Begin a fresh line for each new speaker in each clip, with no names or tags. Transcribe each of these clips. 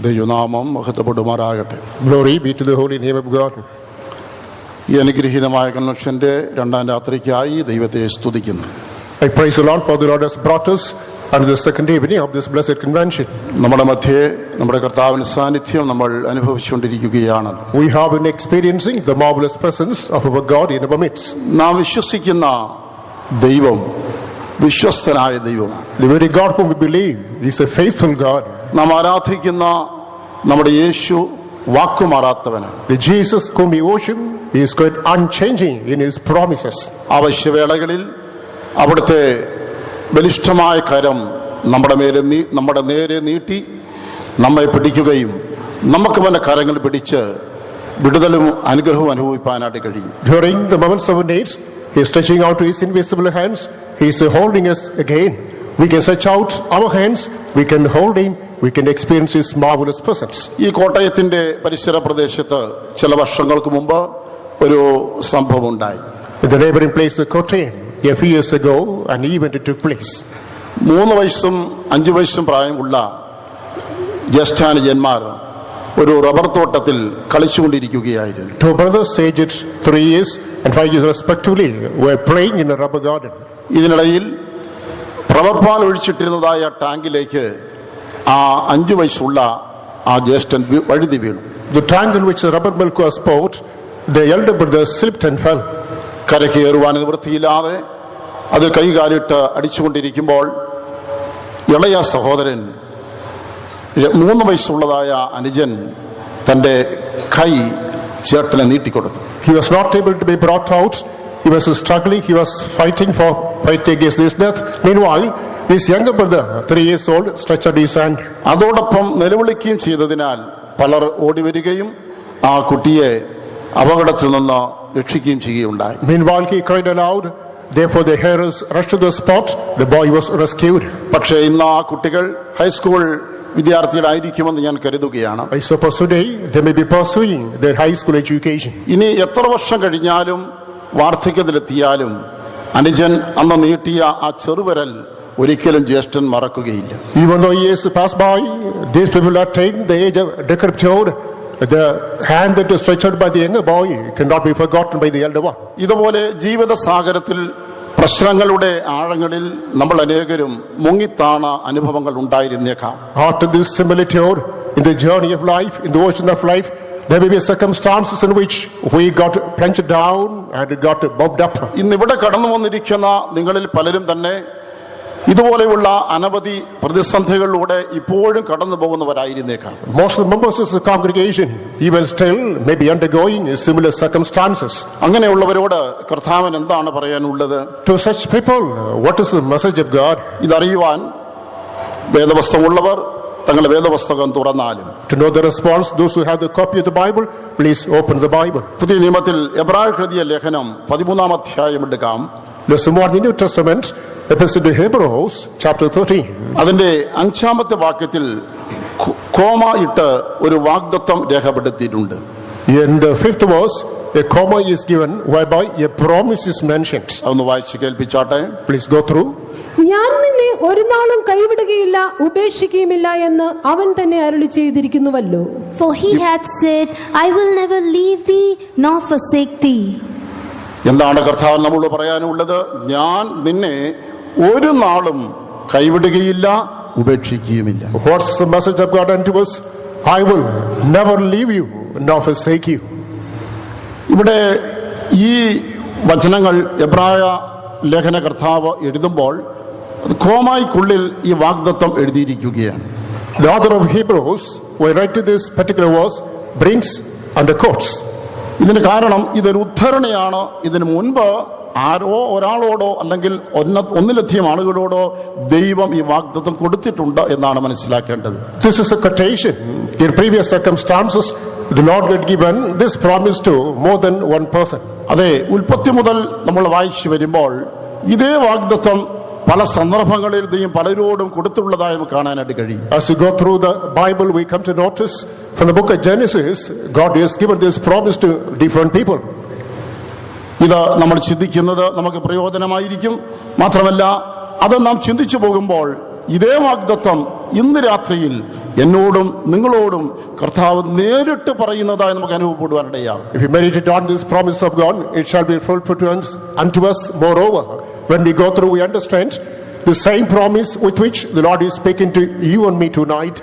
ദൈവനാമം മഹത്വപ്പെടുമാറാകട്ടെ.
Glory be to the holy name of God.
ഈ അനുഗ്രഹീതമായ കൺവെൻഷന്റെ രണ്ടാം രാത്രിക്കായി ദൈവത്തെ സ്തുതിക്കുന്നു.
I praise the Lord for the Lord has brought us unto the second evening of this blessed convention.
നമ്മുടെ മധ്യേ നമ്മുടെ കർത്താവിന്റെ സാന്നിധ്യം നമ്മൾ അനുഭവിച്ചുകൊണ്ടിരിക്കുകയാണ്.
We have been experiencing the marvelous presence of our God in our midst.
നാം വിശ്വസിക്കുന്ന ദൈവം വിശ്വസ്തനായ ദൈവമാണ്.
The very God whom we believe is a faithful God.
നാം ആരാധിക്കുന്ന നമ്മുടെ യേശു വാക്കുമാറാത്തവനാണ്.
The Jesus whom we worship is quite unchanging in his promises.
ആവശ്യവേളകളിൽ അവിടുത്തെ ബലിഷ്ഠമായ കരം നമ്മുടെ നേരെ നീട്ടി നമ്മെ പിടിക്കുകയും നമുക്ക് അവന്റെ കരങ്ങൾ പിടിച്ച് വിടുതലും അനുഗ്രഹവും അനുഭവിപ്പാനായിട്ട് കഴിയും.
During the moments of our needs, he is stretching out his invisible hands. He is holding us again. We can stretch out our hands, we can hold him, we can experience his marvelous presence.
ഈ കോട്ടയത്തിന്റെ പരിസര പ്രദേശത്ത് ചില വർഷങ്ങൾക്ക് മുമ്പ് ഒരു സംഭവം ഉണ്ടായി.
In the neighboring place of Kottayam, a few years ago, an event took place.
3 വയസ്സും 5 വയസ്സും പ്രായമുള്ള ജ്യേഷ്ഠാനുജന്മാർ ഒരു റബ്ബർ തോട്ടത്തിൽ കളിച്ചുകൊണ്ടിരിക്കുകയായിരുന്നു.
2 brothers aged 3 years and 5 years respectively were playing in a rubber garden.
ഇതിനിടയിൽ പ്രവർപ്പാൽ ഒഴിച്ചിട്ടിരുന്നതായ ടാങ്കിലേക്ക് ആ 5 വയസ്സുള്ള ആ ജ്യേഷ്ഠൻ വഴുതി വീണു.
The tank in which the rubber milk was poured, the elder brother slipped and fell.
കരയ്ക്ക് കയറുവാൻ നിവൃത്തിയില്ലാതെ അത് കൈകാലിട്ട് അടിച്ചുകൊണ്ടിരിക്കുമ്പോൾ ഇളയ സഹോദരൻ 3 വയസ്സുള്ളതായ അനുജൻ തന്റെ കൈ ചേട്ടനെ നീട്ടിക്കൊടുത്തു.
He was not able to be brought out. He was struggling. He was fighting against this death. Meanwhile, this younger brother, 3 years old, stretched out his hand.
അതോടൊപ്പം നിലവിളിക്കുകയും ചെയ്തതിനാൽ പലർ ഓടിവരികയും ആ കുട്ടിയെ അപകടത്തിൽ നിന്ന് രക്ഷിക്കുകയും ചെയ്യുകയുണ്ടായി.
Meanwhile, he cried aloud. Therefore, the hearers rushed to the spot. The boy was rescued.
പക്ഷേ ഇന്ന് ആ കുട്ടികൾ ഹൈസ്കൂൾ വിദ്യാർത്ഥികളായിരിക്കുമെന്ന് ഞാൻ കരുതുകയാണ്.
I suppose today they may be pursuing their high school education.
ഇനി എത്ര വർഷം കഴിഞ്ഞാലും വാർദ്ധക്യത്തിലെത്തിയാലും അനുജൻ അന്ന് നീട്ടിയ ആ ചെറുവിരൽ ഒരിക്കലും ജ്യേഷ്ഠൻ മറക്കുകയില്ല.
Even though years pass by, these people attain the age of decrepitude. The hand that is stretched out by the younger boy cannot be forgotten by the elder one.
ഇതുപോലെ ജീവിത സാഗരത്തിൽ പ്രശ്നങ്ങളുടെ ആഴങ്ങളിൽ നമ്മൾ അനേകരും മുങ്ങിത്താണ അനുഭവങ്ങൾ ഉണ്ടായിരുന്നേക്കാം.
After this similitude in the journey of life, in the ocean of life, there may be circumstances in which we got plunged down and got bobbed up.
ഇന്നിവിടെ കടന്നു വന്നിരിക്കുന്ന നിങ്ങളിൽ പലരും തന്നെ ഇതുപോലെയുള്ള അനവധി പ്രതിസന്ധികളിലൂടെ ഇപ്പോഴും കടന്നു പോകുന്നവരായിരുന്നേക്കാം.
Most of the members of the congregation even still may be undergoing similar circumstances.
അങ്ങനെയുള്ളവരോട് കർത്താവിന് എന്താണ് പറയാനുള്ളത്?
To such people, what is the message of God?
ഇതറിയുവാൻ വേദപുസ്തകമുള്ളവർ തങ്ങളുടെ വേദപുസ്തകം തുറന്നാലും.
To know the response, those who have the copy of the Bible, please open the Bible.
പുതിയ നിയമത്തിൽ എബ്രായർക്ക് എഴുതിയ ലേഖനം 13-ാം അധ്യായം എടുക്കാം.
Listen more in the New Testament, Epistle to Hebrews, chapter 13.
അതിന്റെ 5-ാമത്തെ വാക്യത്തിൽ കോമ ഇട്ട് ഒരു വാഗ്ദത്തം രേഖപ്പെടുത്തിയിട്ടുണ്ട്.
In the 5th verse, a comma is given whereby a promise is mentioned.
അതൊന്ന് വായിച്ച് കേൾപ്പിച്ചാട്ടെ.
Please go through.
ഞാൻ നിന്നെ ഒരു നാളും കൈവിടുകയില്ല ഉപേക്ഷിക്കുകയുമില്ല എന്ന് അവൻ തന്നെ അരുളി ചെയ്തിരിക്കുന്നുവല്ലോ.
For he hath said, I will never leave thee nor forsake thee.
എന്താണ് കർത്താവ് നമ്മളോട് പറയാനുള്ളത്? ഞാൻ നിന്നെ ഒരു നാളും കൈവിടുകയില്ല ഉപേക്ഷിക്കുകയുമില്ല.
What's the message of God unto us? I will never leave you nor forsake you.
ഇവിടെ ഈ വചനങ്ങൾ എബ്രായ ലേഖന കർത്താവ് എഴുതുമ്പോൾ കോമായ്ക്കുള്ളിൽ ഈ വാഗ്ദത്തം എഴുതിയിരിക്കുകയാണ്.
The author of Hebrews, when writing this particular verse, brings under quotes.
ഇതിന് കാരണം ഇതൊരു ഉദ്ധരണിയാണ്. ഇതിനു മുൻപ് ഒരാളോടോ അല്ലെങ്കിൽ ഒന്നിലധികം ആളുകളോടോ ദൈവം ഈ വാഗ്ദത്തം കൊടുത്തിട്ടുണ്ട് എന്നാണ് മനസ്സിലാക്കേണ്ടത്.
This is a quotation. In previous circumstances, the Lord had given this promise to more than one person.
അതെ, ഉൽപ്പത്തി മുതൽ നമ്മൾ വായിച്ചു വരുമ്പോൾ ഇതേ വാഗ്ദത്തം പല സന്ദർഭങ്ങളിൽ ദൈവം പലരോടും കൊടുത്തുള്ളതായി നമുക്ക് കാണാനായിട്ട് കഴിയും.
As we go through the Bible, we come to notice from the book of Genesis, God has given this promise to different people.
ഇത് നമ്മൾ ചിന്തിക്കുന്നത് നമുക്ക് പ്രയോജനമായിരിക്കും. മാത്രമല്ല അത് നാം ചിന്തിച്ചു പോകുമ്പോൾ ഇതേ വാഗ്ദത്തം ഇന്ന് രാത്രിയിൽ എന്നോടും നിങ്ങളോടും കർത്താവ് നേരിട്ട് പറയുന്നതായി നമുക്ക് അനുഭവപ്പെടുവാനിടയാകും.
If we meditate on this promise of God, it shall be fulfilled unto us. Moreover, when we go through, we understand the same promise with which the Lord is speaking to you and me tonight.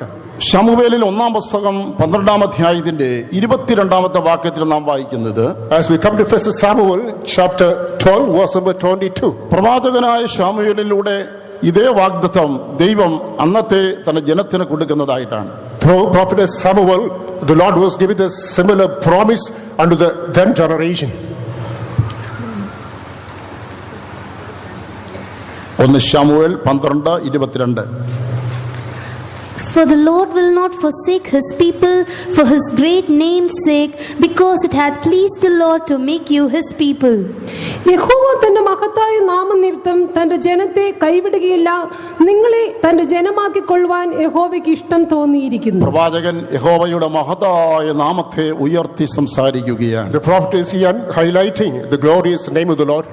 ശമൂവേലിൽ 1-ാം പുസ്തകം 12-ാം അധ്യായത്തിന്റെ 22-ാമത്തെ വാക്യത്തിൽ നാം വായിക്കുന്നത്,
As we come to 1 Samuel chapter 12, verse number 22.
പ്രവാചകനായ ശമൂവേലിലൂടെ ഇതേ വാഗ്ദത്തം ദൈവം അന്നത്തെ തന്റെ ജനത്തിന് കൊടുക്കുന്നതായിട്ടാണ്.
Through prophet Samuel, the Lord was giving a similar promise unto the then generation.
1 Samuel 12:22.
For the Lord will not forsake his people for his great name's sake, because it hath pleased the Lord to make you his people.
യഹോവ തന്റെ മഹത്തായ നാമനിമിത്തം തന്റെ ജനത്തെ കൈവിടുകയില്ല, നിങ്ങളെ തന്റെ ജനമാക്കിക്കൊള്ളുവാൻ യഹോവയ്ക്ക് ഇഷ്ടം തോന്നിയിരിക്കുന്നു.
പ്രവാചകൻ യഹോവയുടെ മഹത്തായ നാമത്തെ ഉയർത്തി സംസാരിക്കുകയാണ്.
The prophet is here highlighting the glorious name of the Lord.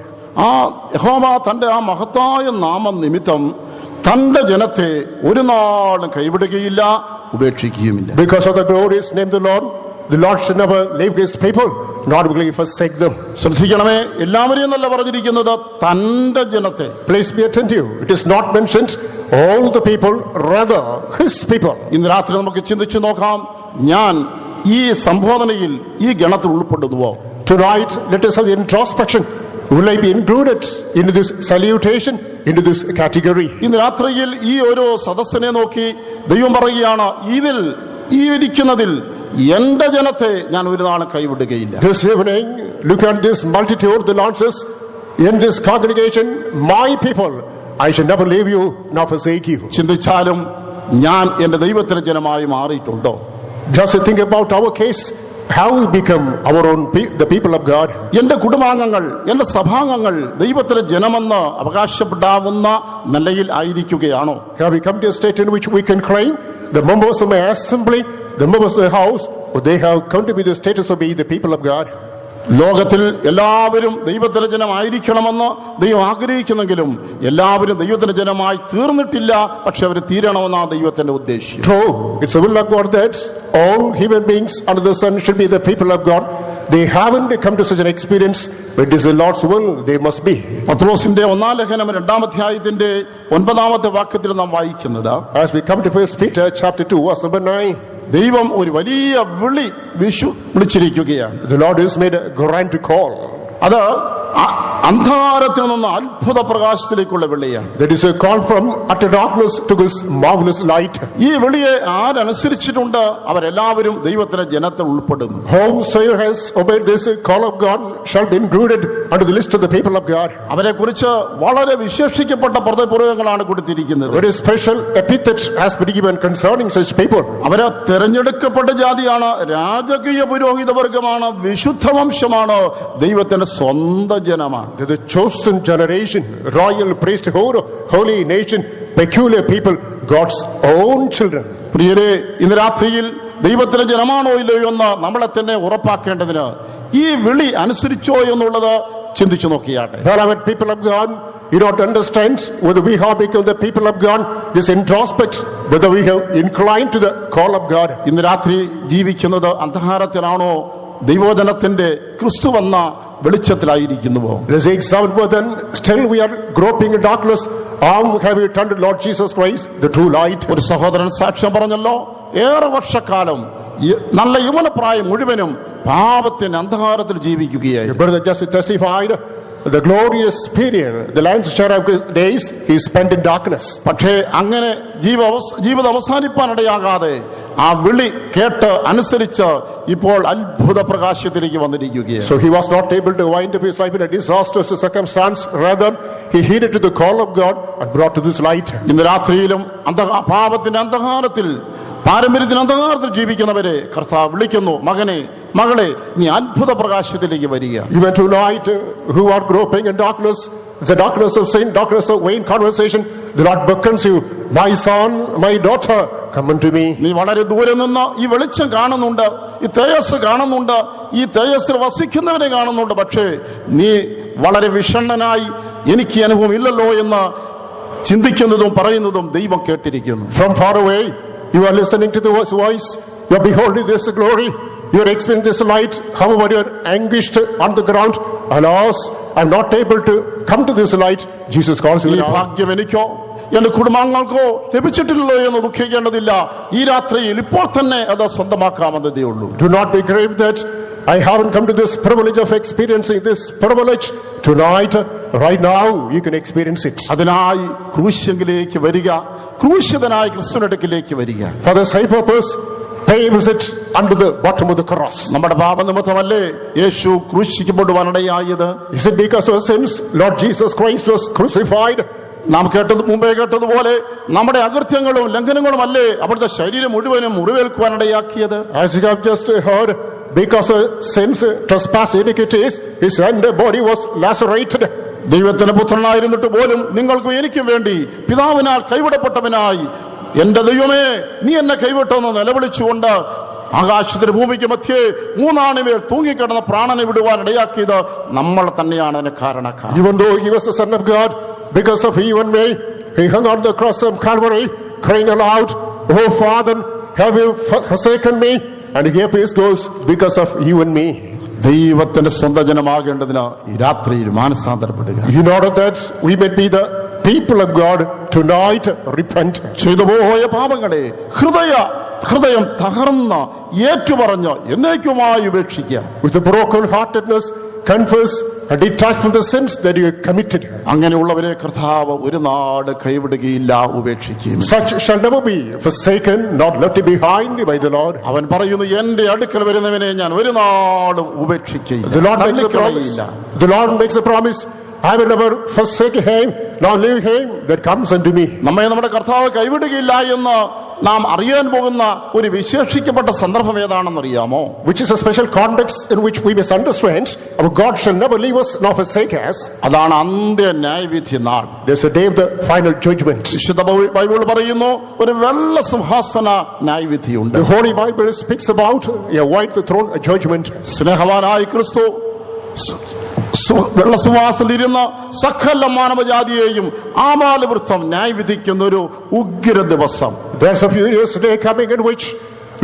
ആ യഹോവ തന്റെ ആ മഹത്തായ നാമം നിമിത്തം തന്റെ ജനത്തെ ഒരു നാളും കൈവിടുകയില്ല, ഉപേക്ഷിക്കുകയുമില്ല.
Because of the glorious name of the Lord shall never leave his people, nor will he forsake them.
ശ്രദ്ധിക്കണമേ, എല്ലാവരെയും നല്ല പറഞ്ഞിരിക്കുന്നത് തന്റെ ജനത്തെ.
Please be attentive. It is not mentioned all the people, rather his people.
ഇന്ന് രാത്രി നമുക്ക് ചിന്തിച്ചു നോക്കാം, ഞാൻ ഈ സംബോധനയിൽ ഈ ഗണത്തിൽ ഉൾപ്പെടുന്നുവോ?
Tonight, let us have the introspection. Will I be included into this salutation, into this category?
ഇന്ന് രാത്രിയിൽ ഈ ഒരു സദസ്സിനെ നോക്കി ദൈവം പറയുകയാണ്, ഈ ഇരിക്കുന്നതിൽ എന്റെ ജനത്തെ ഞാൻ ഒരു നാളും കൈവിടുകയില്ല.
This evening, look at this multitude. The Lord says, in this congregation, my people, I shall never leave you nor forsake you.
ചിന്തിച്ചാലും ഞാൻ എന്റെ ദൈവത്തിന്റെ ജനമായി മാറിയിട്ടുണ്ടോ?
Just think about our case. How we become our own the people of God.
എന്റെ കുടുംബാംഗങ്ങൾ, എന്റെ സഭാംഗങ്ങൾ ദൈവത്തിന്റെ ജനമെന്ന് അവകാശപ്പെടാവുന്ന നിലയിൽ ആയിരിക്കുകയാണോ?
Have we come to a state in which we can claim the members of my assembly, the members of the house, or they have come to be the status of being the people of God?
ലോകത്തിൽ എല്ലാവരും ദൈവത്തിന്റെ ജനമായിരിക്കണമെന്ന് ദൈവം ആഗ്രഹിക്കുന്നെങ്കിലും എല്ലാവരും ദൈവത്തിന്റെ ജനമായി തീർന്നിട്ടില്ല. പക്ഷെ അവർ തീരണമെന്നാണ് ദൈവത്തിന്റെ ഉദ്ദേശ്യം.
True, it's the will of God that all human beings under the sun should be the people of God. They haven't come to such an experience, but it is the Lord's will they must be.
പത്രോസിന്റെ 1-ാം ലേഖനം 2-ാം അധ്യായത്തിന്റെ 9-ാമത്തെ വാക്യത്തിൽ നാം വായിക്കുന്നത്,
As we come to 1 Peter chapter 2, verse number 9.
ദൈവം ഒരു വലിയ വിളിച്ചിരിക്കുകയാണ്.
The Lord has made a grand call.
അത് അന്ധകാരത്തിൽ നിന്ന് അത്ഭുത പ്രകാശത്തിലേക്കുള്ള വിളിയാണ്.
That is a call from utter darkness to this marvelous light.
ഈ വിളിയെ ആരനുസരിച്ചിട്ടുണ്ട് അവരെല്ലാവരും ദൈവത്തിന്റെ ജനത്തിൽ ഉൾപ്പെടുന്നു.
Whomsoever has obeyed this call of God shall be included under the list of the people of God.
അവരെ കുറിച്ച് വളരെ വിശേഷിക്കപ്പെട്ട പദപ്രയോഗങ്ങളാണ് കൊടുത്തിരിക്കുന്നത്.
Very special epithet has been given concerning such people.
അവരെ തെരഞ്ഞെടുക്കപ്പെട്ട ജാതിയാണ്, രാജകീയ പുരോഹിതവർഗമാണ്, വിശുദ്ധ വംശമാണ്, ദൈവത്തിന്റെ സ്വന്തം ജനമാണ്.
The chosen generation, royal priesthood, holy nation, peculiar people, God's own children.
പ്രിയരെ, ഇന്ന് രാത്രിയിൽ ദൈവത്തിന്റെ ജനമാണോ ഇല്ലയോ എന്ന് നമ്മളെ തന്നെ ഉറപ്പാക്കേണ്ടതിന് ഈ വിളി അനുസരിച്ചോ എന്നുള്ളത് ചിന്തിച്ചു നോക്കിയാട്ടെ.
Beloved people of God, you don't understand whether we have become the people of God, this introspect, whether we have inclined to the call of God.
ഇന്ന് രാത്രി ജീവിക്കുന്നത് അന്ധകാരത്തിലാണോ ദൈവജനത്തിന്റെ ക്രിസ്തു വന്ന വെളിച്ചത്തിലായിരിക്കുന്നുവോ?
Let's examine whether still we are groping in darkness, or have we turned to Lord Jesus Christ, the true light?
ഒരു സഹോദരൻ സാക്ഷ്യം പറഞ്ഞല്ലോ, ഏറെ വർഷക്കാലം നല്ല യൗവനപ്രായം മുഴുവനും പാപത്തിന്റെ അന്ധകാരത്തിൽ ജീവിക്കുകയായി.
Your brother just testified the glorious period, the lion's share of his days he spent in darkness.
പക്ഷേ അങ്ങനെ ജീവിതം അവസാനിപ്പാനിടയാകാതെ ആ വിളി കേട്ട് അനുസരിച്ച് ഇപ്പോൾ അത്ഭുത പ്രകാശത്തിലേക്ക് വന്നിരിക്കുകയാണ്.
So he was not able to wind up his life in a disastrous circumstance. Rather, he heeded to the call of God and brought to this light.
ഇന്ന് രാത്രിയിലും പാപത്തിന്റെ അന്ധകാരത്തിൽ, പാരമ്പര്യത്തിന് അന്ധകാരത്തിൽ ജീവിക്കുന്നവരെ കർത്താവ് വിളിക്കുന്നു, മകനെ, മകളെ, നീ അത്ഭുത പ്രകാശത്തിലേക്ക് വരിക.
Even tonight, who are groping in darkness, the darkness of sin, darkness of vain conversation, the Lord beckons you, my son, my daughter, come unto me.
നീ വളരെ ദൂരെ നിന്ന് ഈ വെളിച്ചം കാണുന്നുണ്ട്, ഈ തേജസ് കാണുന്നുണ്ട്, ഈ തേജസ്സിൽ വസിക്കുന്നവനെ കാണുന്നുണ്ട്. പക്ഷേ നീ വളരെ വിഷണ്ണനായി എനിക്ക് അനുഭവം ഇല്ലല്ലോ എന്ന് ചിന്തിക്കുന്നതും പറയുന്നതും ദൈവം കേട്ടിരിക്കുന്നു.
From far away, You are listening to the voice. You are beholding this glory. You are experiencing this light. However, you are anguished on the ground. Alas, I am not able to come to this light. Jesus calls you
ഈ
now.
ഭാഗ്യം എനിക്കോ എന്റെ കുടുംബാംഗങ്ങൾക്കോ ലഭിച്ചിട്ടില്ലല്ലോ എന്ന് ദുഃഖിക്കേണ്ടതില്ല. ഈ രാത്രിയിൽ ഇപ്പോൾ തന്നെ അത് സ്വന്തമാക്കാമെന്നതേ ഉള്ളൂ.
Do not be grieved that I haven't come to this privilege of experiencing this privilege. Tonight, right now, you can experience it.
അതിനായി ക്രൂശിലേക്ക് വരിക, ക്രൂശിതനായ ക്രിസ്തുവിനടുക്കിലേക്ക് വരിക.
For the same purpose, pay a visit under the bottom of the cross.
നമ്മുടെ പാപനിമിത്തമല്ലേ യേശു ക്രൂശിക്കപ്പെടുവാനിടയായത്?
Is it because of sins Lord Jesus Christ was crucified?
നാം മുമ്പേ കേട്ടതുപോലെ നമ്മുടെ അകൃത്യങ്ങളും ലംഘനങ്ങളും അല്ലേ അവിടുത്തെ ശരീരം മുഴുവനും മുറിവേൽക്കുവാനിടയാക്കിയത്?
As you have just heard, because of sins, trespass, iniquities, his body was lacerated.
ദൈവത്തിന്റെ പുത്രനായിരുന്നിട്ട് പോലും നിങ്ങൾക്കും എനിക്കും വേണ്ടി പിതാവിനാൽ കൈവിടപ്പെട്ടവനായി എന്റെ ദൈവമേ നീ എന്നെ കൈവിട്ടെന്ന് നിലവിളിച്ചുകൊണ്ട് ആകാശത്തിന് ഭൂമിക്ക് മധ്യേ മൂന്നാണിവേർ തൂങ്ങിക്കിടന്ന പ്രാണനെ വിടുവാൻ ഇടയാക്കിയത് നമ്മൾ തന്നെയാണ് അതിന് കാരണക്കാർ.
Even though he was the Son of God, because of you and me, he hung on the cross of Calvary, crying aloud, "Oh Father, have you forsaken me?" And here peace goes because of you and me.
ദൈവത്തിന്റെ സ്വന്തം ജനമാകേണ്ടതിന് ഈ രാത്രിയിൽ മാനസാന്തരപ്പെടുക.
In order that we may be the people of God, tonight repent.
ചെയ്തുപോയ പാപങ്ങളെ ഹൃദയം തകർന്ന് ഏറ്റുപറഞ്ഞ് എന്നേക്കുമായി ഉപേക്ഷിക്കുക.
With a broken heartedness, confess and detach from the sins that you have committed.
അങ്ങനെയുള്ളവരെ കർത്താവ് ഒരു നാട് കൈവിടുകയില്ല, ഉപേക്ഷിക്കുകയും.
Such shall never be forsaken, not left behind by the Lord.
അവൻ പറയുന്നു, എന്റെ അടുക്കൽ വരുന്നവനെ ഞാൻ ഒരു നാളും ഉപേക്ഷിക്കുകയില്ല.
The Lord makes a promise. I will never forsake him, nor leave him that comes unto me.
നമ്മെ നമ്മുടെ കർത്താവ് കൈവിടുകയില്ല എന്ന് നാം അറിയാൻ പോകുന്ന ഒരു വിശേഷിക്കപ്പെട്ട സന്ദർഭം ഏതാണെന്നറിയാമോ?
Which is a special context in which we must understand our God shall never leave us nor forsake us.
അതാണ് അന്ത്യ ന്യായവിധി നാൾ.
There's a day of the final judgment.
വിശുദ്ധ ബൈബിൾ പറയുന്നു ഒരു വെള്ള സിംഹാസന ന്യായവിധിയുണ്ട്.
The Holy Bible speaks about a white throne judgment.
സ്നേഹവാനായ ക്രിസ്തു വെള്ളസിംഹാസനത്തിലിരുന്ന സകല മാനവജാതിയെയും ആമാലവൃത്തം ന്യായവിധിക്കുന്ന ഒരു ഉഗ്ര ദിവസം.
There's a furious day coming in which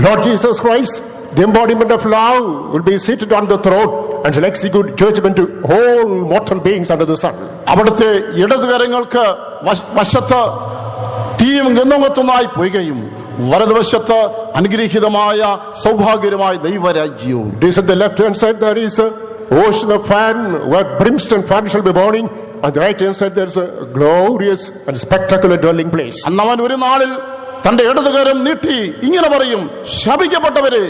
Lord Jesus Christ, the embodiment of love, will be seated on the throne and shall execute judgment to all mortal beings under the sun.
അവിടുത്തെ ഇടതുകരങ്ങൾക്ക് വശത്ത് തീയും ഗന്ധമൊത്തുമായി പോവുകയും വലതുവശത്ത് അനുഗ്രഹീതമായ സൗഭാഗ്യമായ ദൈവരാജ്യവും.
It is at the left hand side there is a ocean of fire where brimstone fire shall be burning. On the right hand side there is a glorious and spectacular dwelling place.
അന്നവൻ ഒരു നാളിൽ തന്റെ ഇടതുകരം നീട്ടി ഇങ്ങനെ പറയും, ശപിക്കപ്പെട്ടവരെ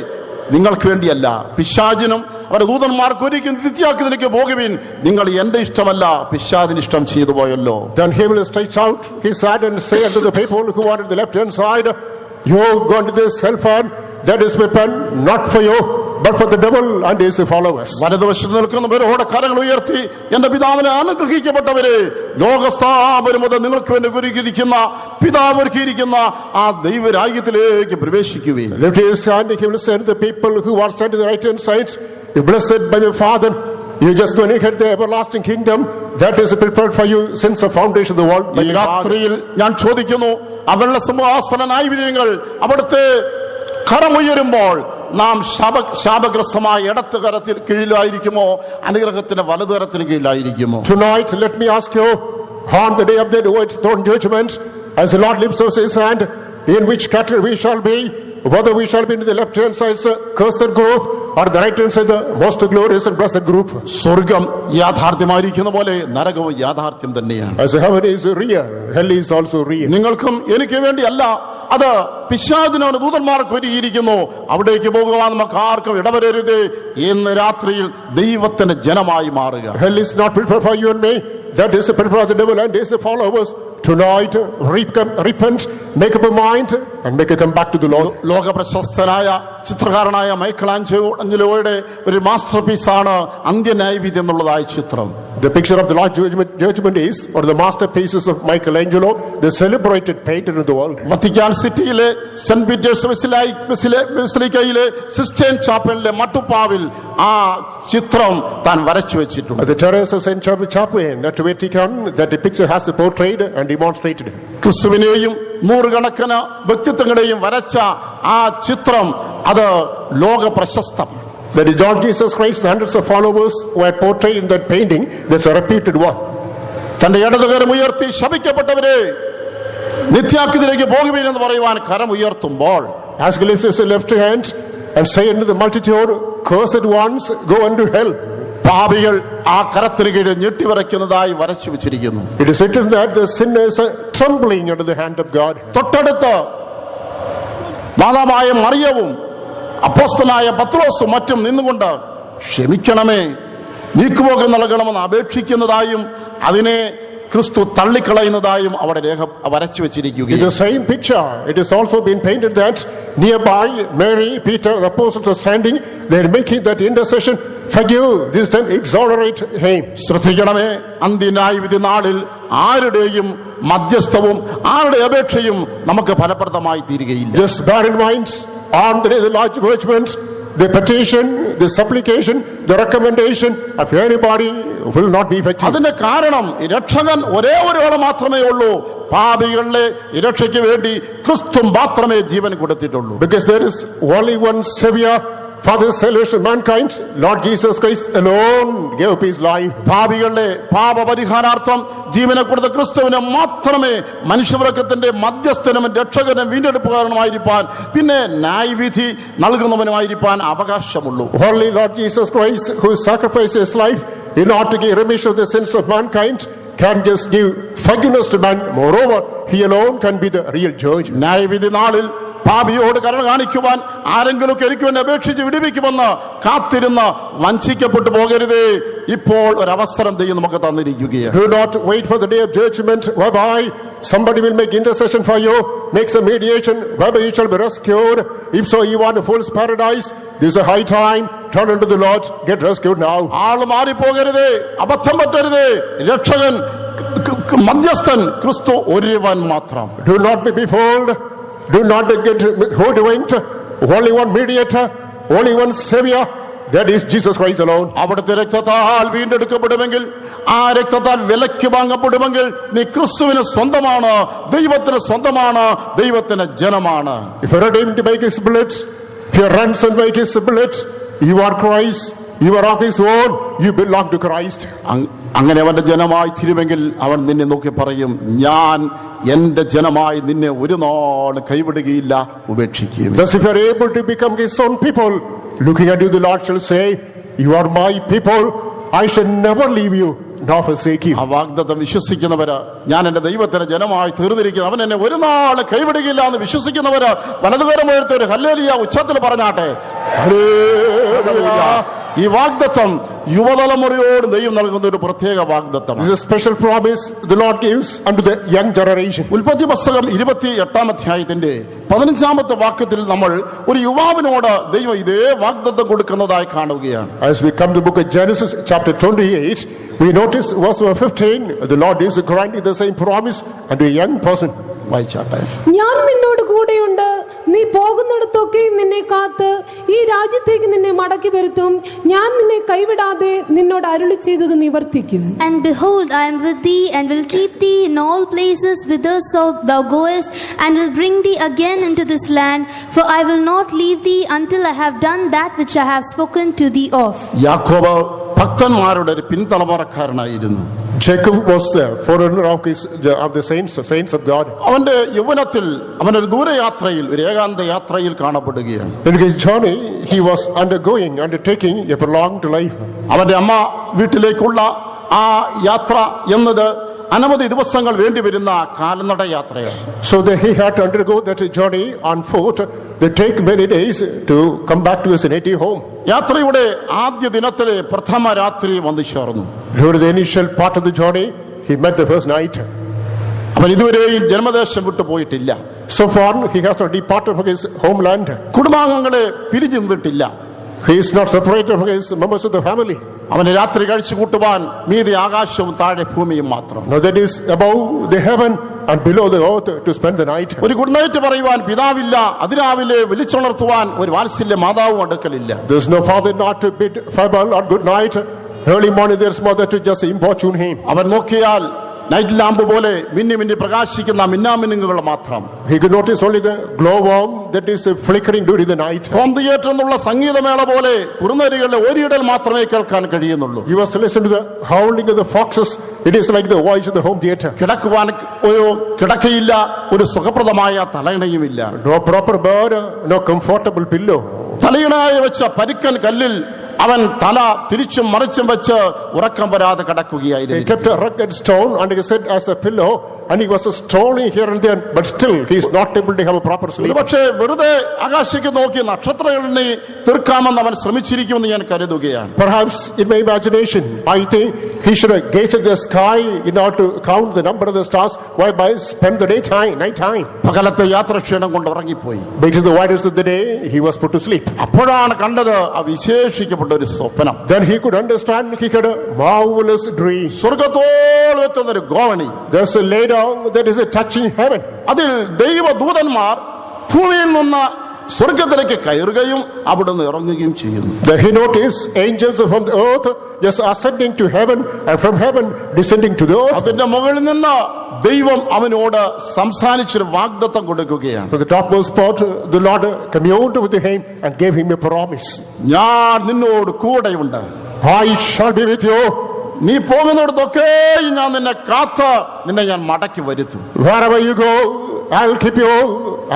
നിങ്ങൾക്ക് വേണ്ടിയല്ല പിശാചിനും അവരുടെ ദൂതന്മാർക്ക് ഒരിക്കലും നിത്യാക്കിലേക്ക് പോകുവിൻ, നിങ്ങൾ എന്റെ ഇഷ്ടമല്ല പിശാചിന് ഇഷ്ടം ചെയ്തു പോയല്ലോ.
Then he will stretch out his hand and say unto the people who are at the left hand side, you go into this hellfire that is prepared not for you but for the devil and his followers.
വലതുവശത്ത് നിൽക്കുന്നവരോട് കരങ്ങൾ ഉയർത്തി, എന്റെ പിതാവിനെ അനുഗ്രഹിക്കപ്പെട്ടവരെ, ലോകസ്ഥാപനം മുതൽ നിങ്ങൾക്ക് വേണ്ടി ഒരുക്കിയിരിക്കുന്ന പിതാവ് ഒരുക്കിയിരിക്കുന്ന ആ ദൈവരാജ്യത്തിലേക്ക് പ്രവേശിക്കുകയും.
Lift his hand, he will say to the people who are sent to the right hand side, you blessed by your Father, you just go and get the everlasting kingdom that is prepared for you since the foundation of the world.
ഈ രാത്രിയിൽ ഞാൻ ചോദിക്കുന്നു, ആ വെള്ള സിംഹാസന ന്യായവിധികൾ അവിടുത്തെ കരമുയരുമ്പോൾ നാം ശാപഗ്രസ്തമായ ഇടത്ത് കരത്തിന് കീഴിലായിരിക്കുമോ അനുഗ്രഹത്തിന്റെ വലതു കരത്തിന് കീഴിലായിരിക്കുമോ?
Tonight let me ask you, on the day of the white throne judgment, as the Lord lifts up his hand, in which category we shall be, whether we shall be in the left hand side the cursed group or the right hand side the most glorious and blessed group.
സ്വർഗം യാഥാർത്ഥ്യമായിരിക്കുന്ന പോലെ നരകവും യാഥാർത്ഥ്യം തന്നെയാണ്.
As heaven is real, hell is also real.
നിങ്ങൾക്കും എനിക്ക് വേണ്ടിയല്ല, അത് പിശാചിനവന് ദൂതന്മാർക്ക് ഒരുക്കിയിരിക്കുന്നു. അവിടേക്ക് പോകുവാൻ നമുക്ക് ആർക്കും ഇടവരരുത് എന്ന് രാത്രിയിൽ ദൈവത്തിന്റെ ജനമായി മാറുക.
Hell is not prepared for you and me. That is prepared for the devil and his followers. Tonight, repent, make up a mind and make a come back to the Lord.
ലോക പ്രശസ്തനായ ചിത്രകാരനായ മൈക്കലാഞ്ചലോയുടെ ഒരു master പീസാണ് അന്ത്യന്യായവിധി എന്നുള്ളതായ ചിത്രം.
The picture of the Lord's judgment is one of the masterpieces of Michelangelo, the celebrated painter in the world.
Vatican സിറ്റിയിലെ saint Peter's ബസിലിക്കയിലെ cysteine ചാപ്പലിലെ മട്ടുപ്പാവിൽ ആ ചിത്രം താൻ വരച്ചു വെച്ചിട്ടുണ്ട്.
At the terrace of St. Chapel at at Vatican that the picture has portrayed and demonstrated.
ക്രിസ്തുവിനെയും നൂറുകണക്കിന് വ്യക്തിത്വങ്ങളെയും വരച്ച ആ ചിത്രം അത് ലോക പ്രശസ്തം.
That is Lord Jesus Christ, the hundreds of followers were portrayed in that painting. That's a reputed one.
തന്റെ ഇടതുകരം ഉയർത്തി ശപിക്കപ്പെട്ടവരെ നിത്യാക്കിലേക്ക് പോകുവീൻ എന്ന് പറയുവാൻ കരം ഉയർത്തുമ്പോൾ,
As he lifts his left hand and say unto the multitude, cursed ones, go unto hell.
പാപികൾ ആ കരത്തിന് കീഴിൽ ഞെട്ടിവിറയ്ക്കുന്നതായി വരച്ചു വെച്ചിരിക്കുന്നു.
It is written that the sinners are trembling under the hand of God.
തൊട്ടടുത്ത് മാതാവായ മറിയവും അപ്പോസ്തലനായ പത്രോസും മറ്റും നിന്നുകൊണ്ട് ക്ഷമിക്കണമേ, നീക്കുപോക്കം നൽകണമെന്ന് അപേക്ഷിക്കുന്നതായും അതിനെ ക്രിസ്തു തള്ളിക്കളയുന്നതായും അവിടെ വരച്ചു
In
വെച്ചിരിക്കുകയാണ്.
the same picture, it has also been painted that nearby Mary, Peter, the apostles are standing. They are making that intercession. Forgive, this time exonerate him.
ശ്രദ്ധിക്കണമേ, അന്ത്യന്യായ വിധി നാളിൽ ആരുടെയും മധ്യസ്ഥവും ആരുടെ അപേക്ഷയും നമുക്ക് ഫലപ്രദമായി തീരുകയില്ല.
Just bear in mind, on the day of the large judgment, the petition, the supplication, the recommendation of anybody will not be effective.
അതിന്റെ കാരണം രക്ഷകൻ ഒരേ ഒരാൾ മാത്രമേ ഉള്ളൂ. പാപികളുടെ രക്ഷയ്ക്ക് വേണ്ടി ക്രിസ്തു മാത്രമേ ജീവൻ കൊടുത്തിട്ടുള്ളൂ.
Because there is only one Savior for the salvation of mankind. Lord Jesus Christ alone gave up his life.
പാപികളുടെ പാപപരിഹാരാർത്ഥം ജീവനെ കൊടുത്ത ക്രിസ്തുവിനെ മാത്രമേ മനുഷ്യവർഗത്തിന്റെ മധ്യസ്ഥനും രക്ഷകനും വീണ്ടെടുപ്പുകാരനുമായിരിക്കാൻ പിന്നെ ന്യായവിധി നൽകുന്നവനുമായിരിക്കാൻ അവകാശമുള്ളൂ.
Only Lord Jesus Christ, who sacrificed his life in order to give remission of the sins of mankind, can just give forgiveness to man. Moreover, he alone can be the real judge.
ന്യായവിധി നാളിൽ പാപിയോട് കരുണ കാണിക്കുവാൻ ആരെങ്കിലും എനിക്ക് വേണ്ടി അപേക്ഷിച്ച് വിടുവിക്കുമെന്ന് കാത്തിരുന്ന് വഞ്ചിക്കപ്പെട്ടു പോകരുതേ. ഇപ്പോൾ ഒരു അവസരം ദൈവം നമുക്ക് തന്നിരിക്കുകയാണ്.
Do not wait for the day of judgment whereby somebody will make intercession for you, makes a mediation whereby you shall be rescued. If so, you want a fool's paradise. This is a high time. Turn unto the Lord. Get rescued now.
ആള് മാറിപ്പോകരുതേ, അബദ്ധം പറ്റരുതേ. രക്ഷകൻ മധ്യസ്ഥൻ ക്രിസ്തു ഒരുവൻ മാത്രം.
Do not be befooled. Do not get hoodwinked. Only one mediator, only one Savior. That is Jesus Christ alone.
അവിടുത്തെ രക്തത്താൽ വീണ്ടെടുക്കപ്പെടുമെങ്കിൽ, ആ രക്തത്താൽ വിലയ്ക്ക് വാങ്ങപ്പെടുമെങ്കിൽ നീ ക്രിസ്തുവിന് സ്വന്തമാണ്, ദൈവത്തിന് സ്വന്തമാണ്, ദൈവത്തിന് ജനമാണ്.
If you are redeemed by his blood, if you are ransomed by his blood, you are Christ, you are of his own, you belong to Christ.
അങ്ങനെ അവന്റെ ജനമായി തീരുമെങ്കിൽ അവൻ നിന്നെ നോക്കി പറയും, ഞാൻ എന്റെ ജനമായി നിന്നെ ഒരു നാൾ കൈവിടുകയില്ല, ഉപേക്ഷിക്കുകയും.
Thus, if you are able to become his own people, looking at you, the Lord shall say, you are my people, I shall never leave you nor forsake you.
ആ വാഗ്ദത്തം വിശ്വസിക്കുന്നവര്, ഞാൻ എന്റെ ദൈവത്തിന് ജനമായി തീർന്നിരിക്കുന്നു, അവൻ എന്നെ ഒരു നാൾ കൈവിടുകയില്ല എന്ന് വിശ്വസിക്കുന്നവര് വലതുകരമുയർത്തി ഒരു ഹല്ലേലൂയ ഉച്ചത്തിൽ പറഞ്ഞാട്ടെ. ഈ വാഗ്ദത്തം യുവതലമുറയോട് ദൈവം നൽകുന്ന ഒരു പ്രത്യേക വാഗ്ദത്തം.
This is a special promise the Lord gives unto the young generation.
ഉൽപ്പത്തി പുസ്തകം 28-ാം അധ്യായത്തിന്റെ 15-ാമത്തെ വാക്യത്തിൽ നമ്മൾ ഒരു യുവാവിനോട് ദൈവം ഇതേ വാഗ്ദത്തം കൊടുക്കുന്നതായി കാണുകയാണ്.
As we come to the book of Genesis chapter 28, we notice verse number 15, the Lord is granting the same promise unto a young person.
വായിച്ചാട്ടെ.
ഞാൻ നിന്നോട് കൂടെയുണ്ട്, നീ പോകുന്നിടത്തൊക്കെയും നിന്നെ കാത്ത് ഈ രാജ്യത്തേക്ക് നിന്നെ മടക്കി വരുത്തും, ഞാൻ നിന്നെ കൈവിടാതെ നിന്നോട് അരുളി ചെയ്തത് നിവർത്തിക്കും.
And behold, I am with thee, and will keep thee in all places whitherso thou goest, and will bring thee again into this land, for I will not leave thee until I have done that which I have spoken to thee of.
യാക്കോബ് ഭക്തന്മാരുടെ ഒരു പിൻതലമുറക്കാരനായിരുന്നു.
Jacob was a forerunner of the saints of God.
അവന്റെ യൗവനത്തിൽ അവനൊരു ദൂരയാത്രയിൽ, ഒരു ഏകാന്ത യാത്രയിൽ കാണപ്പെടുകയാണ്.
In his journey, he was undertaking a prolonged life.
അവന്റെ അമ്മ വീട്ടിലേക്കുള്ള ആ യാത്ര എന്നത് അനവധി ദിവസങ്ങൾ വേണ്ടിവരുന്ന കാൽനട യാത്രയാണ്.
So that he had to undergo that journey on foot. They take many days to come back to his native home.
യാത്രയുടെ ആദ്യ ദിനത്തിലെ പ്രഥമ രാത്രി വന്നു ചേർന്നു.
During the initial part of the journey, he met the first night.
അവൻ ഇതുവരെയും ജന്മദേശം വിട്ടു പോയിട്ടില്ല.
So far, he has not departed from his homeland.
കുടുംബാംഗങ്ങളെ പിരിഞ്ഞു നിന്നിട്ടില്ല.
He is not separated from his members of the family.
അവന് രാത്രി കഴിച്ചു കൂട്ടുവാൻ മീതെ ആകാശവും താഴെ ഭൂമിയും മാത്രം.
Now that is above the heaven and below the earth to spend the night.
ഒരു ഗുഡ് നൈറ്റ് പറയുവാൻ പിതാവില്ല, അതിരാവിലെ വിളിച്ചുണർത്തുവാൻ ഒരു വാത്സല്യ മാതാവും അടുക്കലില്ല.
There is no father not to bid farewell or good night Early morning, there's mother to just importune him.
അവൻ നോക്കിയാൽ night lamp പോലെ മിന്നി മിന്നി പ്രകാശിക്കുന്ന മിന്നാമിനുങ്ങുകൾ മാത്രം.
He could notice only the glowworm that is flickering during the night.
Home theatre എന്നുള്ള സംഗീതമേള പോലെ കുറുനരികളുടെ ഒരിടൽ മാത്രമേ കേൾക്കാൻ കഴിയുന്നുള്ളൂ.
He was to listen to the howling of the foxes. It is like the voice of the home theater.
കിടക്കുവാൻ ഒരു കിടക്കയില്ല, ഒരു സുഖപ്രദമായ തലയിണയുമില്ല.
No proper bed, no comfortable pillow.
തലയിണയായി വെച്ച പരുക്കൻ കല്ലിൽ അവൻ തല തിരിച്ചും മറിച്ചും വെച്ച് ഉറക്കം വരാതെ
He
കിടക്കുകയായിരുന്നു.
kept a rugged stone under his head as a pillow, and he was strolling here and there, but still he is not able to have a proper sleep.
പക്ഷേ വെറുതെ ആകാശത്തേക്ക് നോക്കി നക്ഷത്രങ്ങളെ തീർക്കാമെന്ന് അവൻ ശ്രമിച്ചിരിക്കുമെന്ന് ഞാൻ കരുതുകയാണ്.
Perhaps in my imagination, I think he should have gazed at the sky in order to count the number of the stars, whereby spend the night time.
പകലത്തെ യാത്രക്ഷീണം കൊണ്ട് ഉറങ്ങിപ്പോയി.
Because the widest of the day, he was put to sleep.
അപ്പോഴാണ് കണ്ടത് ആ വിശേഷിക്കപ്പെട്ട ഒരു സ്വപ്നം.
Then he could understand, he had a marvelous dream.
സ്വർഗത്തോളം എത്തുന്നൊരു ഗോവണി.
There's a laydown that is touching heaven.
അതിൽ ദൈവദൂതന്മാർ ഭൂമിയിൽ നിന്ന് സ്വർഗത്തിലേക്ക് കയറുകയും അവിടുന്ന് ഇറങ്ങുകയും ചെയ്യുന്നു.
Then he noticed angels from the earth just ascending to heaven, and from heaven descending to the earth.
അതിന്റെ മുകളിൽ നിന്ന് ദൈവം അവനോട് സംസാരിച്ചൊരു വാഗ്ദത്തം കൊടുക്കുകയാണ്.
From the topmost spot, the Lord communed with him and gave him a promise.
ഞാൻ നിന്നോട് കൂടെയുണ്ട്.
I shall be with you.
നീ പോകുന്നിടത്തൊക്കെ ഞാൻ നിന്നെ കാത്ത് നിന്നെ ഞാൻ മടക്കി വരുത്തും.
Wherever you go, I'll keep you.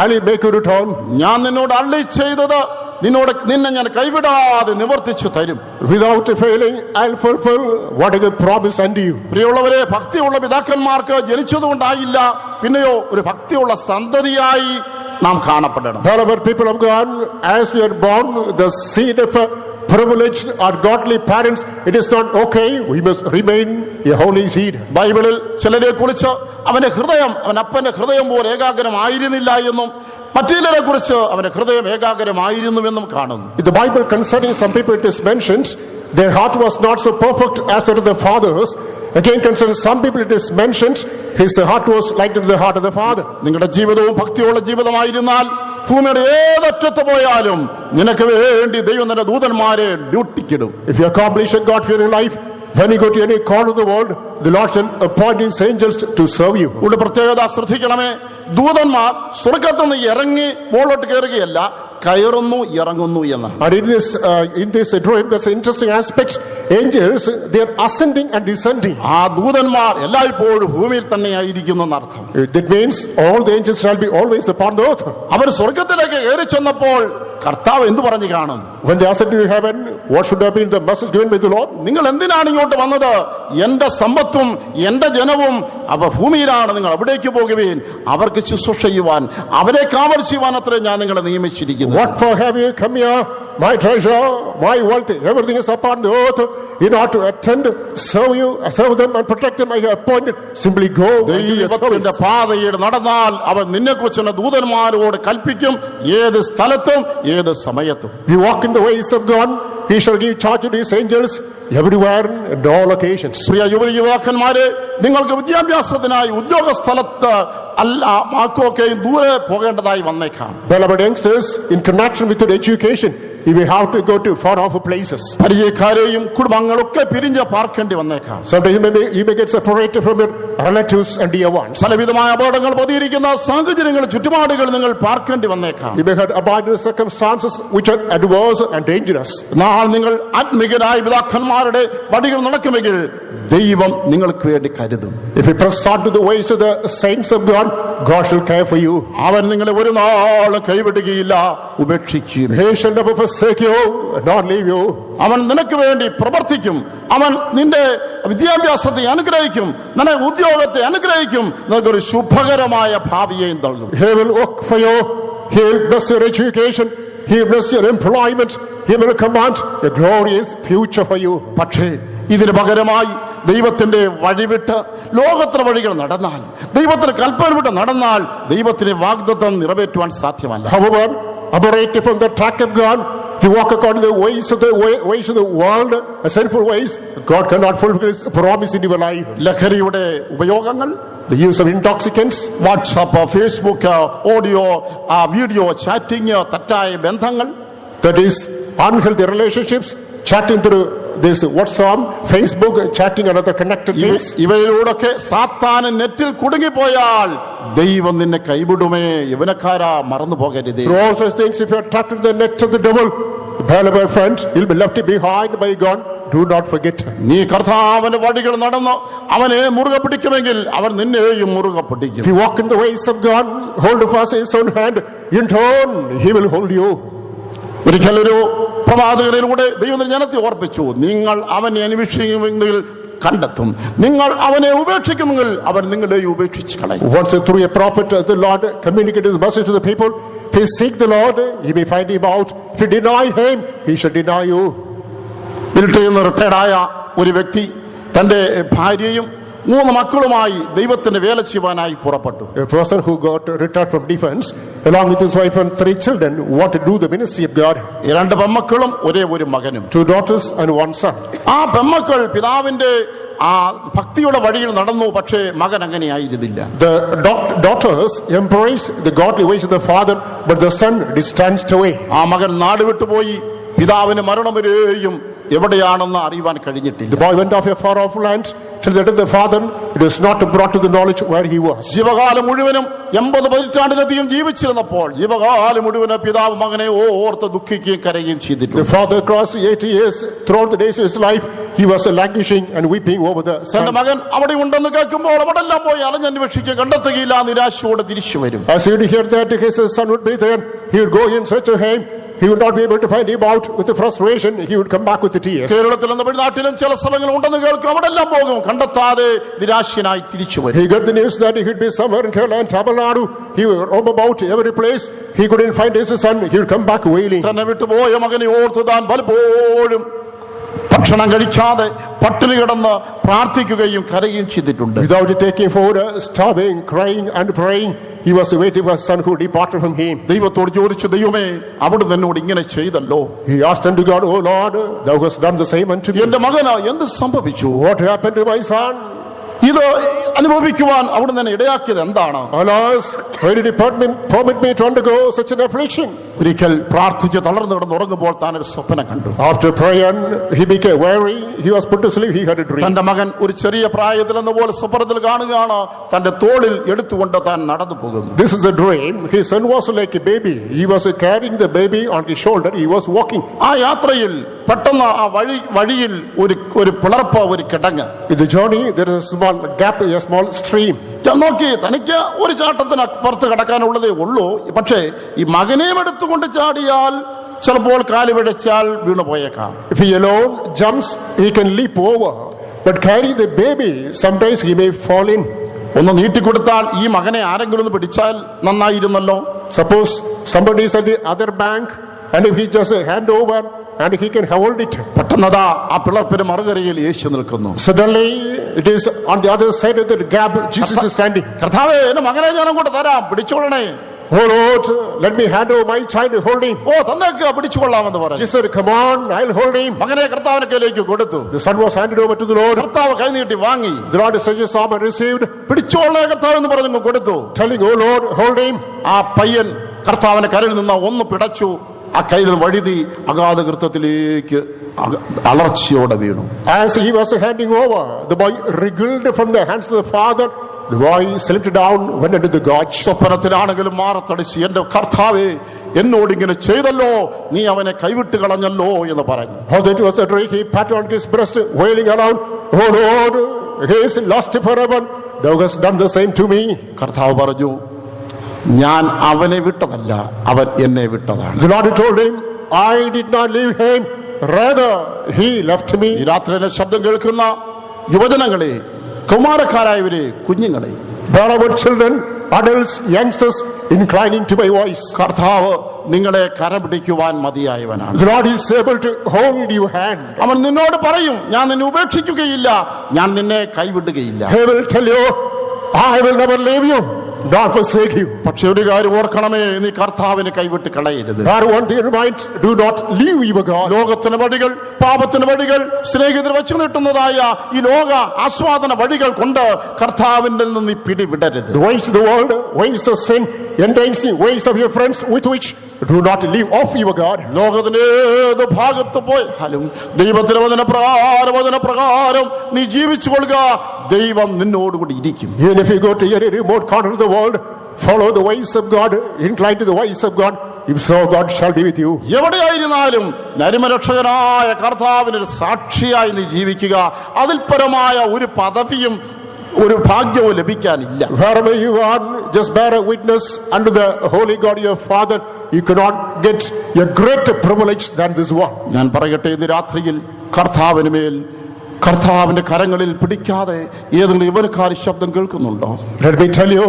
I'll make you return.
ഞാൻ നിന്നോട് അരുളി ചെയ്തത് നിന്നെ ഞാൻ കൈവിടാതെ നിവർത്തിച്ചു തരും.
Without failing, I'll fulfill what I have promised unto you.
പ്രിയമുള്ളവരെ, ഭക്തിയുള്ള പിതാക്കന്മാർക്ക് ജനിച്ചതുകൊണ്ടായില്ല, പിന്നെയോ ഒരു ഭക്തിയുള്ള സന്തതിയായി നാം കാണപ്പെടണം.
Beloved people of God, as we are born the seed of privileged or godly parents, it is not okay. We must remain a holy seed.
ബൈബിളിൽ ചിലരെ കുറിച്ച് അവന്റെ ഹൃദയം അവൻ അപ്പന്റെ ഹൃദയം പോലെ ഏകാഗ്രമായിരുന്നില്ല എന്നും മറ്റു കുറിച്ച് അവന്റെ ഹൃദയം ഏകാഗ്രമായിരുന്നുവെന്നും കാണുന്നു.
In the Bible concerning some people it is mentioned their heart was not so perfect as that of the fathers. Again concerning some people it is mentioned his heart was like to the heart of the father.
നിങ്ങളുടെ ജീവിതവും ഭക്തിയുള്ള ജീവിതമായിരുന്നാൽ ഭൂമിയുടെ ഏതറ്റത്ത് പോയാലും നിനക്ക് വേണ്ടി ദൈവം തന്റെ ദൂതന്മാരെ ഡ്യൂട്ടിക്കിടും.
If you accomplish a God-fearing life, when you go to any corner of the world, the Lord shall appoint his angels to serve you.
ഒരു പ്രത്യേകത ശ്രദ്ധിക്കണമേ, ദൂതന്മാർ സ്വർഗ്ഗത്തിൽ നിന്ന് ഇറങ്ങി മുകളിലോട്ട് കയറുകയല്ല, കയറുന്നു ഇറങ്ങുന്നു എന്ന്.
And in this dream there's an interesting aspect. Angels, they are ascending and descending.
ആ ദൂതന്മാർ എല്ലായ്പ്പോഴും ഭൂമിയിൽ തന്നെയായിരിക്കുന്നു എന്നർത്ഥം.
That means all the angels shall be always upon the earth.
അവർ സ്വർഗത്തിലേക്ക് കയറി ചെന്നപ്പോൾ കർത്താവ് എന്തു പറഞ്ഞു കാണും?
When they ascended to heaven, what should have been the message given by the Lord?
നിങ്ങൾ എന്തിനാണ് ഇങ്ങോട്ട് വന്നത്? എന്റെ സമ്പത്തും എന്റെ ജനവും അവ ഭൂമിയിലാണ്, നിങ്ങൾ അവിടേക്ക് പോകുകയും അവർക്ക് ശുശ്രൂഷ ചെയ്യുവാൻ അവരെ കാവൽ ചെയ്യുവാൻ അത്രേ ഞാൻ നിങ്ങളെ നിയമിച്ചിരിക്കുന്നു.
What for have you come here? My treasure, my wealth, everything is upon the earth. In order to attend, serve them and protect them, I have appointed. Simply go.
ദൈവത്തിന്റെ പാതയിൽ നടന്നാൽ അവൻ നിന്നെ കുറിച്ച് ദൂതന്മാരോട് കൽപ്പിക്കും, ഏത് സ്ഥലത്തും ഏത് സമയത്തും.
You walk in the ways of God, he shall give charge to his angels everywhere and all occasions.
പ്രിയ യുവതിയുവാക്കന്മാരെ, നിങ്ങൾക്ക് വിദ്യാഭ്യാസത്തിനായി ഉദ്യോഗ സ്ഥലത്ത് അല്ല ആക്കൊക്കെയും ദൂരെ പോകേണ്ടതായി വന്നേക്കാം.
Beloved youngsters, in connection with your education, you may have to go to far off places.
പരിചയക്കാരെയും കുടുംബങ്ങളൊക്കെ പിരിഞ്ഞ് പാർക്കേണ്ടി വന്നേക്കാം.
Sometimes you may get separated from your relatives and dear ones.
പലവിധമായ അപകടങ്ങൾ പതിയിരിക്കുന്ന സാഹചര്യങ്ങൾ ചുറ്റുപാടുകൾ നിങ്ങൾ പാർക്കേണ്ടി വന്നേക്കാം.
You may have abided in circumstances which are adverse and dangerous.
നാൾ നിങ്ങൾ ആത്മികരായ പിതാക്കന്മാരുടെ വഴികൾ നടക്കുമെങ്കിൽ ദൈവം നിങ്ങൾക്ക് വേണ്ടി കരുതും.
If you press on to the ways of the saints of God, God shall care for you.
അവൻ നിങ്ങളെ ഒരു നാളും കൈവിടുകയില്ല, ഉപേക്ഷിക്കും.
He shall never forsake you, nor leave you.
അവൻ നിനക്ക് വേണ്ടി പ്രവർത്തിക്കും. അവൻ നിന്റെ വിദ്യാഭ്യാസത്തെ അനുഗ്രഹിക്കും, നിന്റെ ഉദ്യോഗത്തെ അനുഗ്രഹിക്കും, നിനക്കൊരു ശുഭകരമായ ഭാവിയെയും നൽകും.
He will work for you. He will bless your education. He will bless your employment. He will command a glorious future for you.
പക്ഷേ ഇതിന് പകരമായി ദൈവത്തിന്റെ വഴിവിട്ട് ലോകത്തിന്റെ വഴികൾ നടന്നാൽ, ദൈവത്തിന് കൽപ്പന വിട്ട് നടന്നാൽ ദൈവത്തിന്റെ വാഗ്ദത്തം നിറവേറ്റുവാൻ സാധ്യമല്ല.
However, aberrate from the track of God, to walk according to the ways of the world, sinful ways, God cannot fulfill his promise in your life.
ലഹരിയുടെ ഉപയോഗങ്ങൾ,
The use of intoxicants,
WhatsApp, Facebook, audio, video chatting, തെറ്റായ ബന്ധങ്ങൾ,
that is unhealthy relationships, chatting through this WhatsApp, Facebook, chatting and other connected things.
ഇവയിലൂടൊക്കെ സാത്താൻ നെറ്റിൽ കുടുങ്ങിപ്പോയാൽ ദൈവം നിന്നെ കൈവിടുമേ. യവനക്കാരാ, മറന്നു പോകരുത്.
Through all such things, if you are trapped in the net of the devil, my friend, you'll be left behind by God. Do not forget.
നീ കർത്താവിന്റെ വഴികൾ നടന്ന് അവനെ മുറുകെ പിടിക്കുമെങ്കിൽ അവൻ നിന്നെയും മുറുകെ പിടിക്കും.
If you walk in the ways of God, hold fast his own hand, in turn he will hold you.
ഒരിക്കലൊരു പ്രവാചകനിലൂടെ ദൈവം ജനത്തെ ഓർപ്പിച്ചു, നിങ്ങൾ അവനെ അന്വേഷിക്കുമെങ്കിൽ കണ്ടെത്തും, നിങ്ങൾ അവനെ ഉപേക്ഷിക്കുമെങ്കിൽ അവൻ നിങ്ങളെയും ഉപേക്ഷിച്ച് കളയും.
Once through a prophet, the Lord communicated his message to the people. Please seek the Lord, you may find him out. If you deny him, he shall deny you.
മിലിറ്ററിയിൽ നിന്ന് റിട്ടയർഡായ ഒരു വ്യക്തി തന്റെ ഭാര്യയും 3 മക്കളുമായി ദൈവത്തിന്റെ വേല ചെയ്യുവാനായി പുറപ്പെട്ടു.
A person who got retired from defense, along with his wife and 3 children, want to do the ministry of God.
2 പെൺമക്കളും ഒരേ ഒരു മകനും.
2 daughters and 1 son.
ആ പെൺമക്കൾ പിതാവിന്റെ ആ ഭക്തിയുടെ വഴിയിൽ നടന്നു, പക്ഷേ മകൻ അങ്ങനെയായിരുന്നില്ല.
The daughters embraced the godly ways of the father, but the son distanced away.
ആ മകൻ നാട് വിട്ടുപോയി. പിതാവിന് മരണം വരെയും എവിടെയാണെന്ന് അറിയുവാൻ കഴിഞ്ഞിട്ടില്ല.
The boy went off a far off land till the death of the father. It was not brought to the knowledge where he was.
ജീവകാലം മുഴുവനും 80 പതിറ്റാണ്ടിലധികം ജീവിച്ചിരുന്നപ്പോൾ ജീവകാലം മുഴുവനും പിതാവ് മകനെ ഓർത്ത് ദുഃഖിക്കുകയും കരയുകയും ചെയ്തിട്ടുണ്ട്.
The father crossed 80 years. Throughout the days of his life, he was languishing and weeping over the son.
തന്റെ മകൻ അവിടെ ഉണ്ടെന്ന് കേൾക്കുമ്പോൾ അവിടെല്ലാം പോയി അലഞ്ഞന്വേഷിക്കുക, കണ്ടെത്തുകയില്ല, നിരാശയോടെ തിരിച്ചു വരും.
As he would hear that his son would be there, he would go in search of him. He would not be able to find him out. With the frustration, he would come back with the tears.
കേരളത്തിലും തമിഴ്നാട്ടിലും ചില സ്ഥലങ്ങൾ ഉണ്ടെന്ന് കേൾക്കും, അവിടെല്ലാം പോകും, കണ്ടെത്താതെ നിരാശനായി തിരിച്ചു വരും.
He got the news that he could be somewhere in Kerala and Tamil Nadu. He would roam about every place. He couldn't find his son. He would come back wailing.
തന്നെ വിട്ടുപോയ മകനെ ഓർത്ത് താൻ പലപ്പോഴും ഭക്ഷണം കഴിക്കാതെ പട്ടിണി കിടന്ന് പ്രാർത്ഥിക്കുകയും കരയുകയും ചെയ്തിട്ടുണ്ട്.
Without taking food, starving, crying and praying, he was waiting for his son who departed from him.
ദൈവത്തോട് ചോദിച്ചു, ദൈവമേ അവിടുന്ന് എന്നോട് ഇങ്ങനെ ചെയ്തല്ലോ.
He asked unto God, "Oh Lord, thou hast done the same unto me.
എന്റെ മകന് എന്ത് സംഭവിച്ചു?
What happened to my son?
ഇത് അനുഭവിക്കുവാൻ അവിടുന്ന് എന്നെ ഇടയാക്കിയത് എന്താണ്?
Alas, why did he permit me to undergo such an affliction?"
ഒരിക്കൽ പ്രാർത്ഥിച്ച് തളർന്നു കിടന്ന് ഉറങ്ങുമ്പോൾ താൻ ഒരു സ്വപ്നം കണ്ടു.
After prayer, he became weary. He was put to sleep. He had a dream.
തന്റെ മകൻ ഒരു ചെറിയ പ്രായത്തിൽ എന്നപോലെ സ്വപ്നത്തിൽ കാണുകയാണ്, തന്റെ തോളിൽ എടുത്തുകൊണ്ട് താൻ നടന്നു പോകുന്നു.
This is a dream. His son was like a baby. He was carrying the baby on his shoulder. He was walking.
ആ യാത്രയിൽ പെട്ടെന്ന് ആ വഴിയിൽ ഒരു പിളർപ്പ്, ഒരു കിടങ്ങ്.
In the journey, there is a small gap, a small stream.
നോക്കി, തനിക്ക് ഒരു ചാട്ടത്തിന് അപ്പുറത്ത് കിടക്കാനുള്ളതേ ഉള്ളൂ. പക്ഷേ ഈ മകനെയും എടുത്തുകൊണ്ട് ചാടിയാൽ ചിലപ്പോൾ കാല് പിഴച്ചാൽ വീണു പോയേക്കാം.
If he alone jumps, he can leap over. But carry the baby, sometimes he may fall in.
ഒന്ന് നീട്ടിക്കൊടുത്താൽ ഈ മകനെ ആരെങ്കിലും ഒന്ന് പിടിച്ചാൽ നന്നായിരുന്നല്ലോ.
Suppose somebody is at the other bank, and if he just hand over, and he can hold it.
പെട്ടെന്നതാ ആ പിളർപ്പിന് മറുകരയിൽ യേശു നിൽക്കുന്നു.
Suddenly, it is on the other side of the gap, Jesus is standing.
കർത്താവേ, എന്റെ മകനെ ഞാൻ അങ്ങോട്ട് തരാം, പിടിച്ചോളണേ.
"Oh Lord, let me hand over my child and hold him."
ഓ, തന്നേക്ക്, പിടിച്ചുകൊള്ളാമെന്ന് പറഞ്ഞു.
Jesus said, "Come on, I'll hold him."
മകനെ കർത്താവിന്റെ കയ്യിലേക്ക് കൊടുത്തു.
The son was handed over to the Lord.
കർത്താവ് കൈ നീട്ടി വാങ്ങി.
The Lord stretched his arm and received,
പിടിച്ചോളണേ കർത്താവ് എന്ന് പറഞ്ഞു കൊടുത്തു.
telling, "Oh Lord, hold him."
ആ പയ്യൻ കർത്താവിന്റെ കരയിൽ നിന്ന് ഒന്ന് പിടച്ചു, ആ കയ്യിൽ നിന്ന് വഴുതി അഗാധ ഗർത്തത്തിലേക്ക് അലർച്ചയോടെ വീണു.
As he was handing over, the boy wriggled from the hands of the father. The boy slipped down, went into the gorge.
സ്വപ്നത്തിലാണെങ്കിലും മാറത്തടിച്ച്, എന്റെ കർത്താവേ എന്നോട് ഇങ്ങനെ ചെയ്തല്ലോ, നീ അവനെ കൈവിട്ട് കളഞ്ഞല്ലോ എന്ന് പറഞ്ഞു.
How that was a dream. He patted on his breast, wailing aloud, "Oh Lord, he is lost forever. Thou hast done the same to me."
കർത്താവ് പറഞ്ഞു, ഞാൻ അവനെ വിട്ടതല്ല, അവൻ എന്നെ വിട്ടതാണ്.
The Lord told him, "I did not leave him, rather he left me."
ഈ രാത്രിയിലെ ശബ്ദം കേൾക്കുന്ന യുവജനങ്ങളെ, കൗമാരക്കാരായവരെ, കുഞ്ഞുങ്ങളെ,
Beloved children, adults, youngsters, inclining to my voice.
കർത്താവ് നിങ്ങളെ കരം പിടിക്കുവാൻ മതിയായവനാണ്.
The Lord is able to hold your hand.
അവൻ നിന്നോട് പറയും, ഞാൻ നിന്നെ ഉപേക്ഷിക്കുകയില്ല, ഞാൻ നിന്നെ കൈവിടുകയില്ല.
He will tell you, "I will never leave you, nor forsake you."
പക്ഷെ ഒരു കാര്യം ഓർക്കണമേ, നീ കർത്താവിനെ കൈവിട്ട് കളയരുത്.
But one thing in mind, do not leave your God.
ലോകത്തിന് വഴികൾ, പാപത്തിന് വഴികൾ, സ്നേഹിതർ വെച്ചു നീട്ടുന്നതായ ഈ ലോക ആസ്വാദന വഴികൾ കൊണ്ട് കർത്താവിന്റെ നിന്ന് നീ പിടിവിടരുത്.
The ways of the world, ways of sin, enticing ways of your friends with which do not leave off your God.
ലോകത്തിന്റെ ഏത് ഭാഗത്ത് പോയാലും ദൈവത്തിന്റെ വചനപ്രകാരം നീ ജീവിച്ചു കൊള്ളുക, ദൈവം നിന്നോടുകൂടി ഇരിക്കും.
Even if you go to any remote corner of the world, follow the ways of God, incline to the ways of God, if so God shall be with you.
എവിടെയായിരുന്നാലും നരിമരക്ഷകനായ കർത്താവിന് ഒരു സാക്ഷിയായി നീ ജീവിക്കുക. അതിൽ പരമായ ഒരു പദവിയും ഒരു ഭാഗ്യവും ലഭിക്കാനില്ല.
Wherever you are, just bear a witness unto the holy God your Father. You cannot get a greater privilege than this one.
ഞാൻ പറയട്ടെ, ഇന്ന് രാത്രിയിൽ കർത്താവിന്റെ കരങ്ങളിൽ പിടിക്കാതെ ഏതെങ്കിലും യൗവനക്കാരി ശബ്ദം കേൾക്കുന്നുണ്ടോ?
Let me tell you,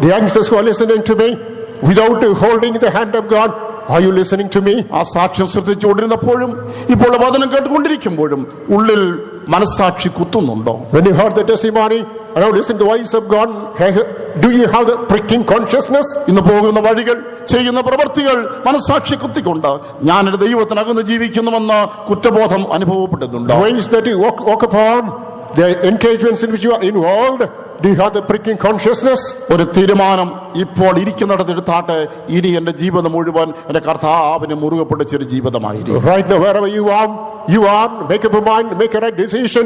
the youngsters who are listening to me, without holding the hand of God, are you listening to me?
ആ സാക്ഷ്യം ശ്രദ്ധിച്ചുകൊണ്ടിരുന്നപ്പോഴും ഇപ്പോൾ വചനം കേട്ടുകൊണ്ടിരിക്കുമ്പോഴും ഉള്ളിൽ മനസ്സാക്ഷി കുത്തുന്നുണ്ടോ?
When you heard the testimony and now listen to the voice of God, do you have the pricking consciousness?
ഇന്ന് പോകുന്ന വഴികൾ, ചെയ്യുന്ന പ്രവൃത്തികൾ മനസ്സാക്ഷി കുത്തിക്കൊണ്ട് ഞാൻ ഒരു ദൈവത്തിനകന്ന് ജീവിക്കുന്നുവെന്ന് കുറ്റബോധം അനുഭവപ്പെടുന്നുണ്ടോ?
Ways that you walk upon, the engagements in which you are involved, do you have the pricking consciousness?
ഒരു തീരുമാനം ഇപ്പോൾ ഇരിക്കുന്നിടത്ത് എടുത്താട്ടെ, ഇനി എന്റെ ജീവിതം മുഴുവൻ എന്റെ കർത്താവിനെ മുറുകെ പിടിച്ചൊരു ജീവിതമായിരിക്കും.
Right now, wherever you are, make up your mind, make a right decision.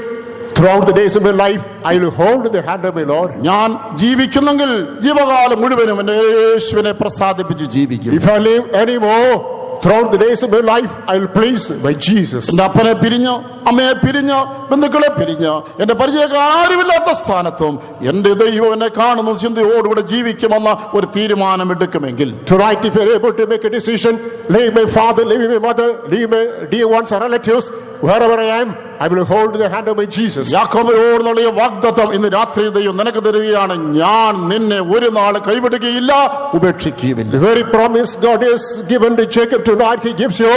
Throughout the days of my life, I will hold the hand of my Lord.
ഞാൻ ജീവിക്കുന്നെങ്കിൽ ജീവകാലം മുഴുവനും എന്റെ യേശുവിനെ പ്രസാദിപ്പിച്ച് ജീവിക്കും.
If I live anymore, throughout the days of my life, I will please my Jesus.
എന്റെ അപ്പനെ പിരിഞ്ഞ്, അമ്മയെ പിരിഞ്ഞ്, ബന്ധുക്കളെ പിരിഞ്ഞ്, എന്റെ പരിചയക്കാരുമില്ലാത്ത സ്ഥാനത്തും എന്റെ ദൈവം എന്നെ കാണുന്ന ചിന്തയോടുകൂടെ ജീവിക്കുമെന്ന ഒരു തീരുമാനം എടുക്കുമെങ്കിൽ,
Tonight, if you are able to make a decision, leave my father, leave my mother, leave my dear ones or relatives, wherever I am, I will hold the hand of my Jesus.
യാക്കോബിനോടുള്ള ഈ വാഗ്ദത്തം ഇന്ന് രാത്രി ദൈവം നിനക്ക് തരികയാണ്. ഞാൻ നിന്നെ ഒരു നാൾ കൈവിടുകയില്ല, ഉപേക്ഷിക്കുകയില്ല.
The very promise God has given to Jacob tonight, He gives you,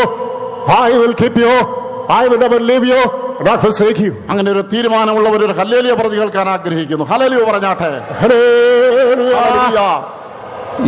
I will keep you, I will never leave you, not forsake you.
അങ്ങനെ ഒരു തീരുമാനമുള്ളവർ ഒരു ഹല്ലേലൂയ പ്രതി കേൾക്കാൻ ആഗ്രഹിക്കുന്നു. ഹല്ലേലൂയ പറഞ്ഞാട്ടെ.
Hallelujah.
ഹല്ലേലൂയ.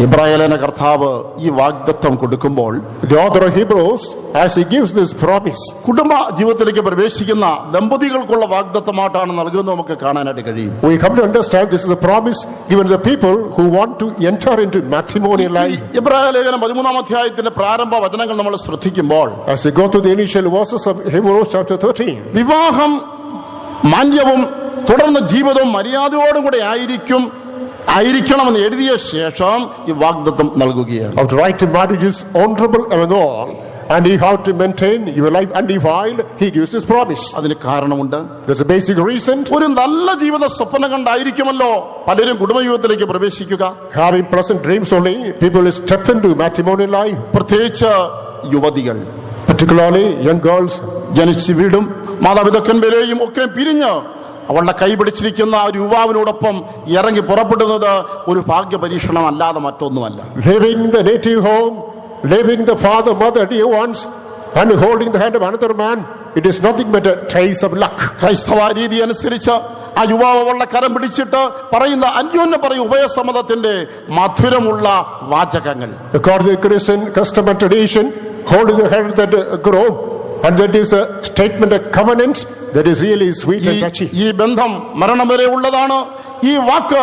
ഇബ്രായേലിന് കർത്താവ് ഈ വാഗ്ദത്തം കൊടുക്കുമ്പോൾ,
The author of Hebrews, as he gives this promise,
കുടുംബ ജീവിതത്തിലേക്ക് പ്രവേശിക്കുന്ന ദമ്പതികൾക്കുള്ള വാഗ്ദത്തമായിട്ടാണ് നൽകുന്നത് നമുക്ക് കാണാനായിട്ട് കഴിയും.
we come to understand this is a promise given to the people who want to enter into matrimonial life.
ഇബ്രായ ലേഖനം 13-ാം അധ്യായത്തിന്റെ പ്രാരംഭ വചനങ്ങൾ നമ്മൾ ശ്രദ്ധിക്കുമ്പോൾ,
As we go to the initial verses of Hebrews chapter 13,
വിവാഹം മാന്യവും തുടർന്ന് ജീവിതവും മര്യാദയോടും കൂടെ ആയിരിക്കണമെന്ന് എഴുതിയ ശേഷം ഈ വാഗ്ദത്തം നൽകുകയാണ്.
after right marriage is honorable among all, and you have to maintain your life undefiled, he gives this promise.
അതിന് കാരണമുണ്ട്.
There's a basic reason.
ഒരു നല്ല ജീവിത സ്വപ്നം കണ്ടായിരിക്കുമല്ലോ പലരും കുടുംബജീവിതത്തിലേക്ക് പ്രവേശിക്കുക.
Having pleasant dreams only, people will step into matrimonial life,
പ്രത്യേകിച്ച് യുവതികൾ,
particularly young girls.
ജനിച്ച് വീടും മാതാപിതാക്കന്മാരെയും ഒക്കെ പിരിഞ്ഞ് അവളുടെ കൈപിടിച്ചിരിക്കുന്ന ഒരു യുവാവിനോടൊപ്പം ഇറങ്ങി പുറപ്പെടുന്നത് ഒരു ഭാഗ്യ പരീക്ഷണം അല്ലാതെ മറ്റൊന്നുമല്ല.
Leaving the native home, leaving the father, mother, dear ones, and holding the hand of another man, it is nothing but a trace of luck.
ക്രൈസ്തവ രീതി അനുസരിച്ച് ആ യുവാവ് അവളുടെ കരം പിടിച്ചിട്ട് പറയുന്ന അന്യോന്യം പറയും ഉഭയസമ്മതത്തിന്റെ മധുരമുള്ള വാചകങ്ങൾ.
According to the Christian custom and tradition, holding the hand of that groom, and that is a statement of covenant that is really sweet and touchy.
ഈ ബന്ധം മരണം വരെ ഉള്ളതാണ്. ഈ വാക്ക്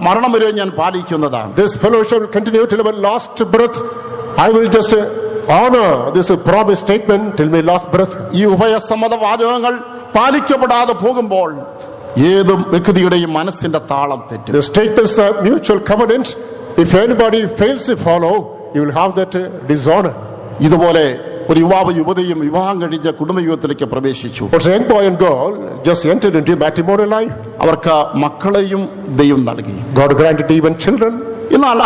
മരണം വരെ ഞാൻ പാലിക്കുന്നതാണ്.
This fellowship will continue till my last breath. I will just honor this promise statement till my last breath.
ഈ ഉഭയസമ്മത വാചകങ്ങൾ പാലിക്കപ്പെടാതെ പോകുമ്പോൾ ഏത് വ്യക്തിയുടെയും മനസ്സിന്റെ താളം തെറ്റും.
The statements of mutual covenant, if anybody fails to follow, you will have that dishonor.
ഇതുപോലെ ഒരു യുവാവ് യുവതിയും വിവാഹം കഴിഞ്ഞ കുടുംബജീവിതത്തിലേക്ക് പ്രവേശിച്ചു.
But a young boy and girl just entered into matrimonial life.
അവർക്ക് മക്കളെയും ദൈവം നൽകി.
God granted even children.
എന്നാൽ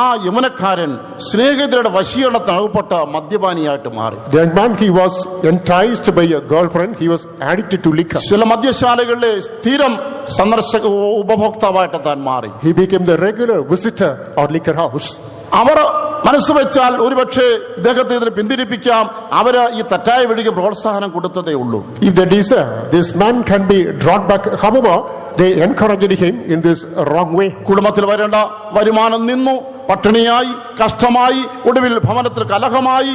ആ യമുനക്കാരൻ സ്നേഹിതരുടെ വശീകരണത്തിനകപ്പെട്ട് മദ്യപാനിയായിട്ട് മാറി.
The young man, he was enticed by a girlfriend. He was addicted to liquor.
ചില മദ്യശാലകളിലെ സ്ഥിരം സന്ദർശക ഉപഭോക്താവായിട്ട് താൻ മാറി.
He became the regular visitor of liquor house.
അവർ മനസ്സ് വെച്ചാൽ ഒരുപക്ഷെ ഇദ്ദേഹത്തെ ഇതിന് പിന്തിരിപ്പിക്കാം. അവര് ഈ തെറ്റായ വഴിക്ക് പ്രോത്സാഹനം കൊടുത്തതേ ഉള്ളൂ.
If they desire, this man can be drawn back. However, they encouraged him in this wrong way.
കുടുംബത്തിൽ വരേണ്ട വരുമാനം നിന്നു, പട്ടിണിയായി, കഷ്ടമായി, ഒടുവിൽ ഭവനത്തിൽ കലഹമായി,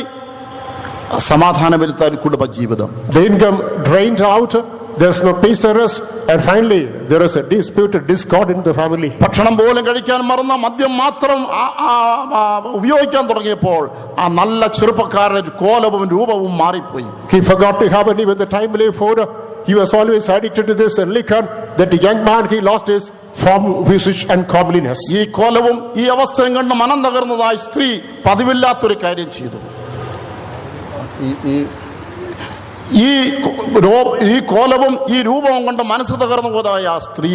സമാധാനമില്ലാത്ത കുടുംബ ജീവിതം.
The income drained out, there's no peace or rest, and finally there is a dispute, a discord in the family.
ഭക്ഷണം പോലും കഴിക്കാൻ മറന്ന മദ്യം മാത്രം ഉപയോഗിക്കാൻ തുടങ്ങിയപ്പോൾ ആ നല്ല ചെറുപ്പക്കാരന്റെ കോലവും രൂപവും മാറിപ്പോയി.
He forgot to have even the timely food. He was always addicted to this liquor. That young man, he lost his form, visage and comeliness.
ഈ കോലവും ഈ അവസ്ഥയും കണ്ട് മനം തകർന്നതായി സ്ത്രീ പതിവില്ലാത്തൊരു കാര്യം ചെയ്തു. ഈ കോലവും ഈ രൂപവും കൊണ്ട് മനസ്സ് തകർന്നു പോയതായ ആ സ്ത്രീ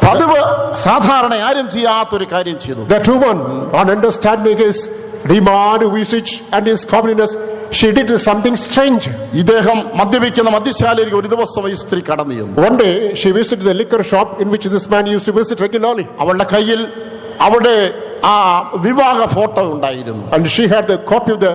പതിവ് സാധാരണ ആരും ചെയ്യാത്തൊരു കാര്യം ചെയ്തു.
That woman, on understanding his demand, visage and his comeliness, she did something strange.
ഇദ്ദേഹം മദ്യപിക്കുന്ന മദ്യശാലയിൽ ഒരു ദിവസം ഈ സ്ത്രീ കടന്നു ചെന്നു.
One day she visited the liquor shop in which this man used to visit regularly.
അവളുടെ കയ്യിൽ അവിടെ ആ വിവാഹ ഫോട്ടോ ഉണ്ടായിരുന്നു.
And she had the copy of the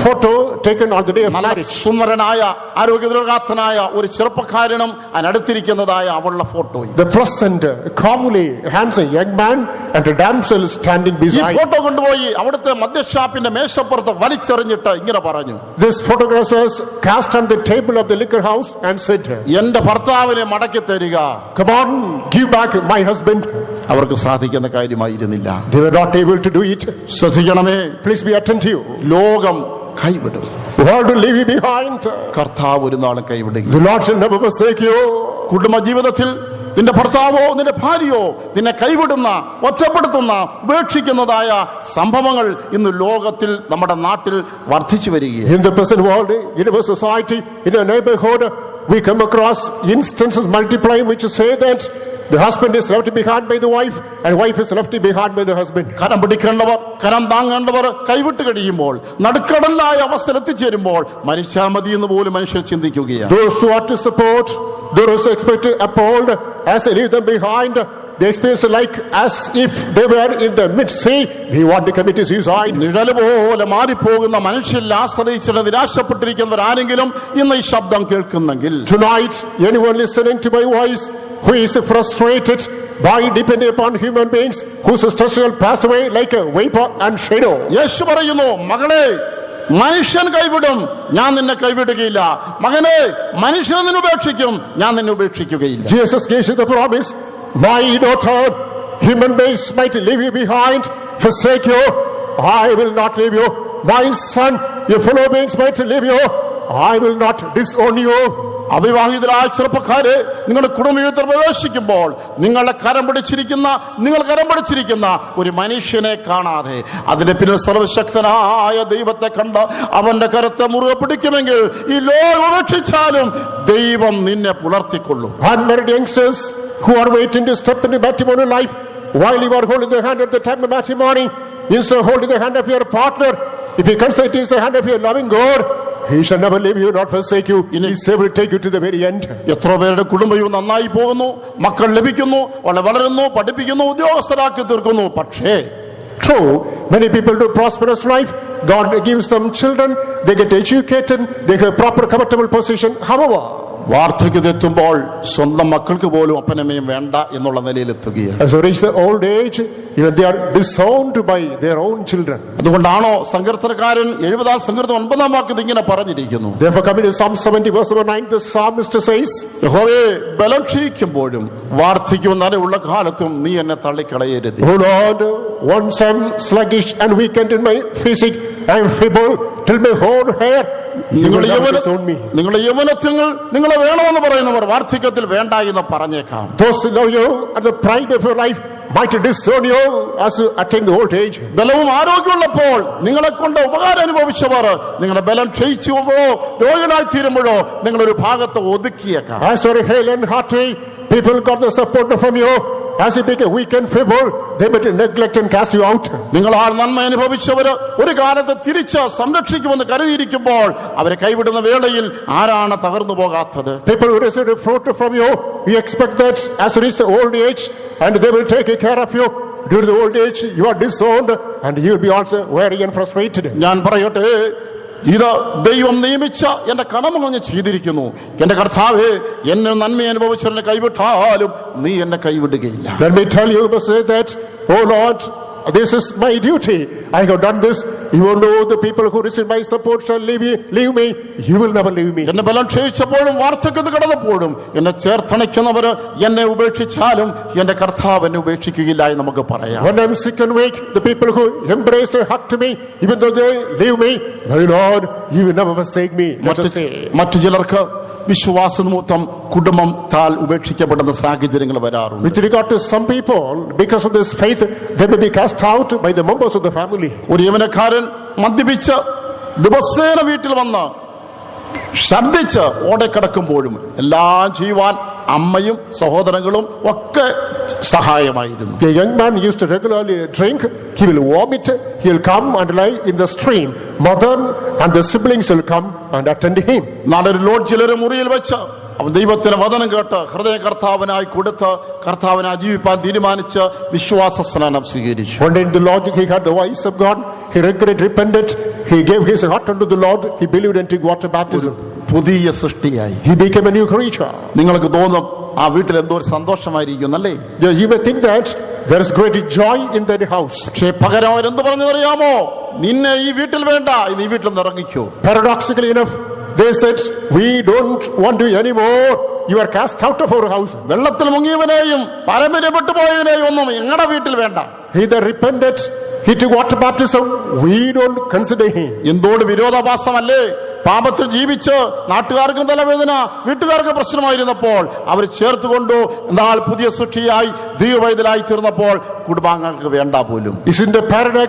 photo taken on the day of marriage.
സുന്ദരനായ ആരോഗ്യദൃഢനായ ഒരു ചെറുപ്പക്കാരനും അതിനടുത്തിരിക്കുന്നതായ അവളുടെ ഫോട്ടോയും.
The pleasant, comely, handsome young man and a damsel standing
ഈ
beside.
ഫോട്ടോ കൊണ്ടുപോയി അവിടുത്തെ മദ്യഷാപ്പിന്റെ മേശപ്പുറത്ത് വലിച്ചെറിഞ്ഞിട്ട് ഇങ്ങനെ പറഞ്ഞു,
This photograph was cast on the table of the liquor house and said,
എന്റെ ഭർത്താവിനെ മടക്കി തരിക.
Come on, give back my husband.
അവർക്ക് സാധിക്കുന്ന കാര്യമായിരുന്നില്ല.
They were not able to do it.
ശ്രദ്ധിക്കണമേ,
Please be attentive.
ലോകം കൈവിടും,
The world will leave you behind.
കർത്താവ് ഒരു നാളും കൈവിടുക.
The Lord shall never forsake you.
കുടുംബ ജീവിതത്തിൽ നിന്റെ ഭർത്താവോ നിന്റെ ഭാര്യയോ നിന്നെ കൈവിടുന്ന, ഒറ്റപ്പെടുത്തുന്ന, ഉപേക്ഷിക്കുന്നതായ സംഭവങ്ങൾ ഇന്ന് ലോകത്തിൽ നമ്മുടെ നാട്ടിൽ വർദ്ധിച്ചു വരികയാണ്.
In the present world, in our society, in our neighborhood, we come across instances multiplying which say that the husband is left behind by the wife and wife is left behind by the husband.
കരം പിടിക്കേണ്ടവർ, കരം താങ്ങേണ്ടവർ കൈവിട്ട് കഴിയുമ്പോൾ, നടുക്കടലായ അവസ്ഥയിൽ എത്തിച്ചേരുമ്പോൾ മരിച്ചാൽ മതി എന്ന് പോലും മനുഷ്യർ ചിന്തിക്കുകയാണ്.
Those who are to support, those who expect to uphold, as they leave them behind, they experience like as if they were in the mid-sea. They want to commit suicide.
നിഴല് പോലെ മാറിപ്പോകുന്ന മനുഷ്യരിൽ ആശ്രയിച്ചിട്ട് നിരാശപ്പെട്ടിരിക്കുന്നവരാരെങ്കിലും ഇന്ന് ഈ ശബ്ദം കേൾക്കുന്നെങ്കിൽ,
Tonight, anyone listening to my voice who is frustrated by depending upon human beings whose stress will pass away like a vapor and shadow.
യേശു പറയുന്നു, മകളെ മനുഷ്യൻ കൈവിടും, ഞാൻ നിന്നെ കൈവിടുകയില്ല. മകനെ മനുഷ്യൻ നിന്നെ ഉപേക്ഷിക്കും, ഞാൻ നിന്നെ ഉപേക്ഷിക്കുകയില്ല.
Jesus gives you the promise, my daughter, human beings might leave you behind, forsake you, I will not leave you. My son, your fellow beings might leave you, I will not disown you.
അവിവാഹിതരായ ചെറുപ്പക്കാരെ, നിങ്ങളുടെ കുടുംബത്തിൽ പ്രവേശിക്കുമ്പോൾ നിങ്ങൾ കരം പിടിച്ചിരിക്കുന്ന ഒരു മനുഷ്യനെ കാണാതെ അതിന്റെ പിന്നിൽ സർവശക്തനായ ദൈവത്തെ കണ്ട് അവന്റെ കരത്തെ മുറുകെ പിടിക്കുമെങ്കിൽ ഈ ലോകം ഉപേക്ഷിച്ചാലും ദൈവം നിന്നെ പുലർത്തിക്കൊള്ളും.
Unmarried youngsters who are waiting to step into matrimonial life, while you are holding the hand at the time of matrimony, instead of holding the hand of your partner, if you consider it is the hand of your loving God, He shall never leave you, not forsake you. He will take you to the very end.
എത്ര പേരുടെ കുടുംബവും നന്നായി പോകുന്നു, മക്കൾ ലഭിക്കുന്നു, വളരുന്നു, പഠിപ്പിക്കുന്നു, ഉദ്യോഗസ്ഥരാക്കി തീർക്കുന്നു. പക്ഷേ
true, many people do prosperous life. God gives them children, they get educated, they have proper comfortable position. However,
വാർദ്ധക്യത്തെത്തുമ്പോൾ സ്വന്തം മക്കൾക്ക് പോലും അപ്പനമ്മയും വേണ്ട എന്നുള്ള നിലയിലെത്തുകയാണ്.
as they reach the old age, even they are disowned by their own children.
അതുകൊണ്ടാണോ സങ്കീർത്തനക്കാരൻ 70 സങ്കീർത്തനം 9 വാക്യത്തിൽ ഇങ്ങനെ പറഞ്ഞിരിക്കുന്നു.
Therefore, coming to Psalm 70 verse 9, the psalmist says,
യഹോവേ, ബലം ക്ഷയിക്കുമ്പോഴും വാർദ്ധക്യവും നരയുള്ള കാലത്തും നീ എന്നെ തള്ളിക്കളയരുത്.
O Lord, once I am sluggish and weakened in my physique, I am feeble till my whole hair.
നിങ്ങളുടെ യൗവനത്തിൽ നിങ്ങളെ വേണമെന്ന് പറയുന്നവർ വാർദ്ധക്യത്തിൽ വേണ്ട എന്ന് പറഞ്ഞേക്കാം.
Those who love you at the prime of your life might disown you as you attain the old age.
ബലവും ആരോഗ്യമുള്ളപ്പോൾ നിങ്ങളെ കൊണ്ട് ഉപകാരം അനുഭവിച്ചവർ നിങ്ങളുടെ ബലം ക്ഷയിച്ചുവോ രോഗികളായി തീരുമ്പോഴോ നിങ്ങളൊരു ഭാഗത്ത് ഒതുക്കിയേക്കാം.
As you are hale and hearty, people got the support from you. As you become weak and feeble, they might neglect and cast you out.
നിങ്ങൾ ആ നന്മ അനുഭവിച്ചവര് ഒരു കാലത്ത് തിരിച്ച് സംരക്ഷിക്കുമെന്ന് കരുതിയിരിക്കുമ്പോൾ അവരെ കൈവിടുന്ന വേളയിൽ ആരാണ് തകർന്നു പോകാത്തത്?
People who receive fruit from you, you expect that as you reach the old age, and they will take care of you. During the old age, you are disowned, and you will be also weary and frustrated.
ഞാൻ പറയട്ടെ, ഇത് ദൈവം നിയമിച്ച എന്റെ കടമകൾ ഞാൻ ചെയ്തിരിക്കുന്നു. എന്റെ കർത്താവേ, എന്നെ നന്മ അനുഭവിച്ചവനെ കൈവിട്ടാലും നീ എന്നെ കൈവിടുകയില്ല.
Let me tell you, say that, oh Lord, this is my duty. I have done this. even though the people who receive my support shall leave me, you will never leave me.
എന്നെ ബലം ക്ഷയിച്ചപ്പോഴും വാർദ്ധക്യത്തിൽ കടന്നപ്പോഴും എന്നെ ചേർത്തണയ്ക്കുന്നവര് എന്നെ ഉപേക്ഷിച്ചാലും എന്റെ കർത്താവ് എന്നെ ഉപേക്ഷിക്കുകയില്ല എന്ന് നമുക്ക് പറയാം.
When I'm sick and weak, the people who embrace and hug to me, even though they leave me, my Lord, you will never forsake me. Let us say.
മറ്റു ചിലർക്ക് വിശ്വാസ നിമിത്തം കുടുംബം താൽ ഉപേക്ഷിക്കപ്പെടുന്ന സാഹചര്യങ്ങൾ വരാറുണ്ട്.
With regard to some people, because of this faith, they may be cast out by the members of the family.
ഒരു യവനക്കാരൻ മദ്യപിച്ച് ദിവസേന വീട്ടിൽ വന്ന് ഛർദ്ദിച്ച് ഓടക്കിടക്കുമ്പോഴും എല്ലാം ചെയ്യുവാൻ അമ്മയും സഹോദരങ്ങളും ഒക്കെ സഹായമായിരുന്നു.
A young man used to regularly drink. He will vomit. He will come and lie in the stream. Mother and the siblings will come and attend him.
നാളൊരു ലോഡ്ജിലൊരു മുറിയിൽ വെച്ച് അവൻ ദൈവത്തിന് വചനം കേട്ട് ഹൃദയ കർത്താവിനായി കൊടുത്ത് കർത്താവിനായി ജീവിപ്പാൻ തീരുമാനിച്ച് വിശ്വാസ സ്നാനം സ്വീകരിച്ചു.
One day in the Lord, he heard the voice of God. He repented. He gave his heart unto the Lord. He believed and took water baptism.
പുതിയ സൃഷ്ടിയായി.
He became a new creature.
നിങ്ങൾക്ക് തോന്നും ആ വീട്ടിൽ എന്തോ ഒരു സന്തോഷമായിരിക്കും അല്ലേ?
You may think that there is great joy in that house.
പക്ഷേ പകരം അവരെന്ത് പറഞ്ഞതറിയാമോ? നിന്നെ ഈ വീട്ടിൽ വേണ്ട, നീ വീട്ടിൽ നിന്ന് ഇറങ്ങിക്കോ.
Paradoxically enough, they said, we don't want you anymore. You are cast out of our house.
വെള്ളത്തിൽ മുങ്ങിയവനെയും പാരമ്പര്യപ്പെട്ടു പോയവനെയും ഒന്നും ഞങ്ങളുടെ വീട്ടിൽ വേണ്ട.
He that repented, he took water baptism. We don't consider him.
എന്തോട് വിരോധാഭാസമല്ലേ? പാപത്തിൽ ജീവിച്ച് നാട്ടുകാർക്കും തലവേദന, വീട്ടുകാർക്ക് പ്രശ്നമായിരുന്നപ്പോൾ അവർ ചേർത്തുകൊണ്ടു എന്നാൽ പുതിയ സൃഷ്ടിയായി ദൈവവൈതലായി തീർന്നപ്പോൾ കുടുംബാംഗങ്ങൾക്ക് വേണ്ട പോലും.
Isn't the paradox?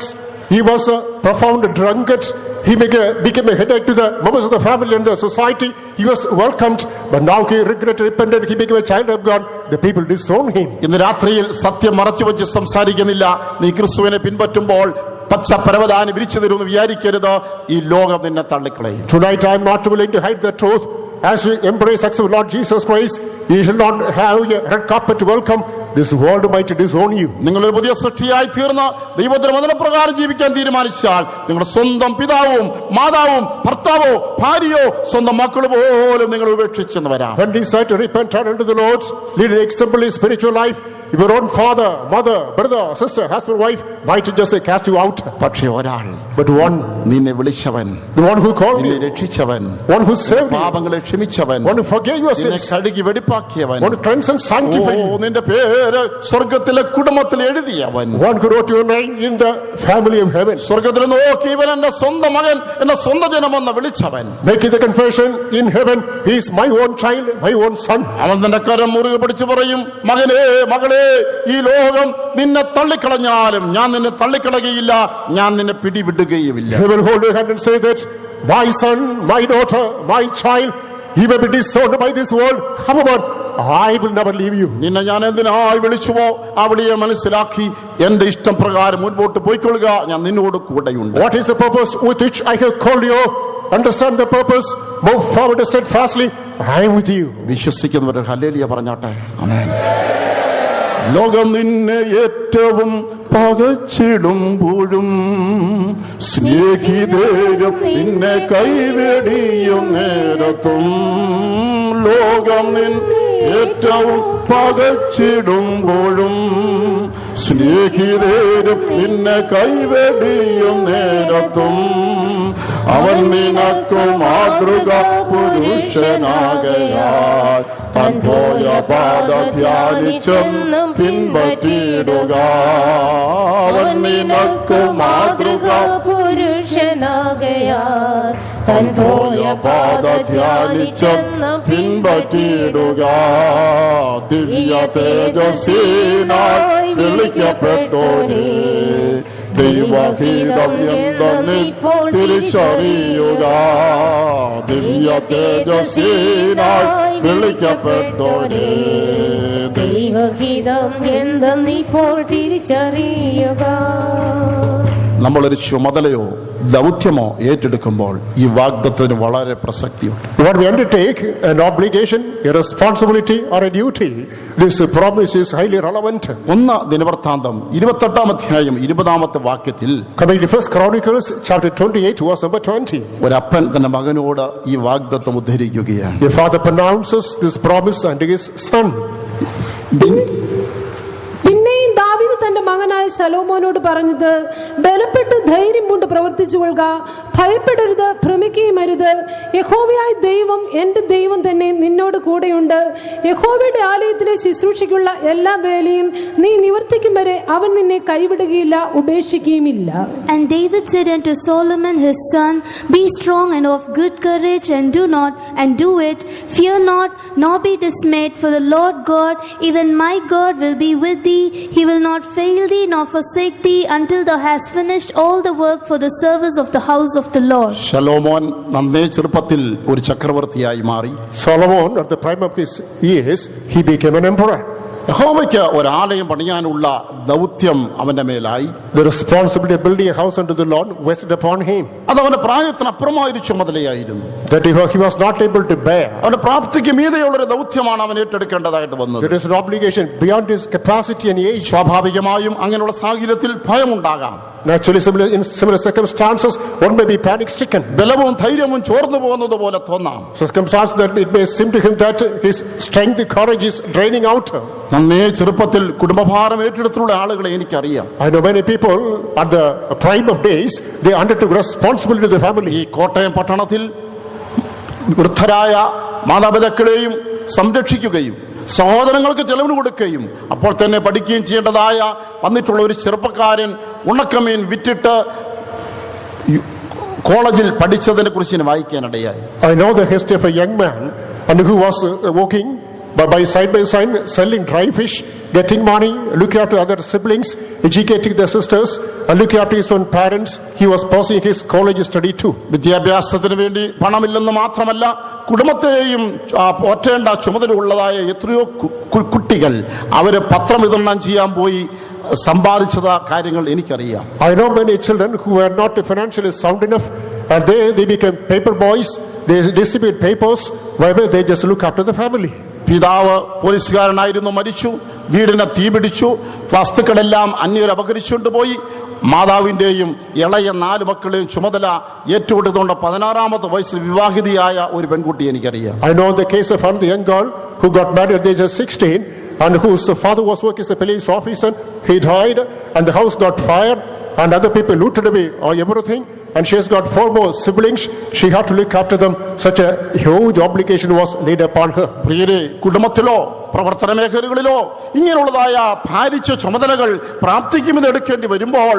He was a profound drunkard. He became a headache to the members of the family and the society. He was welcomed, but now he regretted, repented. He became a child of God. The people disowned him.
ഇന്ന് രാത്രിയിൽ സത്യം മറച്ചു വെച്ച് സംസാരിക്കുന്നില്ല. നീ ക്രിസ്തുവിനെ പിൻപറ്റുമ്പോൾ പച്ച പരവതാനി വിരിച്ചു തരുമെന്ന് വിചാരിക്കരുത്. ഈ ലോകം നിന്നെ തള്ളിക്കളയും.
Tonight I am not willing to hide the truth. As we embrace accept Lord Jesus Christ, you shall not have a red carpet to welcome. This world might disown you.
നിങ്ങളൊരു പുതിയ സൃഷ്ടിയായി തീർന്ന് ദൈവത്തിന്റെ വചനപ്രകാരം ജീവിക്കാൻ തീരുമാനിച്ചാൽ നിങ്ങളുടെ സ്വന്തം പിതാവും മാതാവും ഭർത്താവോ ഭാര്യയോ സ്വന്തം മക്കൾ പോലും നിങ്ങൾ ഉപേക്ഷിച്ചെന്ന് വരാം.
When we decide to repent, turn unto the Lord, lead an exemplary spiritual life, if your own father, mother, brother, sister, husband, wife might just cast you out.
പക്ഷേ ഒരാൾ,
But one,
നിന്നെ വിളിച്ചവൻ,
the one who called
നിന്നെ
you,
രക്ഷിച്ചവൻ,
one who saved you,
പാപങ്ങളെ ക്ഷമിച്ചവൻ,
one who forgave your
നിന്നെ
sins,
കഴുകി വെടിപ്പാക്കിയവൻ,
one who cleansed and sanctified you,
നിന്റെ പേര് സ്വർഗത്തിലെ കുടുംബത്തിൽ എഴുതിയവൻ,
one who wrote your name in the family of heaven.
സ്വർഗത്തിൽ നോക്കി ഇവൻ എന്റെ സ്വന്തം മകൻ, എന്റെ സ്വന്തം ജനമെന്ന് വിളിച്ചവൻ,
Making the confession in heaven, he is my own child, my own son.
അവൻ തന്റെ കരം മുറുകെ പിടിച്ചു പറയും, മകനേ മകളെ, ഈ ലോകം നിന്നെ തള്ളിക്കളഞ്ഞാലും ഞാൻ നിന്നെ തള്ളിക്കളയുകയില്ല, ഞാൻ നിന്നെ പിടിവിടുകയുമില്ല.
He will hold your hand and say that, my son, my daughter, my child, he may be disowned by this world, however, I will never leave you.
നിന്നെ ഞാൻ എന്തിനായി വിളിച്ചുവോ ആ വിളിയെ മനസ്സിലാക്കി എന്റെ ഇഷ്ടം പ്രകാരം മുൻപോട്ട് പോയിക്കൊള്ളുക, ഞാൻ നിന്നോട് കൂടെയുണ്ട്.
What is the purpose with which I have called you? Understand the purpose, move forward steadfastly, I am with you.
വിശ്വസിക്കുന്നവർ ഹല്ലേലൂയ പറഞ്ഞാട്ടെ. ആമേൻ. ലോകം നിന്നെ ഏറ്റവും പകച്ചിടുമ്പോഴും സ്നേഹിതരും നിന്നെ കൈവെടിയും നേരത്തും, ലോകം നിന്നെ ഏറ്റവും പകച്ചിടുമ്പോഴും സ്നേഹിതരും നിന്നെ കൈവെടിയും നേരത്തും, അവൻ നിനക്ക് മാതൃക പുരുഷനാകയാൽ താൻ പോയ പാത ധ്യാനിച്ചെന്നും പിൻപറ്റിയിടുക. അവൻ നിനക്ക് മാതൃക
പുരുഷനാകയാൽ താൻ
പോയ പാത ധ്യാനിച്ചെന്നും പിൻപറ്റിയിടുക. ദിവ്യ തേജസ്വിനായി വിളിക്കപ്പെട്ടോനേ, ദൈവഹിതം എന്തെന്നിപ്പോൾ തിരിച്ചറിയുക. ദിവ്യ തേജസ്വിനായി വിളിക്കപ്പെട്ടോനേ,
ദൈവഹിതം എന്തെന്നിപ്പോൾ തിരിച്ചറിയുക.
നമ്മളൊരു ചുമതലയോ ദൗത്യമോ ഏറ്റെടുക്കുമ്പോൾ ഈ വാഗ്ദത്തത്തിന് വളരെ പ്രസക്തിയുണ്ട്.
When we undertake an obligation, a responsibility or a duty, this promise is highly relevant.
1 ദിനവൃത്താന്തം 28-ാം അധ്യായം 20-ാമത്തെ വാക്യത്തിൽ
Coming to 1 Chronicles chapter 28 verse number 20.
ഒരപ്പൻ തന്റെ മകനോട് ഈ വാഗ്ദത്തം ഉദ്ധരിക്കുകയാണ്.
A father pronounces this promise unto his son.
പിന്നെയും ദാവീദ് തന്റെ മകനായ ശലോമോനോട് പറഞ്ഞത്, ബലപ്പെട്ട് ധൈര്യം കൊണ്ട് പ്രവർത്തിച്ചു കൊള്ളുക, ഭയപ്പെടരുത്, ഭ്രമിക്കുകയും അരുത്. യഹോവയായ ദൈവം എന്റെ ദൈവം തന്നെ നിന്നോട് കൂടെയുണ്ട്. യഹോവയുടെ ആലയത്തിലെ ശുശ്രൂഷയ്ക്കുള്ള എല്ലാ വേലയും നീ നിവർത്തിക്കും വരെ അവൻ നിന്നെ കൈവിടുകയില്ല, ഉപേക്ഷിക്കുകയുമില്ല.
And David said unto Solomon his son, Be strong and of good courage, and do it. Fear not, nor be dismayed, for the Lord God, even my God, will be with thee. He will not fail thee, nor forsake thee, until thou hast finished all the work for the service of the house of the Lord.
ശലോമോൻ നന്നേ ചെറുപ്പത്തിൽ ഒരു ചക്രവർത്തിയായി മാറി.
Solomon, at the prime of his years, he became an emperor.
യഹോവയ്ക്ക് ഒരാലയം പണിയാനുള്ള ദൗത്യം അവന്റെ മേലായി.
The responsibility of building a house unto the Lord rested upon him.
അത് അവന്റെ പ്രായത്തിനപ്പുറമായൊരു ചുമതലയായിരുന്നു.
That he was not able to bear.
അവന്റെ പ്രാപ്തിക്ക് മീതെയുള്ളൊരു ദൗത്യമാണ് അവൻ ഏറ്റെടുക്കേണ്ടതായിട്ട് വന്നത്.
It is an obligation beyond his capacity and age.
സ്വാഭാവികമായും അങ്ങനെയുള്ള സാഹചര്യത്തിൽ ഭയമുണ്ടാകാം.
Naturally, in similar circumstances, one may be panic stricken.
ബലവും ധൈര്യവും ചോർന്നു പോകുന്നത് പോലെ തോന്നാം.
Circumstances that it may seem to him that his strength, courage is draining out.
നന്നേ ചെറുപ്പത്തിൽ കുടുംബഭാരം ഏറ്റെടുത്തുള്ള ആളുകളെ എനിക്കറിയാം.
I know many people at the prime of days, they undertook responsibility to the family.
ഈ കോട്ടയം പട്ടണത്തിൽ വൃദ്ധരായ മാതാപിതാക്കളെയും സംരക്ഷിക്കുകയും സഹോദരങ്ങൾക്ക് ചെലവിന് കൊടുക്കുകയും അപ്പോൾ തന്നെ പഠിക്കുകയും ചെയ്യേണ്ടതായ വന്നിട്ടുള്ള ഒരു ചെറുപ്പക്കാരൻ ഉണക്കമീൻ വിറ്റിട്ട് കോളേജിൽ പഠിച്ചതിനെ കുറിച്ച് ഞാൻ വായിക്കാനിടയായി.
I know the history of a young man and who was working by side selling dry fish, getting money, looking after other siblings, educating their sisters, and looking after his own parents. He was pursuing his college study too.
വിദ്യാഭ്യാസത്തിന് വേണ്ടി പണമില്ലെന്ന് മാത്രമല്ല, കുടുംബത്തെയും പോറ്റേണ്ട ചുമതലയുള്ളതായ എത്രയോ കുട്ടികൾ അവര് പത്രം വിതരണം ചെയ്യാൻ പോയി സമ്പാദിച്ചത കാര്യങ്ങൾ എനിക്കറിയാം.
I know many children who were not financially sound enough, and they became paper boys. They distribute papers wherever they just look after the family.
പിതാവ് പോലീസുകാരനായിരുന്നു, മരിച്ചു. വീടിനെ തീപിടിച്ചു. വസ്തുക്കളെല്ലാം അന്യർ അപഹരിച്ചുകൊണ്ട് പോയി. മാതാവിന്റെയും ഇളയ 4 മക്കളെയും ചുമതല ഏറ്റുകൊടുത്തുകൊണ്ട് 16ാമത്തെ വയസ്സിൽ വിവാഹിതയായ ഒരു പെൺകുട്ടി എനിക്കറിയാം.
I know the case of one young girl who got married at the age of 16 and whose father was working as a police officer. He died and the house got fired and other people looted away everything, and she has got 4 more siblings. She had to look after them. Such a huge obligation was laid upon her.
പ്രിയരെ, കുടുംബത്തിലോ പ്രവർത്തന മേഖലകളിലോ ഇങ്ങനെയുള്ളതായ ഭാരിച്ച ചുമതലകൾ പ്രാപ്തിക്കുമെന്ന് എടുക്കേണ്ടി വരുമ്പോൾ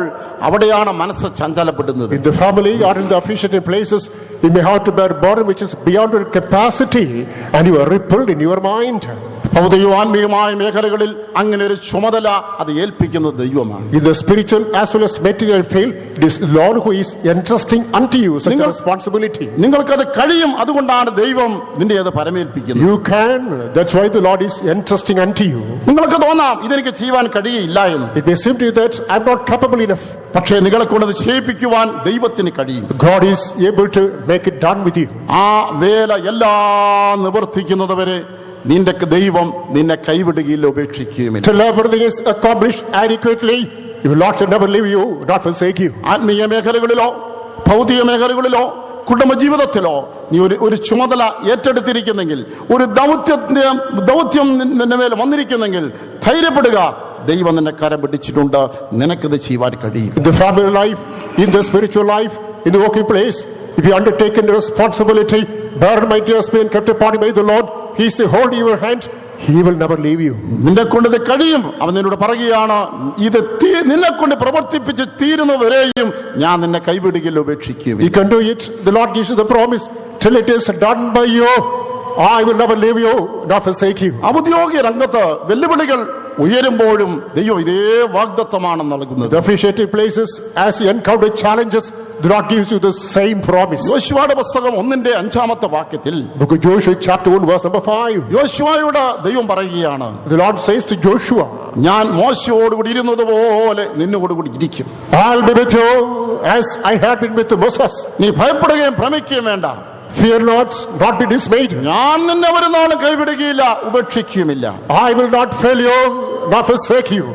അവിടെയാണ് മനസ്സ് ചഞ്ചലപ്പെടുന്നത്.
In the family or in the officiating places, you may have to bear burden which is beyond your capacity, and you are rippled in your mind.
ഭൗതികവും ആത്മീയമായ മേഖലകളിൽ അങ്ങനെ ഒരു ചുമതല അത് ഏൽപ്പിക്കുന്നത് ദൈവമാണ്.
In the spiritual as well as material field, it is Lord who is entrusting unto you such a responsibility.
നിങ്ങൾക്കത് കഴിയും, അതുകൊണ്ടാണ് ദൈവം നിന്റെ അത് പരമേൽപ്പിക്കുന്നത്.
You can. That's why the Lord is entrusting unto you.
നിങ്ങൾക്ക് തോന്നാം ഇതെനിക്ക് ചെയ്യുവാൻ കഴിയില്ല എന്ന്.
It may seem to you that I'm not capable enough.
പക്ഷേ നിങ്ങളെ കൊണ്ടത് ചെയ്യിപ്പിക്കുവാൻ ദൈവത്തിന് കഴിയും.
God is able to make it done with you.
ആ വേല എല്ലാം നിവർത്തിക്കുന്നതുവരെ നിന്റെ ദൈവം നിന്നെ കൈവിടുകയില്ല, ഉപേക്ഷിക്കുകയുമില്ല.
Till everything is accomplished adequately, your Lord shall never leave you, not forsake you.
ആത്മീയ മേഖലകളിലോ ഭൗതിക മേഖലകളിലോ കുടുംബജീവിതത്തിലോ നീ ഒരു ചുമതല ഏറ്റെടുത്തിരിക്കുന്നെങ്കിൽ, ഒരു ദൗത്യം നിന്റെ മേൽ വന്നിരിക്കുന്നെങ്കിൽ ധൈര്യപ്പെടുക. ദൈവം നിന്നെ കരം പിടിച്ചിട്ടുണ്ട്, നിനക്കിത് ചെയ്യുവാൻ കഴിയും.
In the family life, in the spiritual life, in the working place, if you undertaken the responsibility, burden might just be kept upon you by the Lord. He is the hold in your hand. He will never leave you.
നിന്നെ കൊണ്ട് ഇത് കഴിയും. അവൻ നിന്നോട് പറയുകയാണ്, ഇത് നിന്നെ കൊണ്ട് പ്രവർത്തിപ്പിച്ച് തീരുന്നവരെയും ഞാൻ നിന്നെ കൈവിടുകയില്ല, ഉപേക്ഷിക്കും.
You can do it. The Lord gives you the promise. Till it is done by you, I will never leave you, nor forsake you.
ഔദ്യോഗിക രംഗത്ത് വെല്ലുവിളികൾ ഉയരുമ്പോഴും ദൈവം ഇതേ വാഗ്ദത്തമാണ് നൽകുന്നത്.
The officiating places, as you encounter challenges, the Lord gives you the same promise.
യോശുവയുടെ പുസ്തകം 1:5 വാക്യത്തിൽ
Book of Joshua chapter 1 verse number 5.
യോശുവയോട് ദൈവം പറയുകയാണ്,
The Lord says to Joshua,
ഞാൻ മോശയോടുകൂടി ഇരുന്നത് പോലെ നിന്നോടുകൂടി ഇരിക്കും.
I'll be with you as I had been with Moses.
നീ ഭയപ്പെടുകയും ഭ്രമിക്കുകയും വേണ്ട.
Fear not be dismayed.
ഞാൻ നിന്നെ ഒരു നാളും കൈവിടുകയില്ല, ഉപേക്ഷിക്കുകയുമില്ല.
I will not fail you, nor forsake you.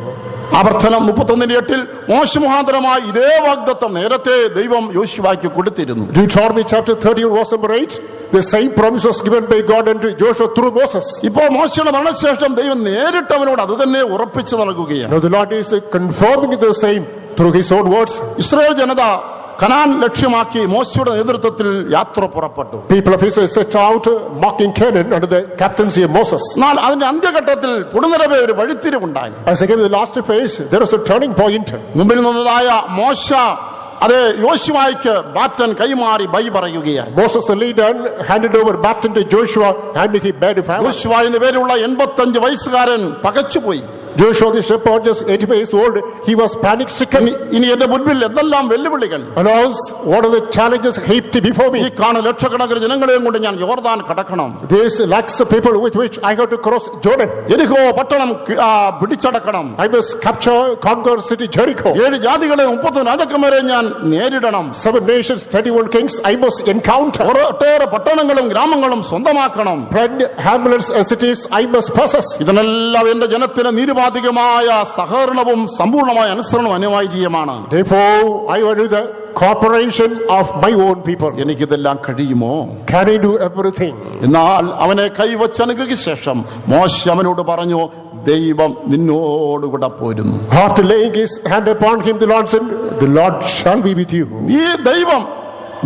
ആവർത്തനം 31:8 മോശ മുഖാന്തരമായി ഇതേ വാഗ്ദത്തം നേരത്തെ ദൈവം യോശുവയ്ക്ക് കൊടുത്തിരുന്നു.
Deuteronomy chapter 31 verse number 8, the same promise was given by God unto Joshua through Moses.
ഇപ്പോൾ മോശയുടെ മരണശേഷം ദൈവം നേരിട്ട് അവനോട് അത് തന്നെ ഉറപ്പിച്ചു നൽകുകയാണ്.
Now the Lord is confirming the same through his own words.
Israel ജനത കനാൻ ലക്ഷ്യമാക്കി മോശയുടെ നേതൃത്വത്തിൽ യാത്ര പുറപ്പെട്ടു.
People of Israel set out marking Canaan under the captaincy of Moses.
എന്നാൽ അതിന്റെ അന്ത്യഘട്ടത്തിൽ പൊടുന്നരവേ ഒരു വഴിത്തിരിവുണ്ടായി.
As again in the last phase, there was a turning point.
മുമ്പിൽ നിന്നതായ മോശ അതേ യോശുവയ്ക്ക് ബാറ്റൻ കൈമാറി by പറയുകയായി.
Moses the leader handed over baton to Joshua and he bade farewell.
യോശുവ എന്ന പേരുള്ള 85 വയസ്സുകാരൻ പകച്ചുപോയി.
Joshua the shepherd, just 85 years old, he was panic stricken.
ഇനി എന്റെ മുൻപിൽ എന്തെല്ലാം വെല്ലുവിളികൾ,
Alas, what are the challenges heaped before
ഈ
me?
കാണുന്ന ലക്ഷക്കണക്കിന് ജനങ്ങളെയും കൊണ്ട് ഞാൻ യോർദാൻ കടക്കണം.
These lakhs of people with which I have to cross Jordan.
യെരിഹോ പട്ടണം പിടിച്ചടക്കണം.
I must capture, conquer city Jericho.
7 ജാതികളെ 30 രാജാക്കന്മാരെ ഞാൻ നേരിടണം.
7 nations, 31 kings, I must encounter.
ഒട്ടേറെ പട്ടണങ്ങളും ഗ്രാമങ്ങളും സ്വന്തമാക്കണം.
10 hamlets and cities I must possess.
ഇതിനെല്ലാം എന്റെ ജനത്തിന് നിരുപാധികമായ സഹകരണവും സമ്പൂർണമായ അനുസരണവും അനിവാര്യമാണ്.
Therefore, I will do the cooperation of my own people.
എനിക്കിതെല്ലാം കഴിയുമോ?
Can I do everything?
എന്നാൽ അവനെ കൈവച്ച് അനുഗ്രഹിച്ച ശേഷം മോശ അവനോട് പറഞ്ഞു, ദൈവം നിന്നോടുകൂടെ പോരുന്നു.
After laying his hand upon him, the Lord said, the Lord shall be with you.
ഈ ദൈവം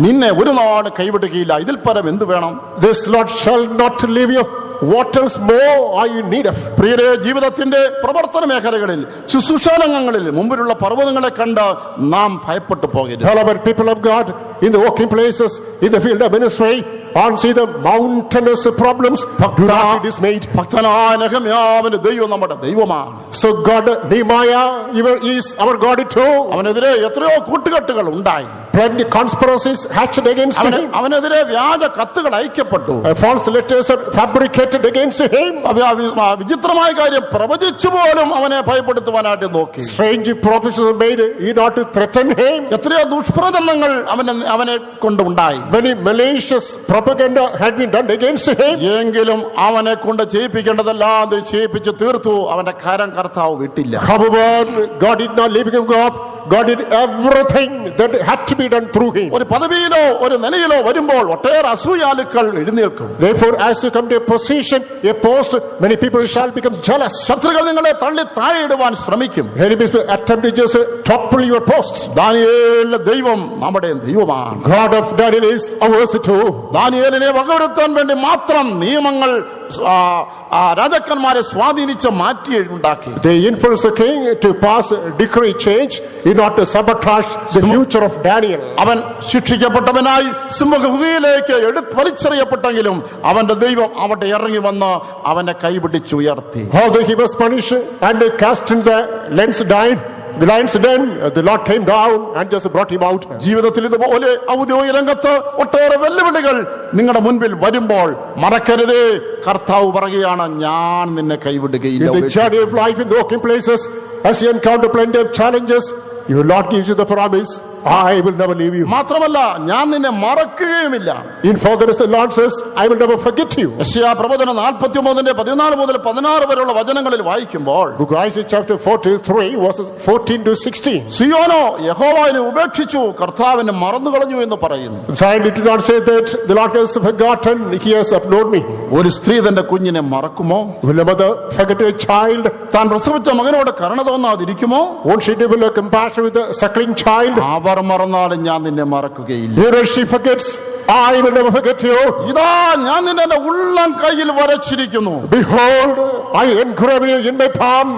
നിന്നെ ഒരു നാട് കൈവിടുകയില്ല. ഇതിൽ പരം എന്ത് വേണം?
This Lord shall not leave you. What else more are you in need of?
പ്രിയരെ, ജീവിതത്തിന്റെ പ്രവർത്തന മേഖലകളിൽ ശുശ്രൂഷാരംഗങ്ങളിൽ മുമ്പിലുള്ള പർവ്വതങ്ങളെ കണ്ട് നാം ഭയപ്പെട്ടു പോകരുത്.
Beloved people of God, in the working places, in the field of ministry, on see the mountainous problems, do not be dismayed.
ഭക്തനായ നെഹമ്യാവിന്റെ ദൈവം നമ്മുടെ ദൈവമാണ്.
So God, Nehemiah, even is our God too.
അവനെതിരെ എത്രയോ കൂട്ടുകെട്ടുകൾ ഉണ്ടായി.
Plenty conspiracies hatched against him.
അവനെതിരെ വ്യാജ കത്തുകൾ അയക്കപ്പെട്ടു.
False letters are fabricated against him.
വിചിത്രമായ കാര്യം പ്രവചിച്ചു പോലും അവനെ ഭയപ്പെടുത്തുവാനായിട്ട് നോക്കി.
Strange prophecies were made in order to threaten him.
എത്രയോ ദുഷ്പ്രചരണങ്ങൾ അവനെ കൊണ്ട് ഉണ്ടായി.
Many malicious propaganda had been done against him.
എങ്കിലും അവനെ കൊണ്ട് ചെയ്യിപ്പിക്കേണ്ടതെല്ലാം ചെയ്യിപ്പിച്ച് തീർത്തു. അവന്റെ കരം കർത്താവ് വിട്ടില്ല.
However, God did not leave him go up. God did everything that had to be done through him.
ഒരു പദവിയിലോ ഒരു നിലയിലോ വരുമ്പോൾ ഒട്ടേറെ അസൂയാലുക്കൾ എഴുന്നേൽക്കും.
Therefore, as you come to a position, a post, many people shall become jealous.
ശത്രുക്കൾ നിങ്ങളെ തള്ളി താഴെയിടുവാൻ ശ്രമിക്കും.
Enemies will attempt to just topple your post.
ദാനിയേലിന്റെ ദൈവം നമ്മുടെ ദൈവമാണ്.
God of Daniel is ours too.
ദാനിയേലിനെ വകവരുത്താൻ വേണ്ടി മാത്രം നിയമങ്ങൾ രാജാക്കന്മാരെ സ്വാധീനിച്ച് മാറ്റി ഉണ്ടാക്കി.
They influenced the king to pass a decree change in order to sabotage the future of Daniel.
അവൻ ശിക്ഷിക്കപ്പെട്ടവനായി സിംഹഗുഹയിലേക്ക് വലിച്ചെറിയപ്പെട്ടെങ്കിലും അവന്റെ ദൈവം അവിടെ ഇറങ്ങി വന്ന് അവനെ കൈപിടിച്ചുയർത്തി.
Although he was punished and cast in the lion's den, the Lord came down and just brought him out.
ജീവിതത്തിൽ ഇതുപോലെ ഔദ്യോഗിക രംഗത്ത് ഒട്ടേറെ വെല്ലുവിളികൾ നിങ്ങളുടെ മുൻപിൽ വരുമ്പോൾ മറക്കരുതേ, കർത്താവ് പറയുകയാണ്, ഞാൻ നിന്നെ കൈവിടുകയില്ല.
In the journey of life, in the working places, as you encounter plenty of challenges, your Lord gives you the promise, I will never leave you.
മാത്രമല്ല, ഞാൻ നിന്നെ മറക്കുകയുമില്ല.
In furtherance, the Lord says, I will never forget you.
യെശയ്യാ പ്രവചനം 43:14 മുതൽ 16 വരെയുള്ള വചനങ്ങളിൽ വായിക്കുമ്പോൾ,
Book of Isaiah chapter 43 verses 14 to 16.
സിയോനോ യഹോവയെ ഉപേക്ഷിച്ചു, കർത്താവിനെ മറന്നുകളഞ്ഞു എന്ന് പറയുന്നു.
Zion did not say that the Lord has forgotten, he has ignored me.
ഒരു സ്ത്രീ തന്റെ കുഞ്ഞിനെ മറക്കുമോ?
Will a mother forget a child?
താൻ പ്രസവിച്ച മകനോട് കരുണ തോന്നാതിരിക്കുമോ?
Won't she develop compassion with the suckling child?
അവർ മറന്നാലും ഞാൻ നിന്നെ മറക്കുകയില്ല.
Here she forgets, I will never forget you.
ഇതാ ഞാൻ നിന്നെ എന്റെ ഉള്ളം കയ്യിൽ വരച്ചിരിക്കുന്നു.
Behold, I engrave you in my palm.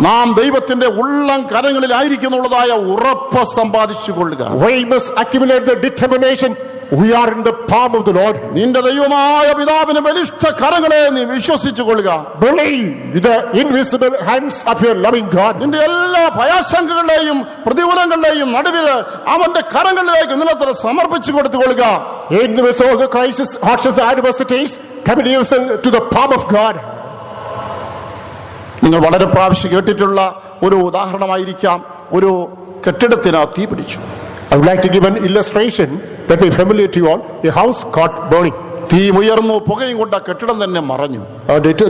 നാം ദൈവത്തിന്റെ ഉള്ളം കരങ്ങളിലായിരിക്കുന്നുള്ളതായ ഉറപ്പ് സമ്പാദിച്ചു കൊള്ളുക.
We must accumulate the determination. We are in the palm of the Lord.
നിന്റെ ദൈവമായ പിതാവിന്റെ ബലിഷ്ഠ കരങ്ങളെ നീ വിശ്വസിച്ചു കൊള്ളുക.
Believe the invisible hands of your loving God.
നിന്റെ എല്ലാ ഭയാശങ്കകളുടെയും പ്രതികൂലങ്ങളുടെയും നടുവിൽ അവന്റെ കരങ്ങളിലേക്ക് നിലത്തിൽ സമർപ്പിച്ചു കൊടുത്തുകൊള്ളുക.
In the midst of all the crisis, hardships, adversities, commit yourself to the palm of God.
നിങ്ങൾ വളരെ പ്രാവശ്യം കേട്ടിട്ടുള്ള ഒരു ഉദാഹരണമായിരിക്കാം, ഒരു കെട്ടിടത്തിന് തീ പിടിച്ചു.
I would like to give an illustration that may be familiar to you all. A house caught burning.
തീ ഉയർന്നു, പുകയും കൊണ്ട് ആ കെട്ടിടം തന്നെ മറഞ്ഞു.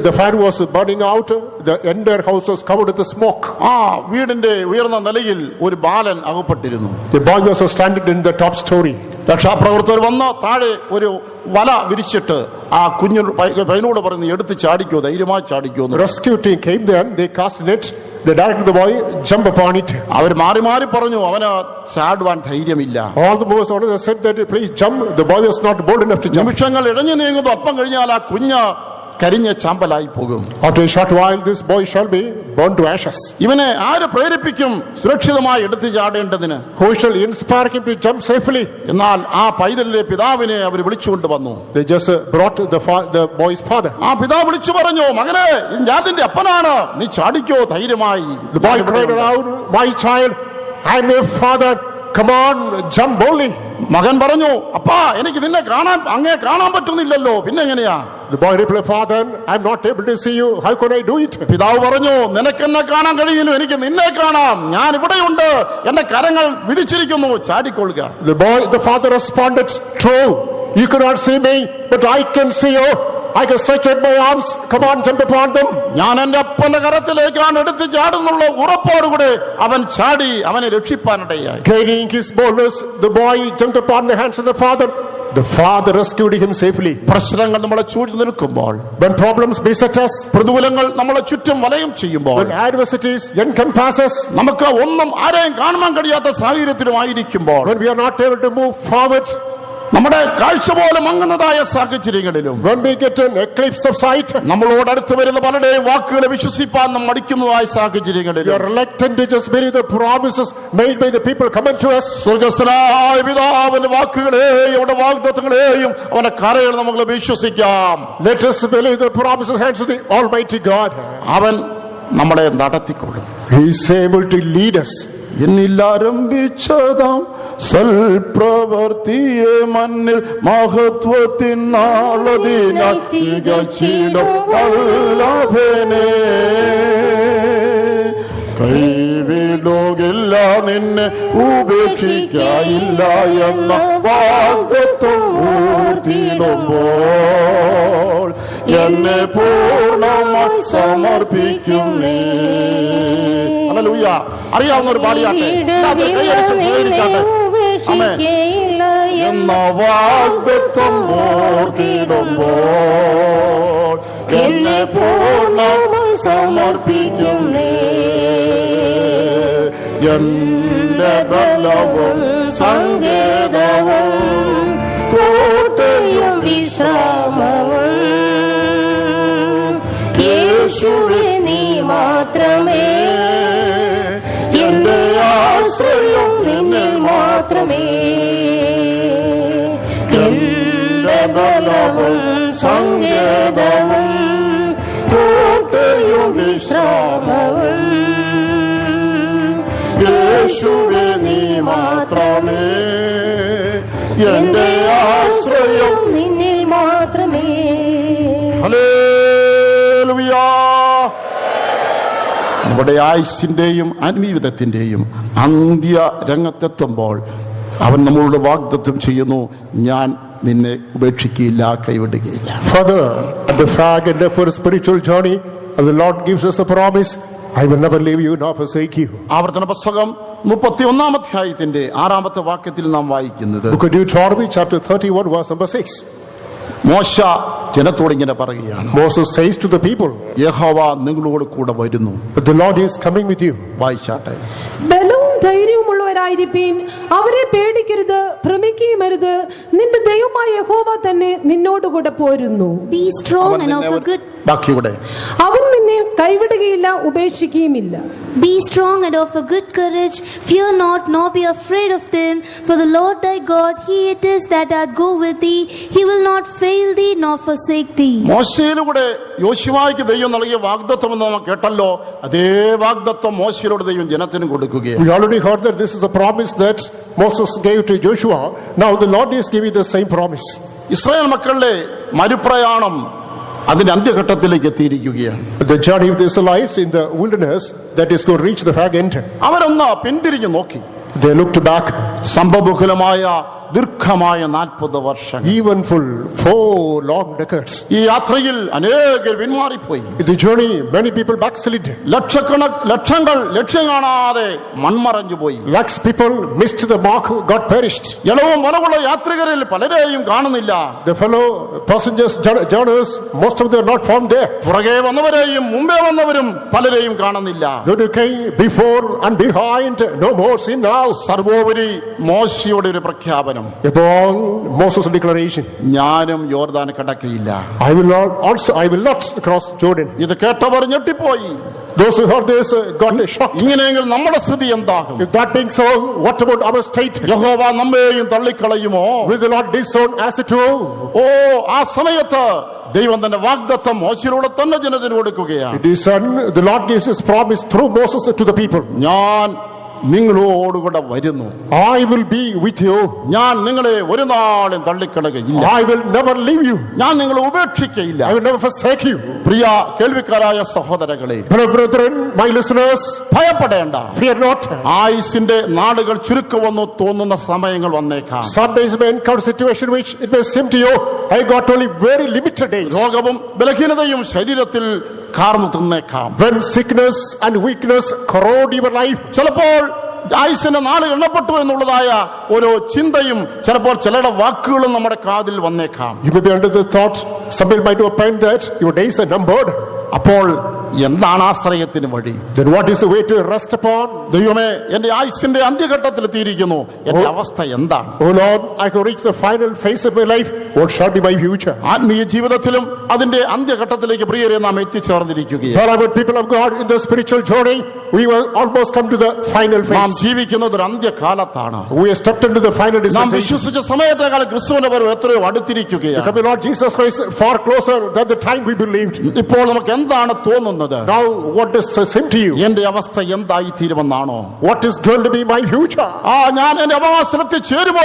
The fire was burning out. The entire house was covered with the smoke.
ആ വീടിന്റെ ഉയർന്ന നിലയിൽ ഒരു ബാലൻ അകപ്പെട്ടിരുന്നു.
The boy was standing in the top story.
രക്ഷാപ്രവർത്തകർ വന്ന് താഴെ ഒരു വല വിരിച്ചിട്ട് ആ കുഞ്ഞു പയ്യനോട് പറഞ്ഞു, എടുത്ത് ചാടിക്കോ, ധൈര്യമായി ചാടിക്കോ.
Rescue team came there. They cast net. They directed the boy jump upon it.
അവർ മാറി മാറി പറഞ്ഞു, അവന് ചാടുവാൻ ധൈര്യമില്ല.
All the boys orders said that please jump. The boy was not bold enough to jump.
നിമിഷങ്ങൾ ഇഴഞ്ഞു നീങ്ങുന്നു. അല്പം കഴിഞ്ഞാൽ ആ കുഞ്ഞ് കരിഞ്ഞ ചാമ്പലായി പോകും.
After a short while, this boy shall be burned to ashes.
ഇവനെ ആര് പ്രേരിപ്പിക്കും സുരക്ഷിതമായി എടുത്തു ചാടേണ്ടതിന്?
Who shall inspire him to jump safely?
എന്നാൽ ആ പൈതലിലെ പിതാവിനെ അവർ വിളിച്ചുകൊണ്ട് വന്നു.
They just brought the boy's father.
ആ പിതാവ് വിളിച്ചു പറഞ്ഞു, മകനെ, ഞാൻ നിന്റെ അപ്പനാണ്, നീ ചാടിക്കോ ധൈര്യമായി.
The boy cried aloud, my child, I am your father. Come on, jump boldly.
മകൻ പറഞ്ഞു, അപ്പാ, എനിക്ക് നിന്നെ അങ്ങേ കാണാൻ പറ്റുന്നില്ലല്ലോ, പിന്നെ എങ്ങനെയാ?
The boy replied, Father, I am not able to see you. How can I do it?
പിതാവ് പറഞ്ഞു, നിനക്കെന്നെ കാണാൻ കഴിയില്ല, എനിക്ക് നിന്നെ കാണാം. ഞാൻ ഇവിടെയുണ്ട്, എന്റെ കരങ്ങൾ വിരിച്ചിരിക്കുന്നു, ചാടിക്കൊള്ളുക.
The father responded, true, you cannot see me, but I can see you. I can stretch out my arms. Come on, jump upon them.
ഞാൻ എന്റെ അപ്പന്റെ കരത്തിലേക്കാണ് എടുത്ത് ചാടുന്നുള്ള ഉറപ്പോടുകൂടെ അവൻ ചാടി അവനെ രക്ഷിപ്പാനിടയായി.
Gaining his boldness, the boy jumped upon the hands of the father. The father rescued him safely.
പ്രശ്നങ്ങൾ നമ്മളെ ചൂഴ്ന്നു നിൽക്കുമ്പോൾ,
When problems beset us,
പ്രതികൂലങ്ങൾ നമ്മളെ ചുറ്റും വലയം ചെയ്യുമ്പോൾ,
when adversities encompass us,
നമുക്ക് ഒന്നും ആരെയും കാണാൻ കഴിയാത്ത സാഹചര്യത്തിലുമായിരിക്കുമ്പോൾ,
when we are not able to move forward,
നമ്മുടെ കാഴ്ച പോലെ മങ്ങുന്നതായ സാഹചര്യങ്ങളിലും,
when we get an eclipse of sight,
നമ്മളോട് അടുത്ത് വരുന്ന പലരുടെയും വാക്കുകളെ വിശ്വസിപ്പാൻ നാം മടിക്കുന്നതായ
we
സാഹചര്യങ്ങളിലും,
are reluctant to just believe the promises made by the people coming to us.
സ്വർഗസ്ഥനായ പിതാവിന്റെ വാക്കുകളെയും അവന്റെ വാഗ്ദത്തങ്ങളെയും അവന്റെ കരയിൽ നമുക്ക് വിശ്വസിക്കാം.
Let us believe the promises hands of the Almighty God.
അവൻ നമ്മളെ നടത്തിക്കൊള്ളും.
He is able to lead us.
എന്നില്ലാരംഭിച്ചതാം സൽപ്രവർത്തിയെ മണ്ണിൽ മഹത്വത്തിൻ നാളതിനായി തികച്ചിടും വല്ലഭനെ. കൈവിടുകില്ല, നിന്നെ ഉപേക്ഷിക്കയില്ല എന്ന വാഗ്ദത്തം ഓർത്തിടുമ്പോൾ എന്നെ പൂർണ്ണമായി സമർപ്പിക്കും നീ. ഹല്ലേലൂയ. അറിയാവുന്ന ഒരു പാടിയാട്ടെ, കൈയടിച്ച് സ്വീകരിച്ചാട്ടെ. എന്ന വാഗ്ദത്തം ഓർത്തിടുമ്പോൾ എന്നെ പൂർണ്ണമായി സമർപ്പിക്കും നീ. എന്റെ ബലവും സങ്കേതവും കോട്ടയും വിശ്രാമവും യേശുവേ നീ മാത്രമേ. എന്റെ ആശ്രയം നിന്നിൽ മാത്രമേ. എന്റെ ബലവും സങ്കേതവും കോട്ടയും വിശ്രാമവും യേശുവേ നീ മാത്രമേ. എന്റെ ആശ്രയം
നിന്നിൽ മാത്രമേ.
ഹല്ലേലൂയ. നമ്മുടെ ആയുസ്സിന്റെയും ജീവിതത്തിന്റെയും അന്ത്യ രംഗത്തെത്തുമ്പോൾ അവൻ നമ്മളോട് വാഗ്ദത്തം ചെയ്യുന്നു, ഞാൻ നിന്നെ ഉപേക്ഷിക്കുകയില്ല, കൈവിടുകയില്ല.
Further, at the fag end of our spiritual journey, the Lord gives us the promise, I will never leave you nor forsake you.
ആവർത്തന പുസ്തകം 31-ാം അധ്യായത്തിന്റെ 6-ാമത്തെ വാക്യത്തിൽ നാം വായിക്കുന്നത്,
Book of Deuteronomy chapter 31 verse number 6.
മോശ ജനത്തോട് ഇങ്ങനെ പറയുകയാണ്,
Moses says to the people,
യഹോവ നിങ്ങളോട് കൂടെ വരുന്നു.
the Lord is coming with you.
വായിച്ചാട്ടെ.
ബലവും ധൈര്യവുമുള്ളവരായിരിപ്പീൻ, അവരെ പേടിക്കരുത്, ഭ്രമിക്കുകയുമരുത്. നിന്റെ ദൈവമായ യഹോവ തന്നെ നിന്നോടുകൂടെ പോരുന്നു.
Be strong and of a good.
ബാക്കിയുടെ
അവൻ നിന്നെ കൈവിടുകയില്ല, ഉപേക്ഷിക്കുകയുമില്ല.
Be strong and of a good courage. Fear not, nor be afraid of them. For the Lord thy God, He it is that doth go with thee. He will not fail thee, nor forsake thee.
മോശയിലൂടെ യോശുവായ്ക്ക് ദൈവം നൽകിയ വാഗ്ദത്തം എന്ന് നാം കേട്ടല്ലോ. അതേ വാഗ്ദത്തം മോശയിലൂടെ ദൈവം ജനത്തിന് കൊടുക്കുകയാണ്.
We already heard that this is a promise that Moses gave to Joshua. Now the Lord is giving the same promise.
Israel മക്കളുടെ മരുപ്രയാണം അതിന്റെ അന്ത്യഘട്ടത്തിലേക്ക് എത്തിയിരിക്കുകയാണ്.
The journey of the Israelites in the wilderness that is going to reach the fag end.
അവരൊന്ന് പിന്തിരിഞ്ഞു നോക്കി.
They looked back.
സംഭവബഹുലമായ ദീർഘമായ 40 വർഷം.
Even full 4 long decades.
ഈ യാത്രയിൽ അനേകർ പിന്മാറിപ്പോയി.
In the journey, many people backslid.
ലക്ഷങ്ങൾ ലക്ഷ്യം കാണാതെ മൺമറഞ്ഞു പോയി.
Lakhs people missed the mark, got perished.
ജലവും വനവുള്ള യാത്രികരിൽ പലരെയും കാണുന്നില്ല.
The fellow passengers, journers, most of them are not found there.
പുറകെ വന്നവരെയും മുമ്പേ വന്നവരും പലരെയും കാണുന്നില്ല.
Those who came before and behind, no more seen now.
സർവോപരി മോശയുടെ ഒരു പ്രഖ്യാപനം.
Above all, Moses' declaration.
ഞാനും യോർദാൻ കടക്കയില്ല.
I will not cross Jordan.
ഇത് കേട്ടവർ ഞെട്ടിപ്പോയി.
Those who heard this got a shock.
ഇങ്ങനെയെങ്കിൽ നമ്മുടെ സ്ഥിതി എന്താകും?
If that being so, what about our state?
യഹോവ നമ്മെയും തള്ളിക്കളയുമോ?
Will the Lord disown as a tool?
ഓ, ആ സമയത്ത് ദൈവം തന്റെ വാഗ്ദത്തം മോശയിലൂടെ തന്നെ ജനത്തിന് കൊടുക്കുകയാണ്.
It is the Lord gives his promise through Moses to the people.
ഞാൻ നിങ്ങളോടുകൂടെ വരുന്നു.
I will be with you.
ഞാൻ നിങ്ങളെ ഒരു നാളും തള്ളിക്കളയുകയില്ല.
I will never leave you.
ഞാൻ നിങ്ങളെ ഉപേക്ഷിക്കയില്ല.
I will never forsake you.
പ്രിയ കേൾവിക്കാരായ സഹോദരങ്ങളെ,
Brethren, my listeners,
ഭയപ്പെടേണ്ട.
fear not.
ആയുസിന്റെ നാളുകൾ ചുരുക്കമെന്ന് തോന്നുന്ന സമയങ്ങൾ വന്നേക്കാം.
Some days may encounter a situation which it may seem to you, I got only very limited days.
രോഗവും ബലഹീനതയും ശരീരത്തിൽ കാർന്നു തിന്നേക്കാം.
When sickness and weakness corrode your life,
ചിലപ്പോൾ ആയുസിന്റെ നാൾ എണ്ണപ്പെട്ടു എന്നുള്ളതായ ഒരു ചിന്തയും ചിലപ്പോൾ ചിലരുടെ വാക്കുകളും നമ്മുടെ കാതിൽ വന്നേക്കാം.
you may be under the thought, some people might opine that your days are numbered.
അപ്പോൾ എന്താണ് ആശ്രയത്തിന് വഴി?
Then what is the way to rest upon?
ദൈവമേ, എന്റെ ആയുസിന്റെ അന്ത്യഘട്ടത്തിൽ എത്തിയിരിക്കുന്നു, എന്റെ അവസ്ഥ എന്താണ്?
Oh Lord, I can reach the final phase of my life. What shall be my future?
ആത്മീയ ജീവിതത്തിലും അതിന്റെ അന്ത്യഘട്ടത്തിലേക്ക് പ്രിയരെ നാം എത്തിച്ചേർന്നിരിക്കുകയാണ്.
Beloved people of God, in the spiritual journey, we will almost come to the final
നാം
phase.
ജീവിക്കുന്നത് ഒരു അന്ത്യകാലത്താണ്.
We have stepped into the final
നാം
dispensation.
വിശ്വസിച്ച സമയത്തേക്കാൾ ക്രിസ്തുവിന്റെ വരവ് എത്രയോ
The
അടുത്തിരിക്കുകയാണ്.
coming Lord Jesus Christ far closer than the time we believed.
ഇപ്പോൾ നമുക്ക് എന്താണ് തോന്നുന്നത്?
Now, what does it seem to you?
എന്റെ അവസ്ഥ എന്തായി തീരുമെന്നാണോ?
What is going to be my future?
ഞാൻ എന്റെ അവകാശത്തിൽ ചേരുമോ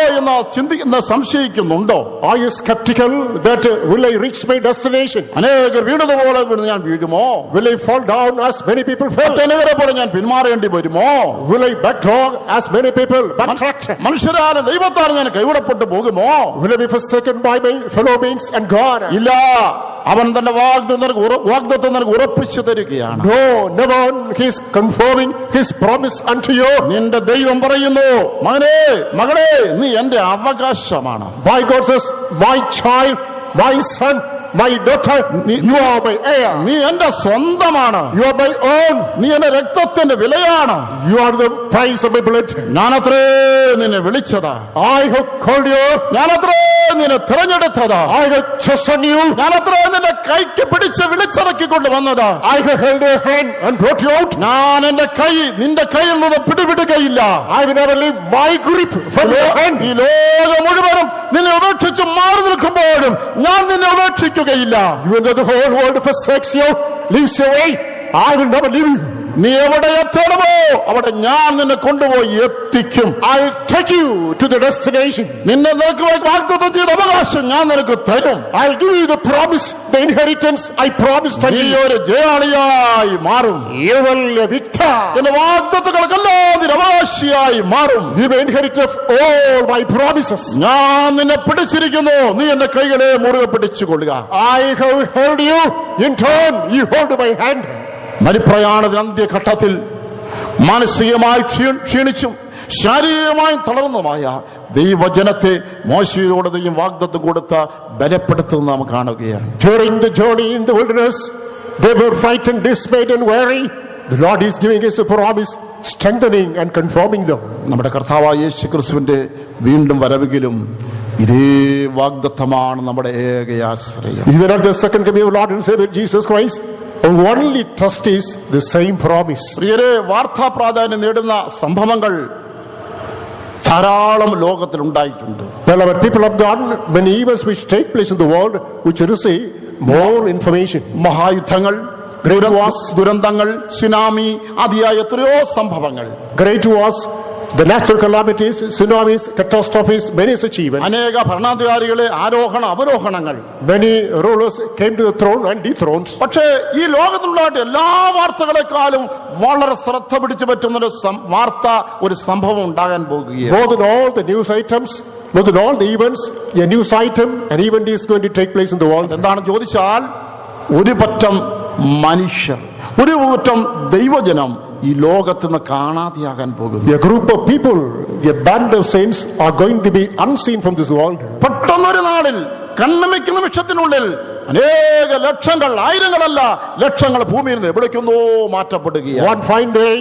എന്ന് സംശയിക്കുന്നുണ്ടോ?
Are you skeptical that will I reach my destination?
അനേകർ വീണതുപോലെ വീണ് ഞാൻ വീഴുമോ?
Will I fall down as many people fell?
അനേകരെ പോലെ ഞാൻ പിന്മാറേണ്ടി വരുമോ?
Will I backtrack as many people backtracked?
മനുഷ്യരാലെ ദൈവത്താൽ ഞാൻ കൈവിടപ്പെട്ടു പോകുമോ?
Will I be forsaken by my fellow beings and God?
ഇല്ല, അവൻ തന്റെ വാഗ്ദത്തം നിനക്ക് ഉറപ്പിച്ചു തരികയാണ്.
No, never. He is confirming his promise unto you.
നിന്റെ ദൈവം പറയുന്നു, മകനേ മകളെ, നീ എന്റെ അവകാശമാണ്.
My God says, my child, my son, my daughter, you are my heir.
നീ എന്റെ സ്വന്തമാണ്.
You are my own.
നീ എന്റെ രക്തത്തിന്റെ വിലയാണ്.
You are the price of my blood.
ഞാനത്രേ നിന്നെ വിളിച്ചതാ.
I have called you.
ഞാനത്രേ നിന്നെ തിരഞ്ഞെടുത്തതാ.
I have chosen you.
ഞാനത്രേ നിന്റെ കൈക്ക് പിടിച്ച് വിളിച്ചിറക്കിക്കൊണ്ട് വന്നതാ.
I have held your hand and brought you out.
ഞാൻ എന്റെ കൈ നിന്റെ കയ്യിൽ നിന്ന് പിടിവിടുകയില്ല.
I will never leave my grip from your hand.
ഈ ലോകം മുഴുവനും നിന്നെ ഉപേക്ഷിച്ച് മാറി നിൽക്കുമ്പോഴും ഞാൻ നിന്നെ ഉപേക്ഷിക്കുകയില്ല.
Even though the whole world forsakes you, leaves you away, I will never leave you.
നീ എവിടെ എത്തണമോ അവിടെ ഞാൻ നിന്നെ കൊണ്ടുപോയി എത്തിക്കും.
I'll take you to the destination.
നിന്നെ നിനക്ക് വാഗ്ദത്തം ചെയ്ത അവകാശം ഞാൻ നിനക്ക് തരും.
I'll give you the promise, the inheritance I promised to
നീ
you.
ഒരു ജയാളിയായി മാറും.
You will be a victor.
എന്റെ വാഗ്ദത്തങ്ങൾക്കെല്ലാം നീ അവകാശിയായി മാറും.
You will inherit of all my promises.
ഞാൻ നിന്നെ പിടിച്ചിരിക്കുന്നു, നീ എന്റെ കൈകളെ മുറുകെ പിടിച്ചുകൊള്ളുക.
I have held you, in turn you hold my hand.
മരിപ്രയാണത്തിന് അന്ത്യഘട്ടത്തിൽ മാനസികമായി ക്ഷീണിച്ചും ശാരീരികമായും തളർന്നുമായ ദൈവജനത്തെ മോശയിലൂടെ ദൈവം വാഗ്ദത്തം കൊടുത്ത ബലപ്പെടുത്തുന്ന നാം കാണുകയാണ്.
During the journey in the wilderness, they were frightened, dismayed and weary. The Lord is giving us a promise, strengthening and confirming them.
നമ്മുടെ കർത്താവായ യേശു ക്രിസ്തുവിന്റെ വീണ്ടും വരവെങ്കിലും ഇതേ വാഗ്ദത്തമാണ് നമ്മുടെ ഏക ആശ്രയം.
Even at the second coming of Lord and Savior Jesus Christ, our only trust is the same promise.
പ്രിയരെ, വാർത്താ പ്രാധാന്യം നേടുന്ന സംഭവങ്ങൾ ധാരാളം ലോകത്തിൽ ഉണ്ടായിട്ടുണ്ട്.
Beloved people of God, many events which take place in the world which receive more information.
മഹായുദ്ധങ്ങൾ, ദുരന്തങ്ങൾ, tsunami ആദിയായ എത്രയോ സംഭവങ്ങൾ.
Great wars, The natural calamities, tsunamis, catastrophes, many such events.
അനേക ഭരണാധികാരികളെ ആരോഹണ അവരോഹണങ്ങൾ.
Many rulers came to the throne and dethroned.
പക്ഷേ ഈ ലോകത്തിലുണ്ടായിട്ട് എല്ലാ വാർത്തകളെക്കാളും വളരെ ശ്രദ്ധ പിടിച്ചു പറ്റുന്ന ഒരു വാർത്ത, ഒരു സംഭവം ഉണ്ടാകാൻ പോകുകയാണ്.
More than all the news items, more than all the events, a news item, an event is going to take place in the world.
എന്താണ് ചോദിച്ചാൽ, ഒരു പറ്റം മനുഷ്യർ, ഒരു കൂട്ടം ദൈവജനം ഈ ലോകത്ത് നിന്ന് കാണാതെയാകാൻ പോകുന്നു.
A group of people, a band of saints are going to be unseen from this world.
പെട്ടെന്നൊരു നാളിൽ, കണ്ണുമിക്കുന്ന നിമിഷത്തിനുള്ളിൽ അനേക ലക്ഷങ്ങൾ, ആയിരങ്ങളല്ല ലക്ഷങ്ങൾ ഭൂമിയിൽ നിന്ന് എവിടേക്കൊന്നോ മാറ്റപ്പെടുകയാണ്.
One fine day,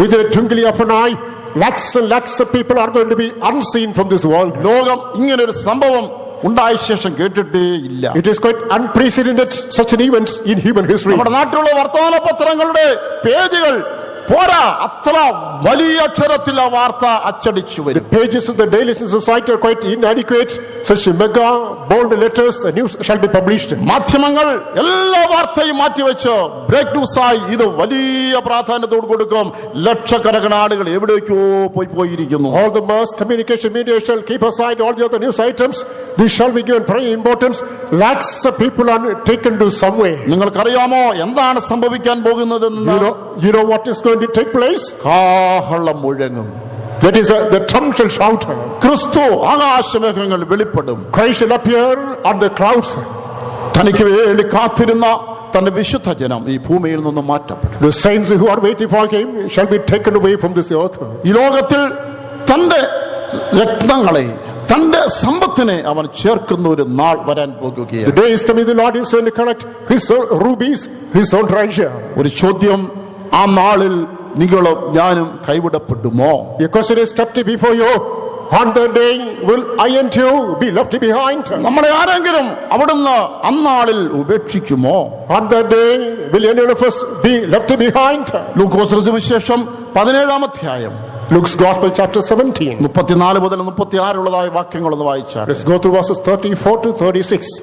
with a twinkling of an eye, lakhs and lakhs of people are going to be unseen from this world.
ലോകം ഇങ്ങനൊരു സംഭവം ഉണ്ടായ ശേഷം കേട്ടിട്ടേ ഇല്ല.
It is quite unprecedented, such an event in human history.
നമ്മുടെ നാട്ടിലുള്ള വർത്തമാന പത്രങ്ങളുടെ പേജുകൾ പോരാ, അത്ര വലിയ അക്ഷരത്തിൽ ആ വാർത്ത അച്ചടിച്ചു
The
വരും.
pages of the daily society are quite inadequate. Such mega bold letters, the news shall be published.
മാധ്യമങ്ങൾ എല്ലാ വാർത്തയും മാറ്റിവെച്ച് ബ്രേക്ക് ന്യൂസായി ഇത് വലിയ പ്രാധാന്യത്തോട് കൊടുക്കും. ലക്ഷക്കണക്കിന് ആളുകൾ എവിടേക്കോ പോയിരിക്കുന്നു.
All the mass communication media shall keep aside all the other news items. This shall be given prime importance. Lakhs of people are taken to somewhere.
നിങ്ങൾക്കറിയാമോ എന്താണ് സംഭവിക്കാൻ പോകുന്നതെന്ന്?
You know what is going to take place?
കാഹളം മുഴങ്ങും.
That is, the trump shall shout.
ക്രിസ്തു ആകാശമേഘങ്ങൾ വെളിപ്പെടും.
Christ shall appear on the clouds.
തനിക്ക് വേണ്ടി കാത്തിരുന്ന തന്റെ വിശുദ്ധ ജനം ഈ ഭൂമിയിൽ നിന്ന് മാറ്റപ്പെടും.
The saints who are waiting for him shall be taken away from this earth.
ഈ ലോകത്തിൽ തന്റെ രത്നങ്ങളെ, തന്റെ സമ്പത്തിനെ അവൻ ചേർക്കുന്ന ഒരു നാൾ വരാൻ പോകുകയാണ്.
The day is coming, the Lord is going to collect his rubies, his own treasure.
ഒരു ചോദ്യം, ആ നാളിൽ നിങ്ങളും ഞാനും കൈവിടപ്പെടുമോ?
A question is kept before you. On the day will I and you be left behind?
നമ്മളെ ആരെങ്കിലും അവിടുന്ന് അന്നാളിൽ ഉപേക്ഷിക്കുമോ?
On that day will any of us be left behind?
ലൂക്കോസ് സുവിശേഷം 17-ാം അധ്യായം
Luke's Gospel chapter 17.
34 മുതൽ 36 ഉള്ളതായ വാക്യങ്ങളൊന്ന് വായിച്ചാൽ.
Let's go to verses 34 to 36.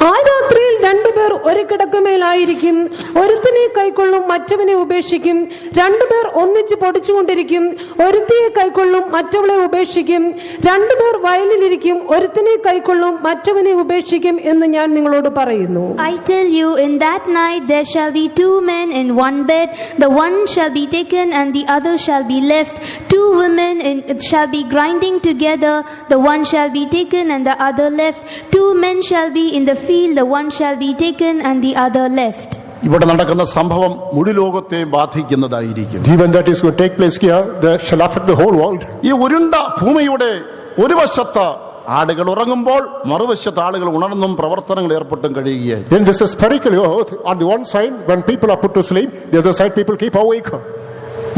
ആ രാത്രിയിൽ രണ്ടുപേർ ഒരു കിടക്കമേലായിരിക്കും, ഒരുത്തിനെ കൈക്കൊള്ളും മറ്റവനെ ഉപേക്ഷിക്കും. രണ്ടുപേർ ഒന്നിച്ച് പൊടിച്ചുകൊണ്ടിരിക്കും, ഒരുത്തിയെ കൈക്കൊള്ളും മറ്റവളെ ഉപേക്ഷിക്കും. രണ്ടുപേർ വയലിലിരിക്കും, ഒരുത്തിനെ കൈക്കൊള്ളും മറ്റവനെ ഉപേക്ഷിക്കും എന്ന് ഞാൻ നിങ്ങളോട് പറയുന്നു.
I tell you, in that night there shall be two men in one bed, the one shall be taken and the other shall be left. Two women shall be grinding together, the one shall be taken and the other left. Two men shall be in the field, the one shall be taken and the other left.
ഇവിടെ നടക്കുന്ന സംഭവം മുഴു ലോകത്തെയും ബാധിക്കുന്നതായിരിക്കും.
Even that is going to take place here, that shall affect the whole world.
ഈ ഉരുണ്ട ഭൂമിയുടെ ഒരു വശത്ത് ആളുകൾ ഉറങ്ങുമ്പോൾ മറുവശത്ത് ആളുകൾ ഉണർന്നും പ്രവർത്തനങ്ങൾ ഏർപ്പെട്ടും കഴിയുകയായി.
In this spherical earth, on the one side when people are put to sleep, the other side people keep awake.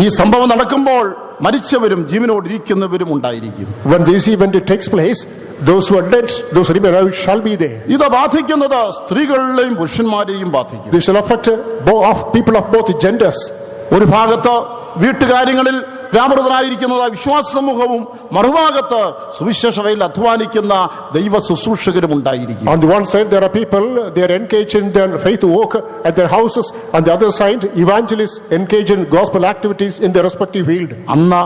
ഈ സംഭവം നടക്കുമ്പോൾ മരിച്ചവരും ജീവനോടിരിക്കുന്നവരും ഉണ്ടായിരിക്കും.
When this event takes place, those who are dead, those who remain alive shall be there.
ഇത് ബാധിക്കുന്നത് സ്ത്രീകളെയും പുരുഷന്മാരെയും ബാധിക്കും.
This shall affect people of both genders.
ഒരു ഭാഗത്ത് വീട്ടുകാര്യങ്ങളിൽ വ്യാപൃതരായിരിക്കുന്നത് വിശ്വാസ സമൂഹവും, മറുഭാഗത്ത് സുവിശേഷവയിൽ അധ്വാനിക്കുന്ന ദൈവ ശുശ്രൂഷകരും ഉണ്ടായിരിക്കും.
On the one side there are people, they are engaged in their faith work at their houses. On the other side, evangelists engage in gospel activities in their respective field.
അന്ന്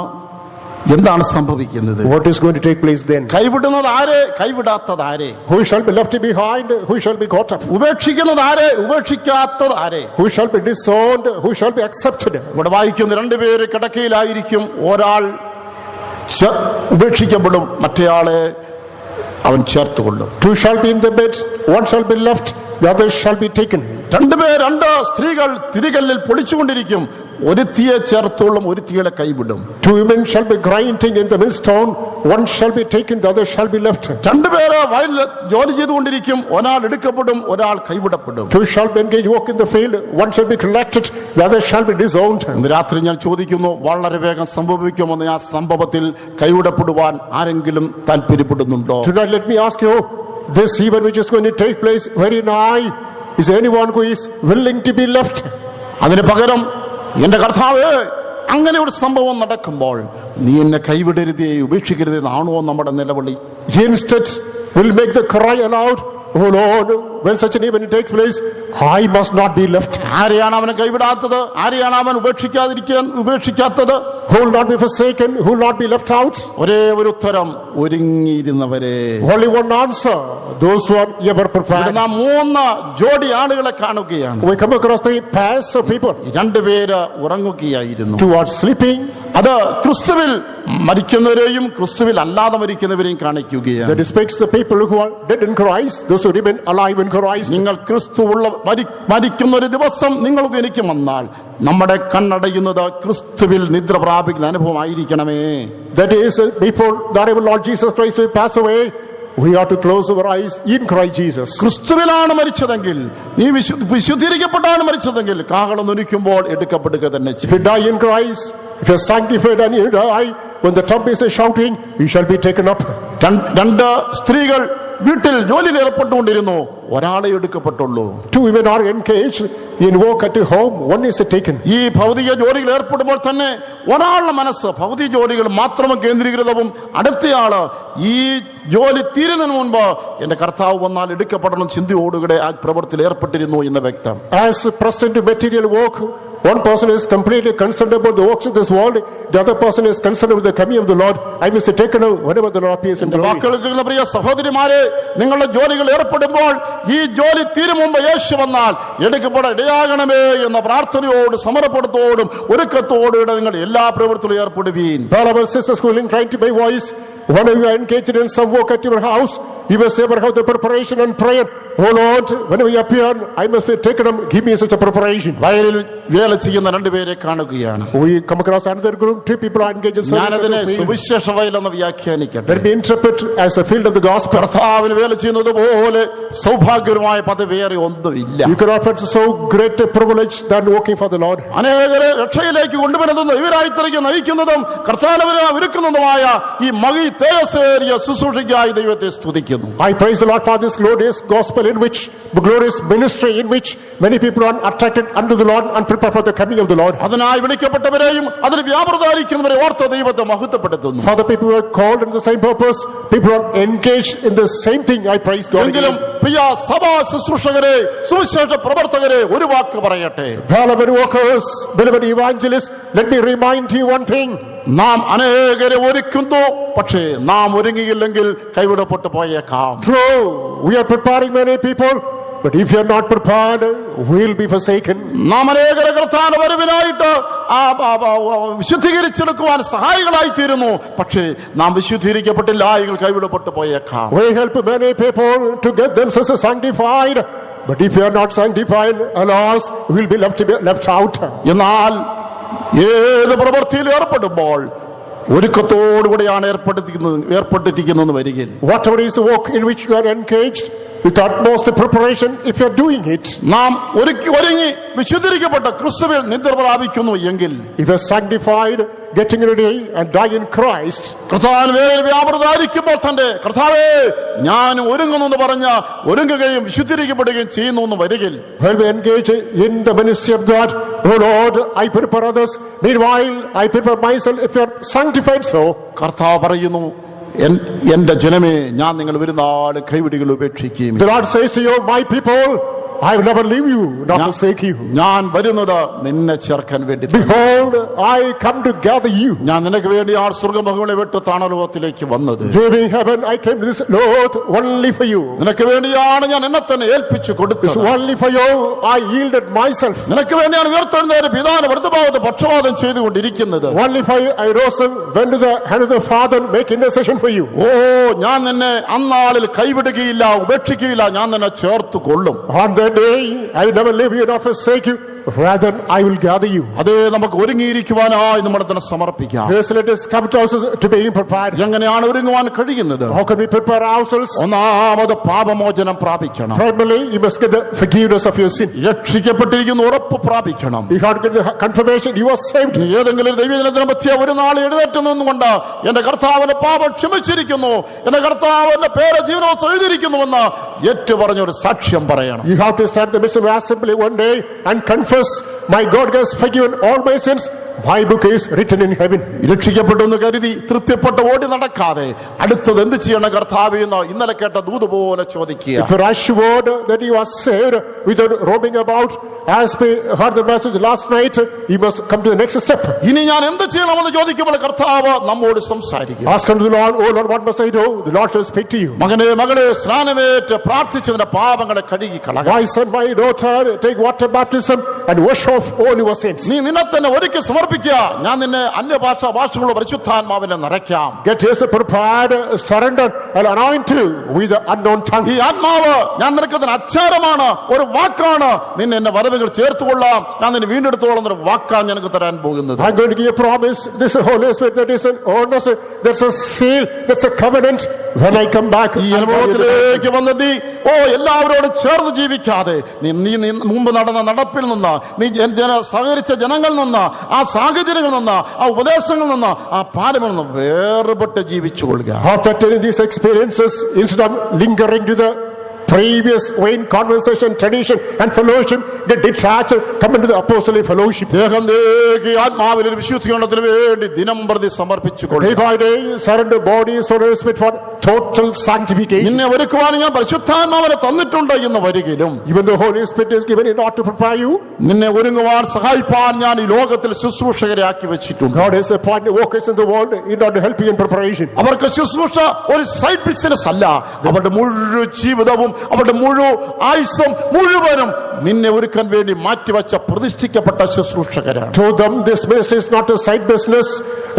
എന്താണ് സംഭവിക്കുന്നത്?
What is going to take place then?
കൈവിടുന്നത് ആരെ, കൈവിടാത്തത് ആരെ?
Who shall be left behind? Who shall be caught up?
ഉപേക്ഷിക്കുന്നത് ആരെ, ഉപേക്ഷിക്കാത്തത് ആരെ?
Who shall be disowned? Who shall be accepted?
ഇവിടെ വായിക്കുന്ന രണ്ടുപേര് കിടക്കയിലായിരിക്കും, ഒരാൾ ഉപേക്ഷിക്കപ്പെടും, മറ്റേയാളെ അവൻ ചേർത്തുകൊള്ളും.
Two shall be in the bed, one shall be left, the other shall be taken.
രണ്ട് സ്ത്രീകൾ തിരികല്ലിൽ പൊടിച്ചുകൊണ്ടിരിക്കും, ഒരുത്തിയെ ചേർത്തോളും, ഒരുത്തിയുടെ കൈവിടും.
Two women shall be grinding in the millstone, one shall be taken, the other shall be left.
രണ്ടുപേര് വയലിൽ ജോലി ചെയ്തുകൊണ്ടിരിക്കും, ഒരാൾ എടുക്കപ്പെടും, ഒരാൾ കൈവിടപ്പെടും.
Two shall be engaged work in the field, one shall be collected, the other shall be disowned.
ഇന്ന് രാത്രി ഞാൻ ചോദിക്കുന്നു, വളരെ വേഗം സംഭവിക്കുമെന്ന് ആ സംഭവത്തിൽ കൈവിടപ്പെടുവാൻ ആരെങ്കിലും താല്പര്യപ്പെടുന്നുണ്ടോ?
Tonight let me ask you, this event which is going to take place very nigh, is there anyone who is willing to be left?
അതിന് പകരം എന്റെ കർത്താവേ, അങ്ങനെ ഒരു സംഭവം നടക്കുമ്പോൾ നീ എന്നെ കൈവിടരുതേ, ഉപേക്ഷിക്കരുതേ എന്നാണോ നമ്മുടെ നിലവിളി?
Instead will make the cry aloud, oh Lord, when such an event takes place, I must not be left.
ആരെയാണ് അവനെ കൈവിടാത്തത്? ആരെയാണ് അവൻ ഉപേക്ഷിക്കാത്തത്?
who will not be forsaken, who will not be left out?
ഒരേ ഒരു ഉത്തരം, ഒരുങ്ങിയിരുന്നവരെ.
Only one answer, those who are ever
ഇവിടെ
prepared.
നാം 3 ജോഡി ആളുകളെ കാണുകയാണ്.
We come across 3 pairs of people.
2 പേര് ഉറങ്ങുകയായിരുന്നു.
2 are sleeping.
അത് ക്രിസ്തുവിൽ മരിക്കുന്നവരെയും ക്രിസ്തുവിൽ അല്ലാതെ മരിക്കുന്നവരെയും കാണിക്കുകയാണ്.
That depicts the people who are dead in Christ, those who remain alive in Christ.
നിങ്ങൾ ക്രിസ്തുവുള്ള മരിക്കുന്ന ഒരു ദിവസം നിങ്ങൾക്ക് എനിക്ക് വന്നാൽ നമ്മുടെ കണ്ണടയുന്നത് ക്രിസ്തുവിൽ നിദ്ര പ്രാപിക്കുന്ന അനുഭവമായിരിക്കണമേ.
That is, before the arrival Lord Jesus Christ will pass away, we are to close our eyes in Christ Jesus.
ക്രിസ്തുവിലാണ് മരിച്ചതെങ്കിൽ, നീ വിശുദ്ധീകരിക്കപ്പെട്ടാണ് മരിച്ചതെങ്കിൽ കാഹളം നുനിക്കുമ്പോൾ എടുക്കപ്പെടുക തന്നെ
If you die in Christ, if you are sanctified and you die, when the trumpet is shouting, you shall be taken up.
2 സ്ത്രീകൾ വീട്ടിൽ ജോലിയിൽ ഏർപ്പെട്ടുകൊണ്ടിരുന്നു, ഒരാളെ എടുക്കപ്പെട്ടുള്ളൂ.
2 women are engaged in work at home, one is taken.
ഈ ഭൗതിക ജോലികൾ ഏർപ്പെടുമ്പോൾ തന്നെ ഒരാളുടെ മനസ്സ് ഭൗതിക ജോലികൾ മാത്രം കേന്ദ്രീകൃതവും, അടുത്തയാള് ഈ ജോലി തീരുന്നതിന് മുൻപ് എന്റെ കർത്താവ് വന്നാൽ എടുക്കപ്പെടണം ചിന്തയോടുകൂടെ ആ പ്രവൃത്തിയിൽ ഏർപ്പെട്ടിരുന്നു എന്ന് വ്യക്തം.
As present to material work, one person is completely concerned about the works of this world, the other person is concerned with the coming of the Lord. I must be taken out whenever the Lord appears in glory.
വാക്കുകൾക്കുള്ള പ്രിയ സഹോദരിമാരെ, നിങ്ങളുടെ ജോലികൾ ഏർപ്പെടുമ്പോൾ ഈ ജോലി തീരും മുമ്പ് യേശു വന്നാൽ എടുക്കപ്പെടാൻ ഇടയാകണമേ എന്ന പ്രാർത്ഥനയോട് സമർപ്പണത്തോടും ഒരുക്കത്തോടുകൂടെ നിങ്ങൾ എല്ലാ പ്രവൃത്തിയിലും ഏർപ്പെടുവീൻ.
Brothers and sisters who are inclined to my voice, whenever you are engaged in some work at your house, you must ever have the preparation and prayer. Oh Lord, whenever you appear, I must be taken up. Give me such a preparation.
വയലിൽ വേല ചെയ്യുന്ന 2 പേരെ കാണുകയാണ്.
We come across another group, 2 people are engaged in
ഞാനതിനെ
service.
സുവിശേഷ വയലെന്ന് വ്യാഖ്യാനിക്കട്ടെ.
Let me interpret as a field of the gospel.
കർത്താവിന് വേല ചെയ്യുന്നത് പോലെ സൗഭാഗ്യകരമായ പദവി വേറെ ഒന്നുമില്ല.
You cannot find so great a privilege than working for the Lord.
അനേകരെ രക്ഷയിലേക്ക് കൊണ്ടുവരുന്നതും ഇവരായിത്തേക്ക് നയിക്കുന്നതും കർത്താവിനെ ഒരുക്കുന്നതുമായ ഈ മഹി തേജസ്സേറിയ ശുശ്രൂഷയ്ക്കായി ദൈവത്തെ സ്തുതിക്കുന്നു.
I praise the Lord for this glorious gospel in which, the glorious ministry in which many people are attracted unto the Lord and prepare for the coming of the Lord.
അതിനായി വിളിക്കപ്പെട്ടവരെയും അതിന് വ്യാപൃതരായിരിക്കുന്നവരെ ഓർത്ത് ദൈവത്തെ മഹത്വപ്പെടുത്തുന്നു.
For the people who are called in the same purpose, people who are engaged in the same thing, I praise God.
എങ്കിലും പ്രിയ സഭാ ശുശ്രൂഷകരെ, സുവിശേഷ പ്രവർത്തകരെ ഒരു വാക്ക് പറയട്ടെ.
Beloved workers, beloved evangelists, let me remind you one thing.
നാം അനേകരെ ഒരുക്കുന്നു, പക്ഷേ നാം ഒരുങ്ങിയില്ലെങ്കിൽ കൈവിടപ്പെട്ടു പോയേക്കാം.
True, we are preparing many people, but if you are not prepared, we will be forsaken.
നാം അനേകരെ കർത്താവിന്റെ വരവിനായിട്ട് വിശുദ്ധീകരിച്ചെടുക്കുവാൻ സഹായികളായി തീരുന്നു, പക്ഷേ നാം വിശുദ്ധീകരിക്കപ്പെട്ടില്ല എങ്കിൽ കൈവിടപ്പെട്ടു പോയേക്കാം.
We help many people to get themselves sanctified, but if you are not sanctified, alas, we will be left out.
എന്നാൽ ഏത് പ്രവൃത്തിയിൽ ഏർപ്പെടുമ്പോൾ ഒരുക്കത്തോടുകൂടിയാണ് ഏർപ്പെട്ടിരിക്കുന്നത് വരികിൽ,
Whatever is the work in which you are engaged, with utmost preparation, if you are doing it,
നാം ഒരുങ്ങി വിശുദ്ധീകരിക്കപ്പെട്ട ക്രിസ്തുവിൽ നിദ്ര പ്രാപിക്കുന്നു എങ്കിൽ,
if you are sanctified, getting ready and die in Christ,
കർത്താവിന് വേലയിൽ വ്യാപൃതരായിരിക്കുമ്പോൾ തന്റെ കർത്താവേ ഞാൻ ഒരുങ്ങുന്നു എന്ന് പറഞ്ഞ ഒരുങ്ങുകയും വിശുദ്ധീകരിക്കപ്പെടുകയും ചെയ്യുന്നു എന്ന് വരികിൽ,
when we engage in the ministry of God, oh Lord, I prepare others, meanwhile I prepare myself. If you are sanctified, so
കർത്താവ് പറയുന്നു, എന്റെ ജനമേ ഞാൻ നിങ്ങൾ വരുന്ന ആള് കൈവിടികൾ ഉപേക്ഷിക്കുകയും,
the Lord says to you, my people, I will never leave you, nor forsake you.
ഞാൻ വരുന്നത് നിന്നെ ചേർക്കാൻ വേണ്ടി.
Behold, I come to gather you.
ഞാൻ നിനക്ക് വേണ്ടി ആ സ്വർഗ്ഗമഹിമകളെ വിട്ട് താണലോകത്തിലേക്ക് വന്നത്.
Leaving heaven, I came to this earth only for you.
നിനക്ക് വേണ്ടിയാണ് ഞാൻ എന്നെ തന്നെ ഏൽപ്പിച്ചു കൊടുത്തത്.
Only for you I yielded myself.
നിനക്ക് വേണ്ടിയാണ് ഉയർത്തെഴുന്നേറ്റ് പിതാവിന്റെ വലതുഭാഗത്ത് പക്ഷപാതം ചെയ്തുകൊണ്ടിരിക്കുന്നത്.
Only for you I rose and went to the hand of the Father, make intercession for you.
ഓ, ഞാൻ നിന്നെ അന്നാളിൽ കൈവിടുകയില്ല, ഉപേക്ഷിക്കുകയില്ല, ഞാൻ നിന്നെ ചേർത്ത് കൊള്ളും.
On that day I will never leave you nor forsake you, rather I will gather you.
അതേ, നമുക്ക് ഒരുങ്ങിയിരിക്കുവാനായി നമ്മുടെ തന്നെ സമർപ്പിക്കാം.
Yes, let us come to ourselves to being prepared.
എങ്ങനെയാണ് ഒരുങ്ങുവാൻ കഴിയുന്നത്?
How can we prepare ourselves?
ഒന്നാമത് പാപമോചനം പ്രാപിക്കണം.
Primarily, you must get the forgiveness of your sin.
രക്ഷിക്കപ്പെട്ടിരിക്കുന്ന ഉറപ്പ് പ്രാപിക്കണം.
You have to get the confirmation you are saved.
ഏതെങ്കിലും ദൈവജനത്തിന് പറ്റിയ ഒരു നാൾ എഴുന്നേറ്റ് നിന്നുകൊണ്ട് എന്റെ കർത്താവിന്റെ പാപം ക്ഷമിച്ചിരിക്കുന്നു, എന്റെ കർത്താവിന്റെ പേര് ജീവനോത്സവം എഴുതിയിരിക്കുന്നുവെന്ന് ഏറ്റുപറഞ്ഞ ഒരു സാക്ഷ്യം പറയണം.
You have to stand in the midst of the assembly one day and confess, my God has forgiven all my sins. my book is written in heaven.
രക്ഷിക്കപ്പെട്ടു എന്ന് കരുതി തൃപ്തിപ്പെട്ട് ഓടി നടക്കാതെ അടുത്തത് എന്ത് ചെയ്യണം കർത്താവേ എന്ന് ഇന്നലെ കേട്ട ദൂത് പോലെ ചോദിക്കുക.
If you rush word that you are saved without roaming about, as we heard the message last night, you must come to the next step.
ഇനി ഞാൻ എന്ത് ചെയ്യണമെന്ന് ചോദിക്കുമ്പോൾ കർത്താവ് നമ്മോട് സംസാരിക്കും.
Ask unto the Lord, oh Lord, what must I do? The Lord shall speak to you.
മകനെ മകളെ സ്നാനമേറ്റ് പ്രാർത്ഥിച്ചതിന്റെ പാപങ്ങളെ കഴുകി കളക.
My son, my daughter, take water baptism and wash off all your sins.
നീ നിന്നെ തന്നെ ഒരുക്കി സമർപ്പിക്കുക. ഞാൻ നിന്നെ ഭാഷകളുള്ള പരിശുദ്ധാത്മാവിനെ നിറയ്ക്കാം.
Get yourself prepared, surrender and anoint you with the unknown tongue.
ഈ ആത്മാവ് ഞാൻ നിനക്ക് അച്ചാരമാണ്, ഒരു വാക്കാണ്. നിന്നെ എന്നെ വരവുകൾ ചേർത്തുകൊള്ളാം, ഞാൻ നിന്നെ വീണ്ടെടുത്തോളം എന്നൊരു വാക്കാണ് ഞങ്ങൾക്ക് തരാൻ പോകുന്നത്.
I'm going to give you a promise. This is Holy Spirit, that is an honest, that's a seal, that's a covenant. When I come back,
ഈ അനുഭവത്തിലേക്ക് വന്ന നീ എല്ലാവരോടും ചേർന്ന് ജീവിക്കാതെ നീ മുമ്പ് നടന്ന നടപ്പിൽ നിന്ന്, നീ സഹകരിച്ച ജനങ്ങളിൽ നിന്ന്, ആ സാഹചര്യങ്ങളിൽ നിന്ന്, ആ ഉപദേശങ്ങളിൽ നിന്ന്, ആ പാരമ്യത്തിൽ നിന്ന് വേർപെട്ട് ജീവിച്ചുകൊള്ളുക.
After telling these experiences, instead of lingering to the previous vain conversation, tradition and fellowship, get detached, come into the apostolic fellowship.
ആത്മാവിൽ ഒരു വിശുദ്ധീകരണത്തിന് വേണ്ടി ദിനം പ്രതി സമർപ്പിച്ചുകൊള്ളുക.
Day by day, surrender body, soul and spirit for total sanctification.
നിന്നെ ഒരുക്കുവാൻ ഞാൻ പരിശുദ്ധാത്മാവിനെ തന്നിട്ടുണ്ട് എന്ന് വരികിലും,
Even the Holy Spirit is given in order to prepare you,
നിന്നെ ഒരുങ്ങുവാൻ സഹായിപ്പാൻ ഞാൻ ഈ ലോകത്തിൽ ശുശ്രൂഷകരെ ആക്കി വെച്ചിട്ടുണ്ട്.
God has appointed workers in the world in order to help you in preparation.
അവർക്ക് ശുശ്രൂഷ ഒരു സൈഡ് ബിസിനസ് അല്ല. അവരുടെ മുഴുവൻ ജീവിതവും അവരുടെ മുഴുവൻ ആയുസ്സും മുഴുവനും നിന്നെ ഒരുക്കാൻ വേണ്ടി മാറ്റിവെച്ച പ്രതിഷ്ഠിക്കപ്പെട്ട ശുശ്രൂഷകരാണ്.
To them, this ministry is not a side business.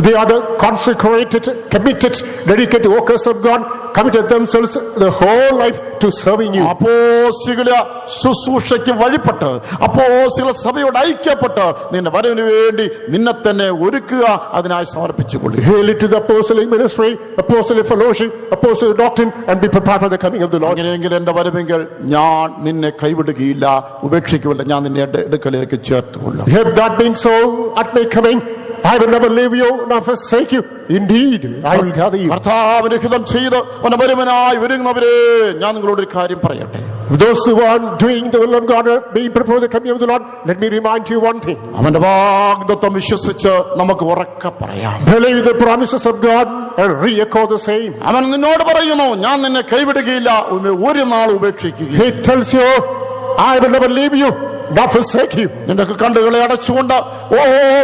They are the consecrated, committed, dedicated workers of God, committed themselves the whole life to serving you.
അപ്പോസ്തല ശുശ്രൂഷയ്ക്ക് വഴിപ്പെട്ട്, അപ്പോസ്തല സഭയോട് ഐക്യപ്പെട്ട് നിന്റെ വരവിന് വേണ്ടി നിന്നെ തന്നെ ഒരുക്കുക, അതിനായി സമർപ്പിച്ചുകൊള്ളുക.
Hail it to the apostolic ministry, apostolic fellowship, apostolic doctrine, and be prepared for the coming of the Lord.
അങ്ങനെയെങ്കിൽ എന്റെ വരവെങ്കിൽ ഞാൻ നിന്നെ കൈവിടുകയില്ല, ഉപേക്ഷിക്കുകയില്ല, ഞാൻ നിന്നെ അടുക്കലേക്ക് ചേർത്തുകൊള്ളും.
If that being so, at my coming, I will never leave you nor forsake you. Indeed, I will gather you.
കർത്താവിന്റെ ഹിതം ചെയ്ത് അവന്റെ വരുവനായി ഒരുങ്ങുന്നവരെ ഞാൻ നിങ്ങളോട് ഒരു കാര്യം പറയട്ടെ.
Those who are doing the will of God, being prepared for the coming of the Lord, let me remind you one thing.
അവന്റെ വാഗ്ദത്തം വിശ്വസിച്ച് നമുക്ക് ഉറക്കെ പറയാം.
Believe the promises of God and re-echo the same.
അവൻ നിന്നോട് പറയുന്നു, ഞാൻ നിന്നെ കൈവിടുകയില്ല, ഒരു നാൾ ഉപേക്ഷിക്കുക.
He tells you, I will never leave you nor forsake you.
നിന്റെ കണ്ണുകളെ അടച്ചുകൊണ്ട്,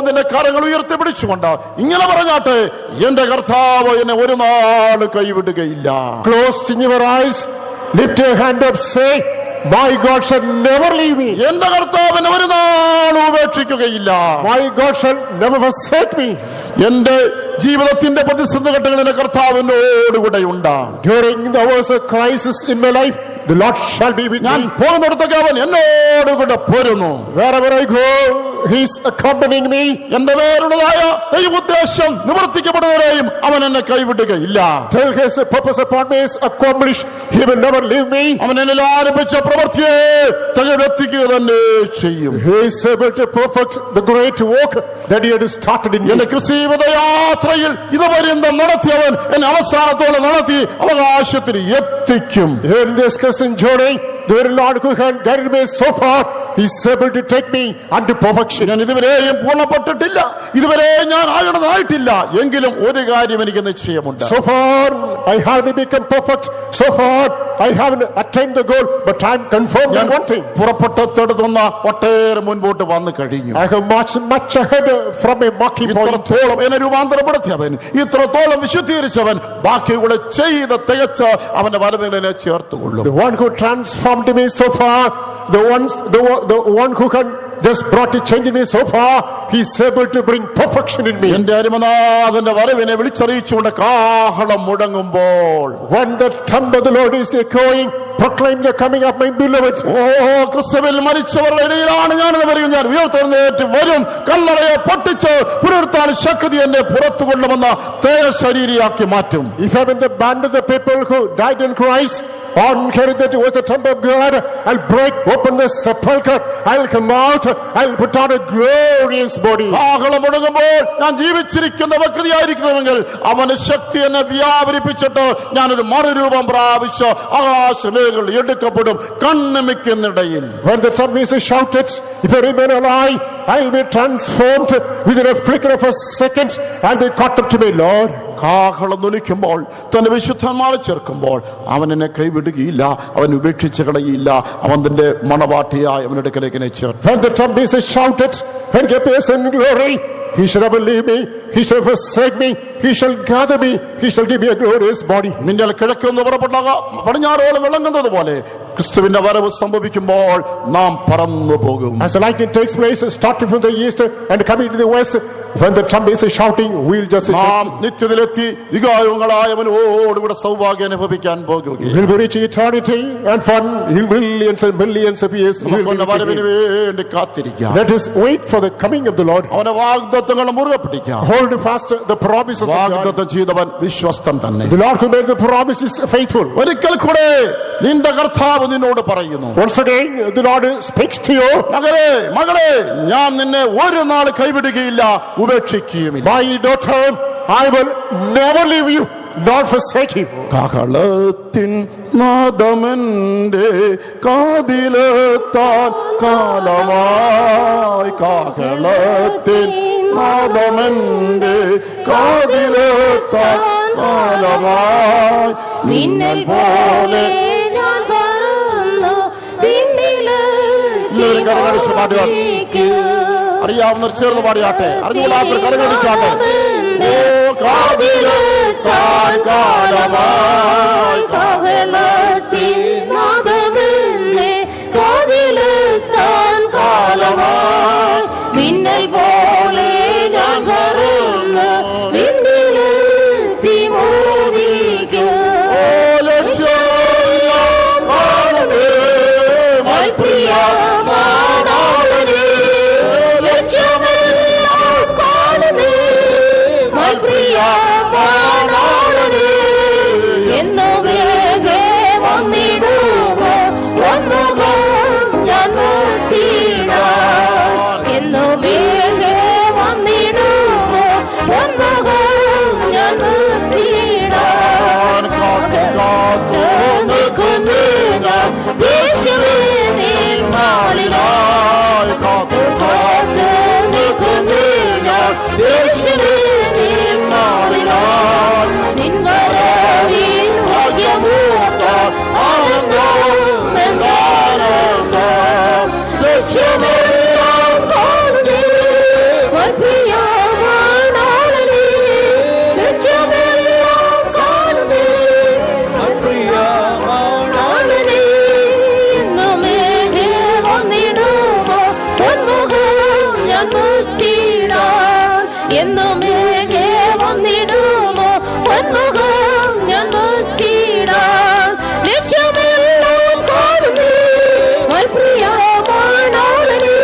നിന്റെ കരങ്ങൾ ഉയർത്തിപ്പിടിച്ചുകൊണ്ട് ഇങ്ങനെ പറഞ്ഞാട്ടെ, എന്റെ കർത്താവ് എന്നെ ഒരു നാൾ കൈവിടുകയില്ല.
Closing your eyes, lift your hand up, say, my God shall never leave me.
എന്റെ കർത്താവ് എന്നെ ഒരു നാൾ ഉപേക്ഷിക്കുകയില്ല.
My God shall never forsake me.
എന്റെ ജീവിതത്തിന്റെ പ്രതിസന്ധി ഘട്ടങ്ങളിൽ കർത്താവ് എന്നോടുകൂടെ ഉണ്ട്.
During the hours of crisis in my life, the Lord shall be with
ഞാൻ
me.
പോകുന്നിടത്തൊക്കെ അവൻ എന്നോടുകൂടെ പോരുന്നു.
Wherever I go, He is accompanying me.
എന്റെ പേരുള്ളതായ ദൈവോദ്ദേശം നിവർത്തിക്കപ്പെടുന്നവരെയും അവൻ എന്നെ കൈവിടുകയില്ല.
Till His purpose upon me is accomplished, He will never leave me.
അവൻ എന്നിൽ ആരംഭിച്ച പ്രവൃത്തിയെ തികവെത്തിക്കുക തന്നെ ചെയ്യും.
He is able to perfect the great work that He had started in me.
എന്റെ ക്രിസ്തീയ യാത്രയിൽ ഇതുപര്യന്തം നടത്തിയവൻ എന്നെ അവസാനത്തോടെ നടത്തി അവകാശത്തിന് എത്തിക്കും.
In this Christian journey, the very Lord who had guided me so far, He is able to take me unto perfection.
ഞാൻ ഇതുവരെയും പൂർണ്ണപ്പെട്ടിട്ടില്ല, ഇതുവരെ ഞാൻ ആകണതായിട്ടില്ല, എങ്കിലും ഒരു കാര്യം എനിക്ക് നിശ്ചയമുണ്ട്.
So far, I haven't become perfect. So far, I haven't attained the goal, but I'm confirmed in one thing.
പുറപ്പെട്ടെടുത്തുന്ന ഒട്ടേറെ മുൻപോട്ട് വന്നു കഴിഞ്ഞു.
I have marched much ahead from a marking point.
ഇത്രത്തോളം എന്നെ രൂപാന്തരപ്പെടുത്തിയവൻ, ഇത്രത്തോളം വിശുദ്ധീകരിച്ചവൻ, ബാക്കിയുള്ള ചെയ്ത് തികച്ച് അവന്റെ വരവിനെ ചേർത്തുകൊള്ളും.
The one who transformed me so far, the one who can just brought a change in me so far, He is able to bring perfection in me.
എന്റെ അരിമനാഥന്റെ വരവിനെ വിളിച്ചറിയിച്ചുകൊണ്ട് കാഹളം മുടങ്ങുമ്പോൾ,
When the trumpet of the Lord is echoing, proclaim the coming of my beloved.
ക്രിസ്തുവിൽ മരിച്ചവരുടെ ഇടയിലാണ് ഞാനെന്ന് പറയും. ഞാൻ ഉയർത്തെഴുന്നേറ്റ് വരും, കല്ലറയെ പൊട്ടിച്ച് പുനരുത്ഥാന ശക്തി എന്നെ പുറത്തു കൊള്ളുമെന്ന തേജശരീരിയാക്കി മാറ്റും.
If I'm in the band of the people who died in Christ, on carrying that was the trumpet of God, I'll break open the sepulchre, I'll come out, I'll put on a glorious body.
കാഹളം മുടങ്ങുമ്പോൾ ഞാൻ ജീവിച്ചിരിക്കുന്ന വ്യക്തിയായിരിക്കുന്നുവെങ്കിൽ അവന് ശക്തി എന്നെ വ്യാപരിപ്പിച്ചിട്ട് ഞാനൊരു മറുരൂപം പ്രാപിച്ച് ആകാശലേഖകൾ എടുക്കപ്പെടും കണ്ണിമിക്കുന്നിടയിൽ.
When the trumpet is shouted, if I remain alive, I'll be transformed within a flicker of a second and be caught up to my Lord.
കാഹളം നുലിക്കുമ്പോൾ തന്റെ വിശുദ്ധന്മാരെ ചേർക്കുമ്പോൾ അവൻ എന്നെ കൈവിടുകയില്ല, അവൻ ഉപേക്ഷിച്ച് കളയില്ല. അവൻ തന്റെ മണവാട്ടിയായി അവന്റെ അടുക്കലേക്ക് എന്നെ ചേർക്കും.
When the trumpet is shouted and appears in glory, he shall never leave me, he shall forsake me, he shall gather me, he shall give me a glorious body.
മിന്നൽ കിഴക്കുന്ന് പുറപ്പെട്ടാക പടിഞ്ഞാറോളം വിളങ്ങുന്നത് പോലെ ക്രിസ്തുവിന്റെ വരവ് സംഭവിക്കുമ്പോൾ നാം പറന്നു പോകും.
As the lightning takes place, starting from the east and coming to the west, when the trumpet is shouting, we'll just
നാം നിത്യത്തിലെത്തി വികാരങ്ങളായവനോടുകൂടെ സൗഭാഗ്യം അനുഭവിക്കാൻ പോകുകയും
we'll be reaching eternity and for millions and millions of years we'll be
അവന്റെ വരവിന്
with him.
വേണ്ടി കാത്തിരിക്കാം.
Let us wait for the coming of the Lord.
അവന്റെ വാഗ്ദത്തങ്ങൾ മുറുകെ പിടിക്കാം.
Hold fast the promises of God.
വാഗ്ദത്തം ചെയ്തവൻ വിശ്വസ്തൻ തന്നെ.
The Lord who made the promise is faithful.
ഒരിക്കൽ കൂടെ നിന്റെ കർത്താവ് നിന്നോട് പറയുന്നു,
Once again the Lord speaks to you.
മകളെ മകളെ, ഞാൻ നിന്നെ ഒരു നാൾ കൈവിടുകയില്ല, ഉപേക്ഷിക്കുകയുമില്ല.
My daughter, I will never leave you nor forsake you.
കാഹളത്തിൻ നാദമെന്റെ കാതിലെത്താൻ കാലമായി, കാഹളത്തിൻ നാദമെന്റെ കാതിലെത്താൻ കാലമായി, മിന്നൽ പോലെ
ഞാൻ പറന്നു
എല്ലാവരും കരകടിച്ച് പാടുക. അറിയാവുന്നവർ ചേർന്ന് പാടിയാട്ടെ, അറിഞ്ഞുകൂടാത്തവർ കരകടിച്ചാട്ടെ. ഓ കാതിലെത്താൻ കാലമായി,
കാഹളത്തിൻ നാദമെന്നെ കാതിലെത്താൻ കാലമായി, മിന്നൽ പോലെ ഞാൻ പറന്നു വിണ്ണിലെത്തി മോദിക്കും.
ഓ ലക്ഷ്യമെല്ലാം കാണുന്നേ
പ്രിയമാണവനെ, ലക്ഷ്യമെല്ലാം കാണുന്നേ പ്രിയമാണവനെ, എന്നുമേകെ വന്നിടുമോ വന്നുകം ഞാൻ മുത്തിടാൻ, എന്നുമേകെ വന്നിടുമോ വന്നുകം ഞാൻ മുത്തിടാൻ. കാത്തു നിൽക്കുന്നു ഞാൻ യേശുവിൻ നാളിലായി, കാത്തു നിൽക്കുന്നു ഞാൻ യേശുവിൻ നാളിലായി, നിൻ വരവിൻ ഭാഗ്യമൂർത്താൻ ആനന്ദം എന്താനന്ദം. ലക്ഷ്യമെല്ലാം കാണുന്നേ പ്രിയമാണവനെ, ലക്ഷ്യമെല്ലാം കാണുന്നേ പ്രിയമാണവനെ, എന്നുമേകെ വന്നിടുമോ പൊന്മുഖം ഞാൻ മുത്തിടാൻ, എന്നുമേകെ വന്നിടുമോ പൊന്മുഖം ഞാൻ മുത്തിടാൻ. ലക്ഷ്യമെല്ലാം കാണുന്നേ പ്രിയമാണവനെ,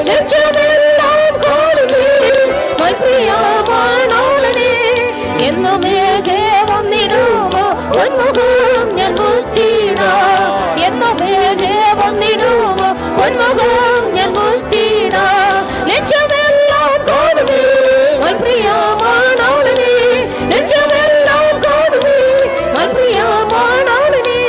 ലക്ഷ്യമെല്ലാം കാണുന്നേ പ്രിയമാണവനെ, എന്നുമേകെ വന്നിടുമോ പൊന്മുഖം ഞാൻ മുത്തിടാൻ, എന്നുമേകെ വന്നിടുമോ പൊന്മുഖം ഞാൻ മുത്തിടാൻ. ലക്ഷ്യമെല്ലാം കാണുന്നേ പ്രിയമാണവനെ, ലക്ഷ്യമെല്ലാം കാണുന്നേ പ്രിയമാണവനെ,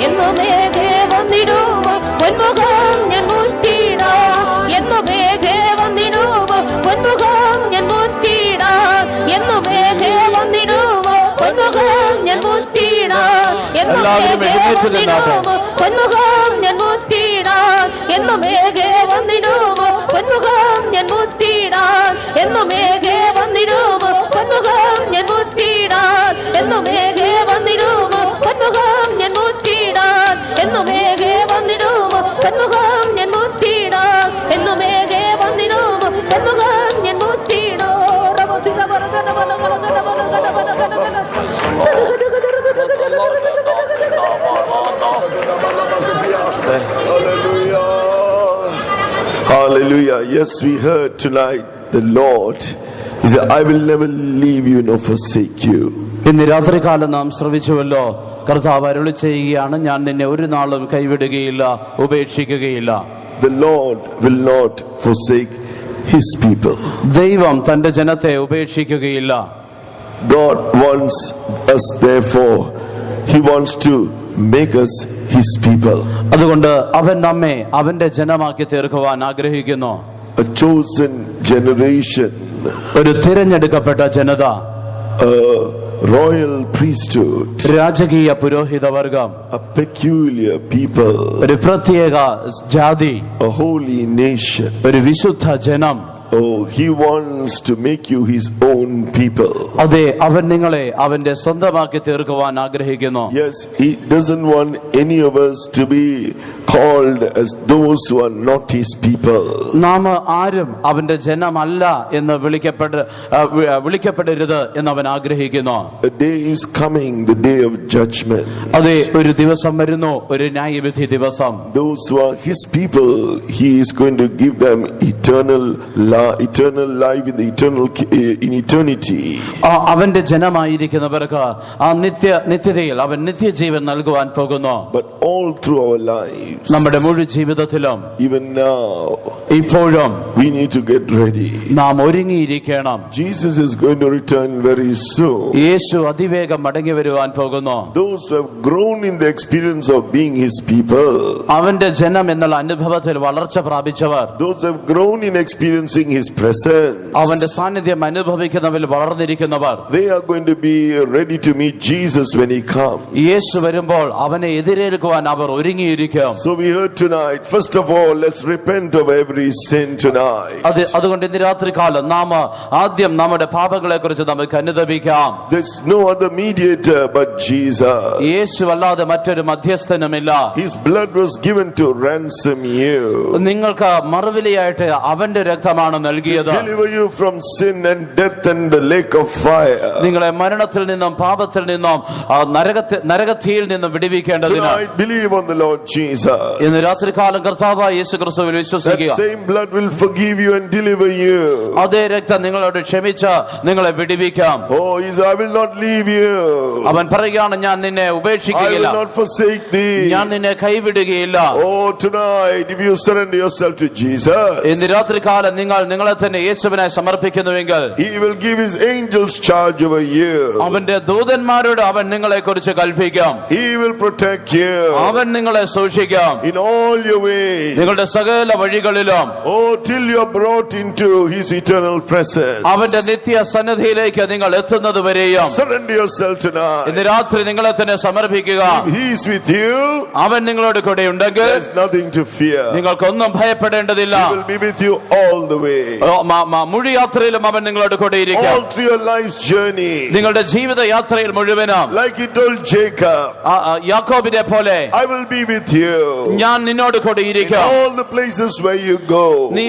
എന്നുമേകെ വന്നിടുമോ പൊന്മുഖം ഞാൻ മുത്തിടാൻ, എന്നുമേകെ വന്നിടുമോ പൊന്മുഖം ഞാൻ മുത്തിടാൻ, എന്നുമേകെ വന്നിടുമോ പൊന്മുഖം ഞാൻ മുത്തിടാൻ, എന്നുമേകെ വന്നിടുമോ പൊന്മുഖം ഞാൻ മുത്തിടാൻ, എന്നുമേകെ വന്നിടുമോ പൊന്മുഖം ഞാൻ മുത്തിടാൻ, എന്നുമേകെ വന്നിടുമോ പൊന്മുഖം ഞാൻ മുത്തിടാൻ, എന്നുമേകെ വന്നിടുമോ പൊന്മുഖം ഞാൻ മുത്തിടാൻ, എന്നുമേകെ വന്നിടുമോ പൊന്മുഖം ഞാൻ മുത്തിടാൻ, എന്നുമേകെ വന്നിടുമോ പൊന്മുഖം ഞാൻ മുത്തിടാൻ.
Hallelujah. Yes, we heard tonight the Lord. He said, I will never leave you nor forsake you.
ഇന്ന് രാത്രികാലം നാം ശ്രവിച്ചുവല്ലോ, കർത്താവ് അരുളി ചെയ്യുകയാണ്, ഞാൻ നിന്നെ ഒരു നാളും കൈവിടുകയില്ല, ഉപേക്ഷിക്കുകയില്ല.
The Lord will not forsake his people.
ദൈവം തന്റെ ജനത്തെ ഉപേക്ഷിക്കുകയില്ല.
God wants us, therefore, he wants to make us his people.
അതുകൊണ്ട് അവൻ നമ്മെ അവന്റെ ജനമാക്കി തീർക്കുവാൻ ആഗ്രഹിക്കുന്നു.
a chosen generation,
ഒരു തിരഞ്ഞെടുക്കപ്പെട്ട ജനത,
a royal priesthood,
രാജകീയ പുരോഹിതവർഗം,
a peculiar people,
ഒരു പ്രത്യേക ജാതി,
a holy nation.
ഒരു വിശുദ്ധ ജനം.
Oh, he wants to make you his own people.
അതെ, അവൻ നിങ്ങളെ അവന്റെ സ്വന്തമാക്കി തീർക്കുവാൻ ആഗ്രഹിക്കുന്നു.
Yes, he doesn't want any of us to be called as those who are not his people.
നാം ആരും അവന്റെ ജനമല്ല എന്ന് വിളിക്കപ്പെടരുത് എന്ന് അവൻ ആഗ്രഹിക്കുന്നു.
A day is coming, the day of judgment.
അതെ, ഒരു ദിവസം വരുന്നു, ഒരു ന്യായവിധി ദിവസം.
Those who are his people, he is going to give them eternal life in eternity.
അവന്റെ ജനമായിരിക്കുന്നവർക്ക് ആ നിത്യതയിൽ അവൻ നിത്യജീവൻ നൽകുവാൻ പോകുന്നു.
But all through our lives,
നമ്മുടെ മുഴു ജീവിതത്തിലും,
even now,
ഇപ്പോഴും
we need to get ready.
നാം ഒരുങ്ങിയിരിക്കണം.
Jesus is going to return very soon.
യേശു അതിവേഗം മടങ്ങി വരുവാൻ പോകുന്നു.
Those who have grown in the experience of being his people,
അവന്റെ ജനം എന്നുള്ള അനുഭവത്തിൽ വളർച്ച പ്രാപിച്ചവർ,
those who have grown in experiencing his presence,
അവന്റെ സാന്നിധ്യം അനുഭവിക്കുന്നവരിൽ വളർന്നിരിക്കുന്നവർ,
they are going to be ready to meet Jesus when he comes.
യേശു വരുമ്പോൾ അവനെ എതിരേൽക്കുവാൻ അവർ ഒരുങ്ങിയിരിക്കും.
So we heard tonight, first of all, let's repent of every sin tonight.
അതുകൊണ്ട് ഇന്ന് രാത്രി കാലം നാം ആദ്യം നമ്മുടെ പാപങ്ങളെ കുറിച്ച് നമുക്ക് അനുതപിക്കാം.
There's no other mediator but Jesus.
യേശു അല്ലാതെ മറ്റൊരു മധ്യസ്ഥനുമില്ല.
His blood was given to ransom you,
നിങ്ങൾക്ക് മറുവിലയായിട്ട് അവന്റെ രക്തമാണ്
to
നൽകിയത്,
deliver you from sin and death and the lake of fire.
നിങ്ങളെ മരണത്തിൽ നിന്നും പാപത്തിൽ നിന്നും നരകത്തിയിൽ നിന്നും വിടുവിക്കേണ്ടതിന്.
Tonight, believe on the Lord Jesus.
ഇന്ന് രാത്രി കാലം കർത്താവായ യേശു ക്രിസ്തുവിൽ വിശ്വസിക്കുക.
That same blood will forgive you and deliver you.
അതേ രക്തം നിങ്ങളോട് ക്ഷമിച്ച് നിങ്ങളെ വിടുവിക്കാം.
Oh, he said, I will not leave you.
അവൻ പറയുകയാണ്, ഞാൻ നിന്നെ
I will
ഉപേക്ഷിക്കുകയില്ല,
not forsake thee.
ഞാൻ നിന്നെ കൈവിടുകയില്ല.
Oh, tonight, if you surrender yourself to Jesus,
ഇന്ന് രാത്രി കാലം നിങ്ങൾ നിങ്ങളെ തന്നെ യേശുവിനായി സമർപ്പിക്കുന്നുവെങ്കിൽ
he will give his angels charge over you.
അവന്റെ ദൂതന്മാരോട് അവൻ നിങ്ങളെ കുറിച്ച് കൽപ്പിക്കാം.
He will protect you
അവൻ നിങ്ങളെ സൂക്ഷിക്കാം
in all your ways.
നിങ്ങളുടെ സകല വഴികളിലും.
Oh, till you are brought into his eternal presence.
അവന്റെ നിത്യ സന്നിധിയിലേക്ക് നിങ്ങൾ എത്തുന്നത് വരെയും
Surrender yourself tonight.
ഇന്ന് രാത്രി നിങ്ങളെ തന്നെ സമർപ്പിക്കുക.
If he is with you,
അവൻ നിങ്ങളോട് കൂടെ ഉണ്ടെങ്കിൽ
there's nothing to fear.
നിങ്ങൾക്കൊന്നും ഭയപ്പെടേണ്ടതില്ല.
He will be with you all the way.
മുഴു യാത്രയിലും അവൻ നിങ്ങളോട് കൂടെ ഇരിക്കും.
All through your life's journey.
നിങ്ങളുടെ ജീവിത യാത്രയിൽ മുഴുവനും
Like he told Jacob,
യാക്കോബിനെ പോലെ
I will be with you.
ഞാൻ നിന്നോട് കൂടെ
In
ഇരിക്കും.
all the places where you go,
നീ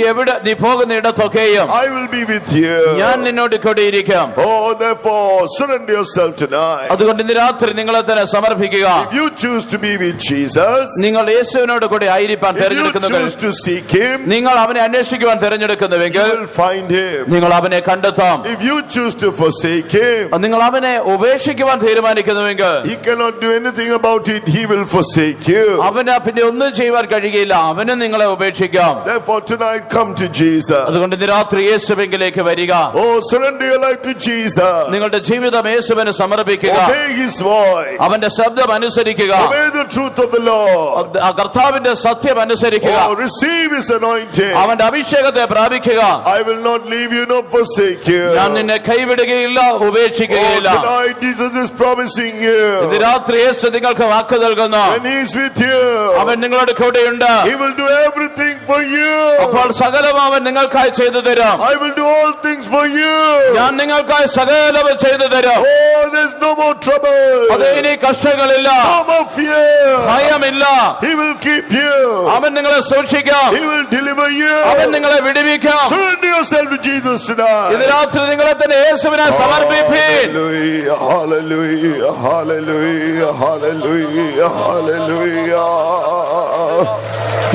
പോകുന്ന ഇടത്തൊക്കെയും
I will be with you.
ഞാൻ നിന്നോട് കൂടെ ഇരിക്കും.
Oh, therefore, surrender yourself tonight.
അതുകൊണ്ട് ഇന്ന് രാത്രി നിങ്ങളെ തന്നെ സമർപ്പിക്കുക.
If you choose to be with Jesus,
നിങ്ങൾ യേശുവിനോട് കൂടെ ആയിരിക്കാൻ
if you
തിരഞ്ഞെടുക്കുന്നുവെങ്കിൽ,
choose to seek him,
നിങ്ങൾ അവനെ അന്വേഷിക്കുവാൻ തിരഞ്ഞെടുക്കുന്നുവെങ്കിൽ
you will find him.
നിങ്ങൾ അവനെ കണ്ടെത്താം.
If you choose to forsake him,
നിങ്ങൾ അവനെ ഉപേക്ഷിക്കുവാൻ തീരുമാനിക്കുന്നുവെങ്കിൽ
he cannot do anything about it. He will forsake you.
അവന് പിന്നെ ഒന്നും ചെയ്യുവാൻ കഴിയില്ല. അവന് നിങ്ങളെ ഉപേക്ഷിക്കാം.
Therefore, tonight come to Jesus.
അതുകൊണ്ട് ഇന്ന് രാത്രി യേശുവിലേക്ക് വരിക.
Oh, surrender your life to Jesus.
നിങ്ങളുടെ ജീവിതം യേശുവിന് സമർപ്പിക്കുക.
Obey his voice.
അവന്റെ ശബ്ദം അനുസരിക്കുക.
Obey the truth of the Lord.
കർത്താവിന്റെ സത്യം അനുസരിക്കുക.
Oh, receive his anointing.
അവന്റെ അഭിഷേകത്തെ പ്രാപിക്കുക.
I will not leave you nor forsake you.
ഞാൻ നിന്നെ കൈവിടുകയില്ല,
Oh,
ഉപേക്ഷിക്കുകയില്ല.
tonight Jesus is promising you.
ഇന്ന് രാത്രി യേശു നിങ്ങൾക്ക് വാക്ക് നൽകുന്നു.
When he is with you,
അവൻ നിങ്ങളുടെ കൂടെയുണ്ട്.
he will do everything for you.
അപ്പോൾ സകലം അവൻ നിങ്ങൾക്കായി ചെയ്തു തരും.
I will do all things for you.
ഞാൻ നിങ്ങൾക്കായി സകലവും ചെയ്തു തരും.
Oh, there's no more trouble.
അത് ഇനി കഷ്ടങ്ങളില്ല,
No more fear.
ഭയമില്ല.
He will keep you.
അവൻ നിങ്ങളെ സൂക്ഷിക്കാം.
He will deliver you.
അവൻ നിങ്ങളെ വിടുവിക്കാം.
Surrender yourself to Jesus tonight.
ഇന്ന് രാത്രി നിങ്ങളെ തന്നെ യേശുവിനെ സമർപ്പിപ്പീൻ.
Hallelujah, hallelujah, hallelujah, hallelujah, hallelujah.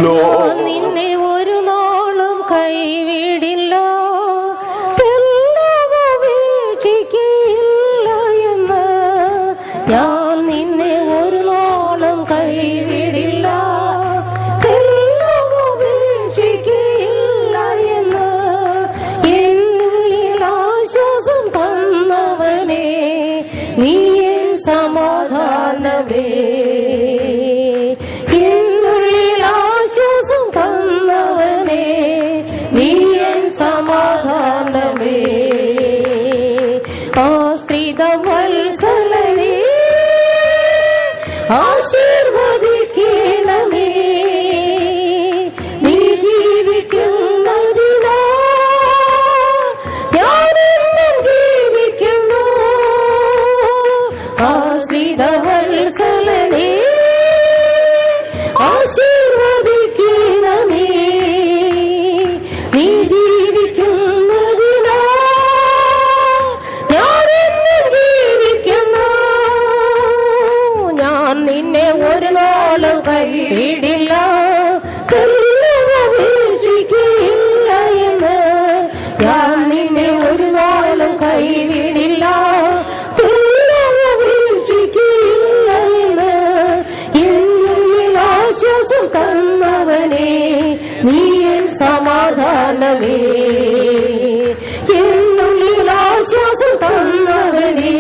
Lord,
നിന്നെ ഒരു നാളും കൈവിടില്ല, തെല്ലവീക്ഷിക്കയില്ല എന്ന്. ഞാൻ നിന്നെ ഒരു നാളും കൈവിടില്ല, തെല്ലവീക്ഷിക്കയില്ല എന്ന്. എന്നിൽ ആശ്വാസം തന്നവനെ, നീ എൻ സമാധാനമേ. എന്നിൽ ആശ്വാസം തന്നവനെ, നീ നീ ജീവിക്കുന്നതിനാ ഞാനെന്നും ജീവിക്കുന്നു. ഞാൻ നിന്നെ ഒരു നാളും കൈവിടില്ല, ഉപേക്ഷിക്കില്ല എന്ന്. ഞാൻ നിന്നെ ഒരു നാളും കൈവിടില്ല, ഉപേക്ഷിക്കില്ല എന്ന്. എന്നുള്ളിൽ ആശ്വാസം തന്നവനെ നീ എൻ സമാധാനമേ, എന്നുള്ളിൽ ആശ്വാസം തന്നവനെ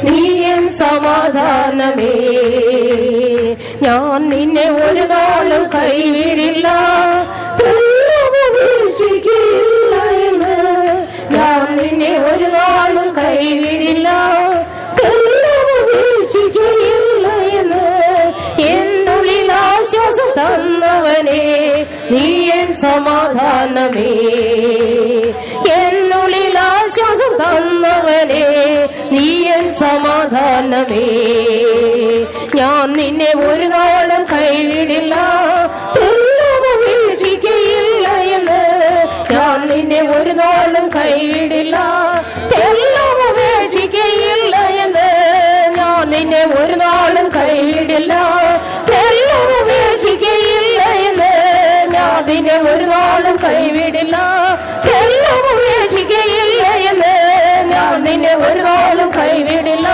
നീ എൻ സമാധാനമേ. ഞാൻ നിന്നെ ഒരു നാളും കൈവിടില്ല, ഉപേക്ഷിക്കില്ല എന്ന്. ഞാൻ നിന്നെ ഒരു നാളും കൈവിടില്ല, ഉപേക്ഷിക്കില്ല എന്ന്. എന്നുള്ളിൽ ആശ്വാസം തന്നവനെ നീ എൻ സമാധാനമേ, എന്നുള്ളിൽ ആശ്വാസം തന്നവനെ നീ എൻ സമാധാനമേ. ഞാൻ നിന്നെ ഒരു നാളും കൈവിടില്ല, ഉപേക്ഷിക്കയില്ല എന്ന്. ഞാൻ നിന്നെ ഒരു നാളും കൈവിടില്ല, ഉപേക്ഷിക്കയില്ല എന്ന്. ഞാൻ നിന്നെ ഒരു നാളും കൈവിടില്ല, ഉപേക്ഷിക്കയില്ല എന്ന്. ഞാൻ നിന്നെ ഒരു നാളും കൈവിടില്ല, ഉപേക്ഷിക്കയില്ല എന്ന്. ഞാൻ നിന്നെ ഒരു നാളും കൈവിടില്ല,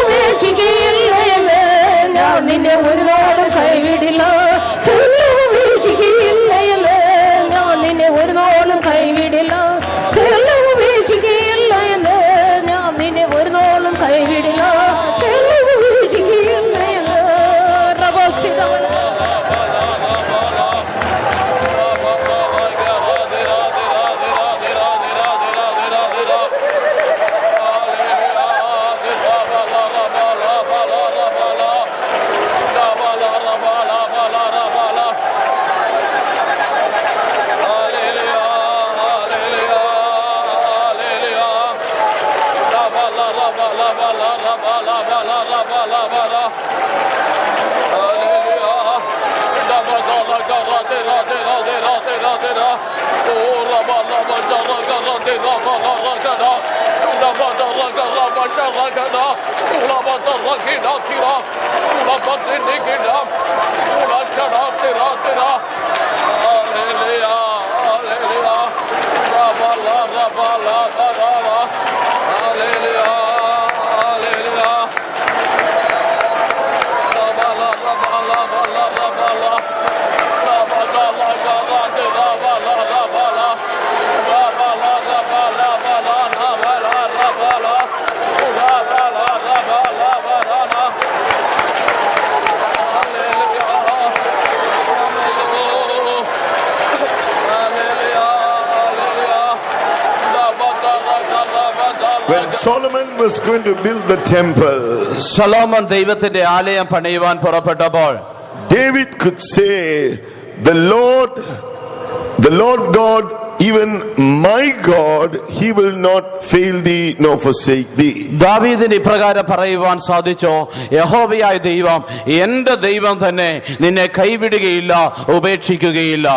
ഉപേക്ഷിക്കയില്ല എന്ന്. ഞാൻ നിന്നെ ഒരു നാളും കൈവിടില്ല, ഉപേക്ഷിക്കയില്ല എന്ന്. ഞാൻ നിന്നെ ഒരു നാളും കൈവിടില്ല, ഉപേക്ഷിക്കയില്ല എന്ന്. ഞാൻ നിന്നെ ഒരു നാളും കൈവിടില്ല, ഉപേക്ഷിക്കയില്ല എന്ന്.
When Solomon was going to build the temple,
ശലോമോൻ ദൈവത്തിന്റെ ആലയം പണിയുവാൻ പുറപ്പെട്ടപ്പോൾ
David could say, the Lord God, even my God, he will not fail thee nor forsake thee.
ദാവീദിന് ഇപ്രകാരം പറയുവാൻ സാധിച്ചോ, യഹോവയായ ദൈവം എന്റെ ദൈവം തന്നെ നിന്നെ കൈവിടുകയില്ല, ഉപേക്ഷിക്കുകയില്ല.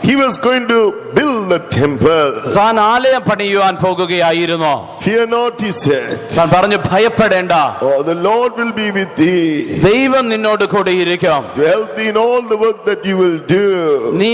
He was going to build the temple.
താൻ ആലയം പണിയുവാൻ പോകുകയായിരുന്നു.
Fear not, he said.
താൻ പറഞ്ഞു, ഭയപ്പെടേണ്ട,
Oh, the Lord will be with thee
ദൈവം നിന്നോട് കൂടെ ഇരിക്കും,
to help thee in all the work that you will do.
നീ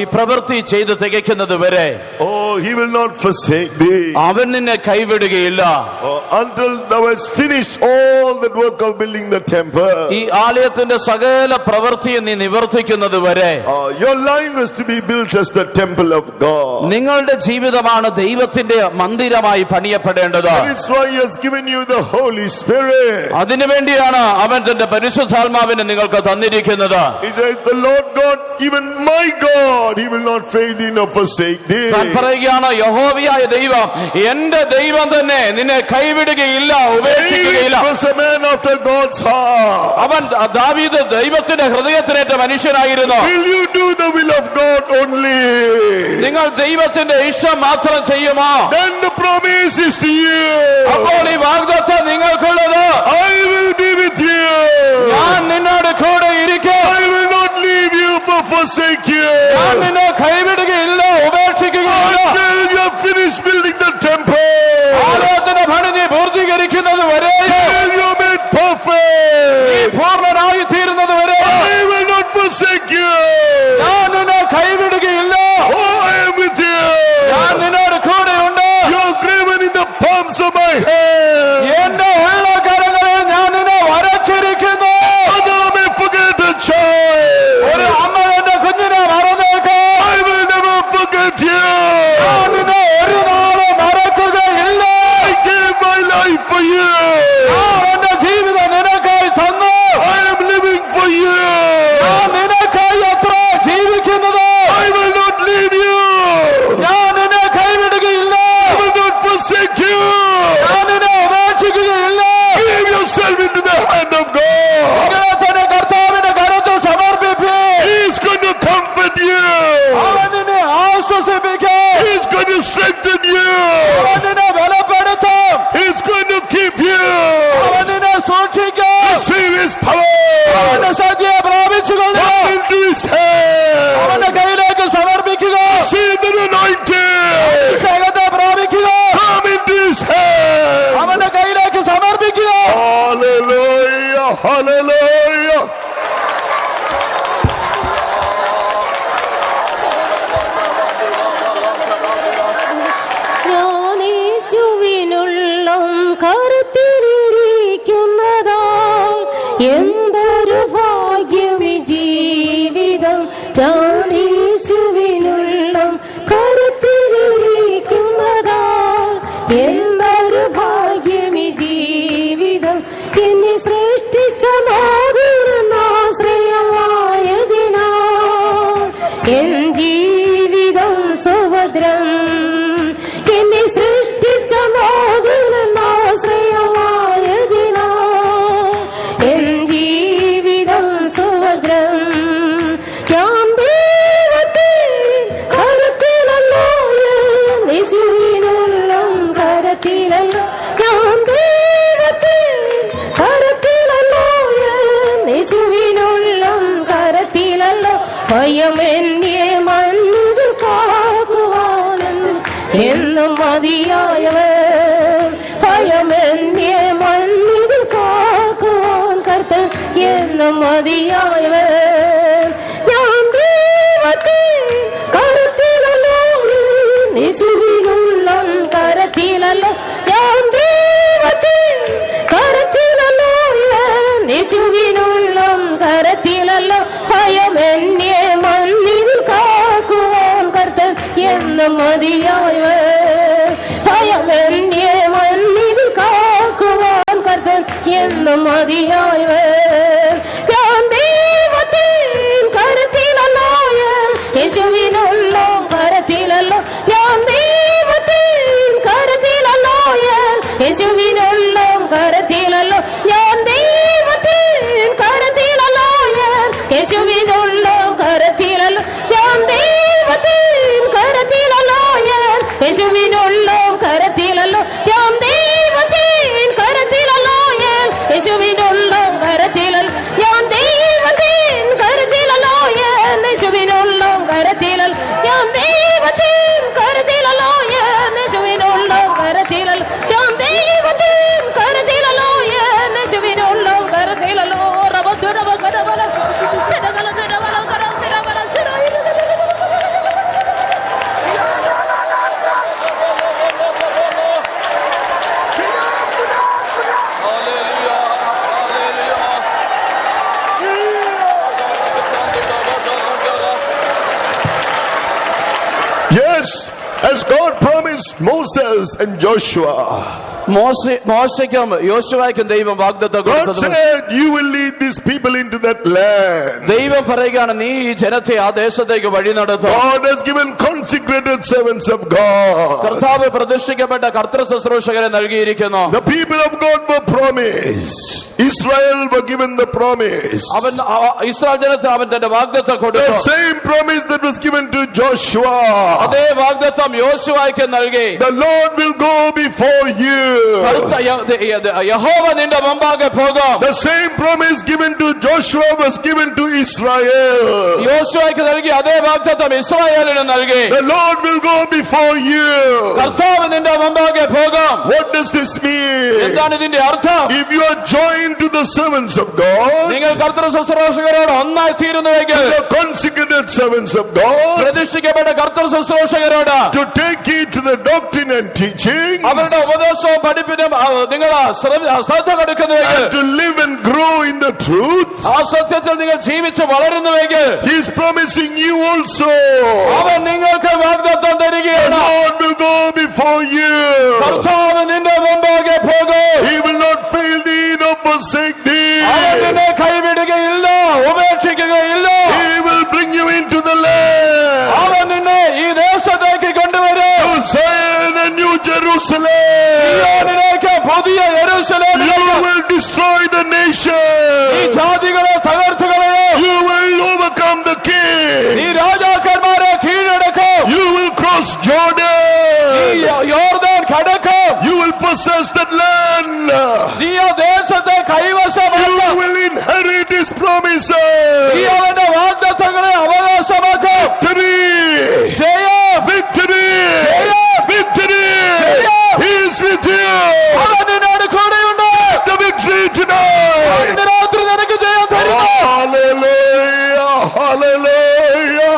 ഈ പ്രവൃത്തി ചെയ്ത് തികയ്ക്കുന്നത് വരെ
Oh, he will not forsake thee.
അവൻ നിന്നെ കൈവിടുകയില്ല.
Oh, until thou hast finished all that work of building the temple.
ഈ ആലയത്തിന്റെ സകല പ്രവൃത്തിയും നീ നിവർത്തിക്കുന്നത് വരെ.
Oh, your life is to be built as the temple of God.
നിങ്ങളുടെ ജീവിതമാണ് ദൈവത്തിന്റെ മന്ദിരമായി പണിയപ്പെടേണ്ടത്.
That is why he has given you the Holy Spirit.
അതിനുവേണ്ടിയാണ് അവൻ തന്റെ പരിശുദ്ധാത്മാവിനെ നിങ്ങൾക്ക് തന്നിരിക്കുന്നത്.
He says, the Lord God, even my God, he will not fail thee nor forsake thee.
താൻ പറയുകയാണ്, യഹോവയായ ദൈവം എന്റെ ദൈവം തന്നെ നിന്നെ കൈവിടുകയില്ല, ഉപേക്ഷിക്കുകയില്ല.
David was a man after God's heart.
അവൻ ദാവീദ് ദൈവത്തിന്റെ ഹൃദയത്തിനേറ്റ മനുഷ്യനായിരുന്നു.
Will you do the will of God only?
നിങ്ങൾ ദൈവത്തിന്റെ ഇഷ്ടം മാത്രം ചെയ്യുമോ?
Then the promise is to you.
അപ്പോൾ ഈ വാഗ്ദത്തം നിങ്ങൾക്കുള്ളത്,
I will be with you.
ഞാൻ നിന്നോട് കൂടെ ഇരിക്കും,
I will not leave you or forsake you.
ഞാൻ നിന്നെ കൈവിടുകയില്ല,
സുഭദ്രം എന്നെ സൃഷ്ടിച്ച മോദനാശ്രയമായതിനാ എൻ ജീവിതം സുഭദ്രം ഞാൻ ദൈവത്തെ കരത്തിലല്ലോ യേശുവിനുള്ളം കരത്തിലല്ലോ ഞാൻ ദൈവത്തെ കരത്തിലല്ലോ യേശുവിനുള്ളം കരത്തിലല്ലോ ഭയമെന്നെ മണ്ണിൽ കാക്കുവാനെന്ന് എന്നും മതിയായവൻ ഭയമെന്നെ മണ്ണിൽ കാക്കുവാൻ കർത്തൻ എന്നും മതിയായവൻ ഞാൻ ദൈവത്തെ കരത്തിലല്ലോ യേശുവിനുള്ളം കരത്തിലല്ലോ ഞാൻ ദൈവത്തെ കരത്തിലല്ലോ യേശുവിനുള്ളം കരത്തിലല്ലോ ഭയമെന്നെ മണ്ണിൽ കാക്കുവാൻ കർത്തൻ എന്നും മതിയായവൻ ഭയമെന്നെ മണ്ണിൽ കാക്കുവാൻ കർത്തൻ എന്നും മതിയായവൻ ഞാൻ ദൈവത്തെ കരത്തിലല്ലോ യേശുവിനുള്ളോ കരത്തിലല്ലോ ഞാൻ ദൈവത്തെ കരത്തിലല്ലോ യേശുവിനുള്ളോ കരത്തിലല്ലോ ഞാൻ ദൈവത്തെ കരത്തിലല്ലോ യേശുവിനുള്ളോ കരത്തിലല്ലോ ഞാൻ ദൈവത്തെ കരത്തിലല്ലോ യേശുവിനുള്ളോ കരത്തിലല്ലോ ഞാൻ ദൈവത്തെ കരത്തിലല്ലോ യേശുവിനുള്ളോ കരത്തിലല്ലോ ഞാൻ ദൈവത്തെ കരത്തിലല്ലോ യേശുവിനുള്ളോ കരത്തിലല്ലോ ഞാൻ ദൈവത്തെ കരത്തിലല്ലോ യേശുവിനുള്ളോ കരത്തിലല്ലോ ഞാൻ ദൈവത്തെ കരത്തിലല്ലോ യേശുവിനുള്ളോ കരത്തിലല്ലോ റബചുരബ കരബല സരഗല ജരബല കരതിരബല സരൈ
Yes, as God promised Moses and Joshua.
മോശയ്ക്കും യോശുവയ്ക്കും ദൈവം വാഗ്ദത്തം
God
കൊടുത്തത്
said, you will lead these people into that land.
ദൈവം പറയുകയാണ് നീ ഈ ജനത്തെ ആ ദേശത്തേക്ക് വഴി നടത്തും
God has given consecrated servants of God.
കർത്താവ് പ്രതിഷ്ഠിക്കപ്പെട്ട കർത്തൃ ശുശ്രൂഷകരെ നൽകിയിരിക്കുന്നു.
The people of God were promised. Israel were given the promise.
അവൻ ഇസ്രായേൽ ജനത്തിന് അവൻ തന്റെ വാഗ്ദത്തം
The
കൊടുത്തു.
same promise that was given to Joshua.
അതേ വാഗ്ദത്തം യോശുവയ്ക്ക് നൽകി.
The Lord will go before you.
യഹോവ നിന്റെ മുമ്പാകെ പോകും.
The same promise given to Joshua was given to Israel.
യോശുവയ്ക്ക് നൽകി അതേ വാഗ്ദത്തം ഇസ്രായേലിന് നൽകി.
The Lord will go before you.
കർത്താവ് നിന്റെ മുമ്പാകെ പോകും.
What does this mean?
എന്താണ് ഇതിന്റെ അർത്ഥം?
If you are joined to the servants of God,
നിങ്ങൾ കർത്തൃ ശുശ്രൂഷകരോട് ഒന്നായി തീരുന്നുവെങ്കിൽ,
the consecrated servants of God,
പ്രതിഷ്ഠിക്കപ്പെട്ട കർത്തൃ ശുശ്രൂഷകരോട്
to take heed to the doctrine and teaching,
അവരുടെ ഉപദേശവും പഠിപ്പിനും നിങ്ങൾ ശ്രദ്ധ കൊടുക്കുന്നുവെങ്കിൽ,
and to live and grow in the truth,
ആ സത്യത്തിൽ നിങ്ങൾ ജീവിച്ച് വളരുന്നുവെങ്കിൽ,
He is promising you also.
അവൻ നിങ്ങൾക്ക് വാഗ്ദത്തം
The
തരികയാണ്.
Lord will go before you.
കർത്താവ് നിന്റെ മുമ്പാകെ പോകും.
He will not fail thee nor forsake thee.
അവൻ നിന്നെ കൈവിടുകയില്ല, ഉപേക്ഷിക്കുകയില്ല.
He will bring you into the land.
അവൻ നിന്നെ ഈ ദേശത്തേക്ക് കൊണ്ടുവരും.
To Zion and New Jerusalem.
സിയോനിലേക്ക്, പുതിയ
You
യെരൂശലേമിലേക്ക്.
will destroy the
ഈ
nation.
ജാതികളെ തകർത്തു കളയും.
You will overcome the
ഈ
king.
രാജാക്കന്മാരെ കീഴടക്കും.
You will cross
ഈ
Jordan.
യോർദാൻ കടക്കും.
You will possess that land.
നീ ആ ദേശത്തെ
You
കൈവശമാക്കും.
will inherit his promises.
നീ അവന്റെ വാഗ്ദത്തങ്ങളെ അവകാശമാക്കും.
Victory.
ജയം,
Victory.
ജയം,
Victory.
ജയം.
He is with you.
അവൻ നിന്നോട് കൂടെയുണ്ട്.
The victory tonight.
ഇന്ന് രാത്രി നിനക്ക് ജയം തരുന്നു.
Hallelujah. Hallelujah.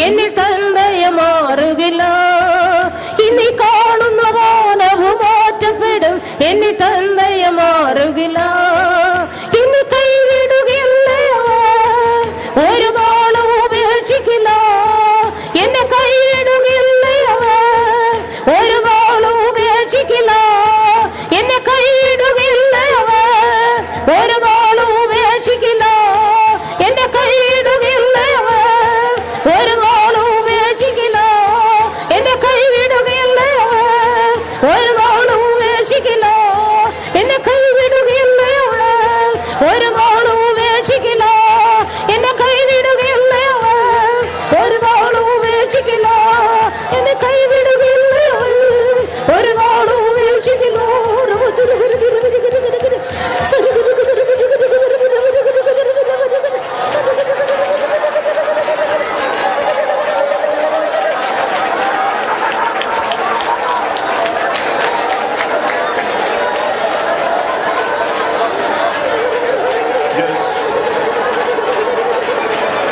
എന്നിൽ തന്തയ മാറുകില്ല. ഇനി കാണുന്ന വാനവും മാറ്റപ്പെടും, എന്നിൽ തന്തയ മാറുകില്ല. ഇനി കൈവിടുകയില്ല, ഒരു നാളും ഉപേക്ഷിക്കില്ല. എന്നെ കൈവിടുകയില്ല, ഒരു നാളും ഉപേക്ഷിക്കില്ല. എന്നെ കൈവിടുകയില്ല, ഒരു നാളും ഉപേക്ഷിക്കില്ല. എന്നെ കൈവിടുകയില്ല, ഒരു നാളും ഉപേക്ഷിക്കില്ല. എന്നെ കൈവിടുകയില്ല, ഒരു നാളും ഉപേക്ഷിക്കില്ല. എന്നെ കൈവിടുകയില്ല, ഒരു നാളും ഉപേക്ഷിക്കില്ല. എന്നെ കൈവിടുകയില്ല, ഒരു നാളും ഉപേക്ഷിക്കില്ല. എന്നെ കൈവിടുകയില്ല, ഒരു നാളും ഉപേക്ഷിക്കില്ല.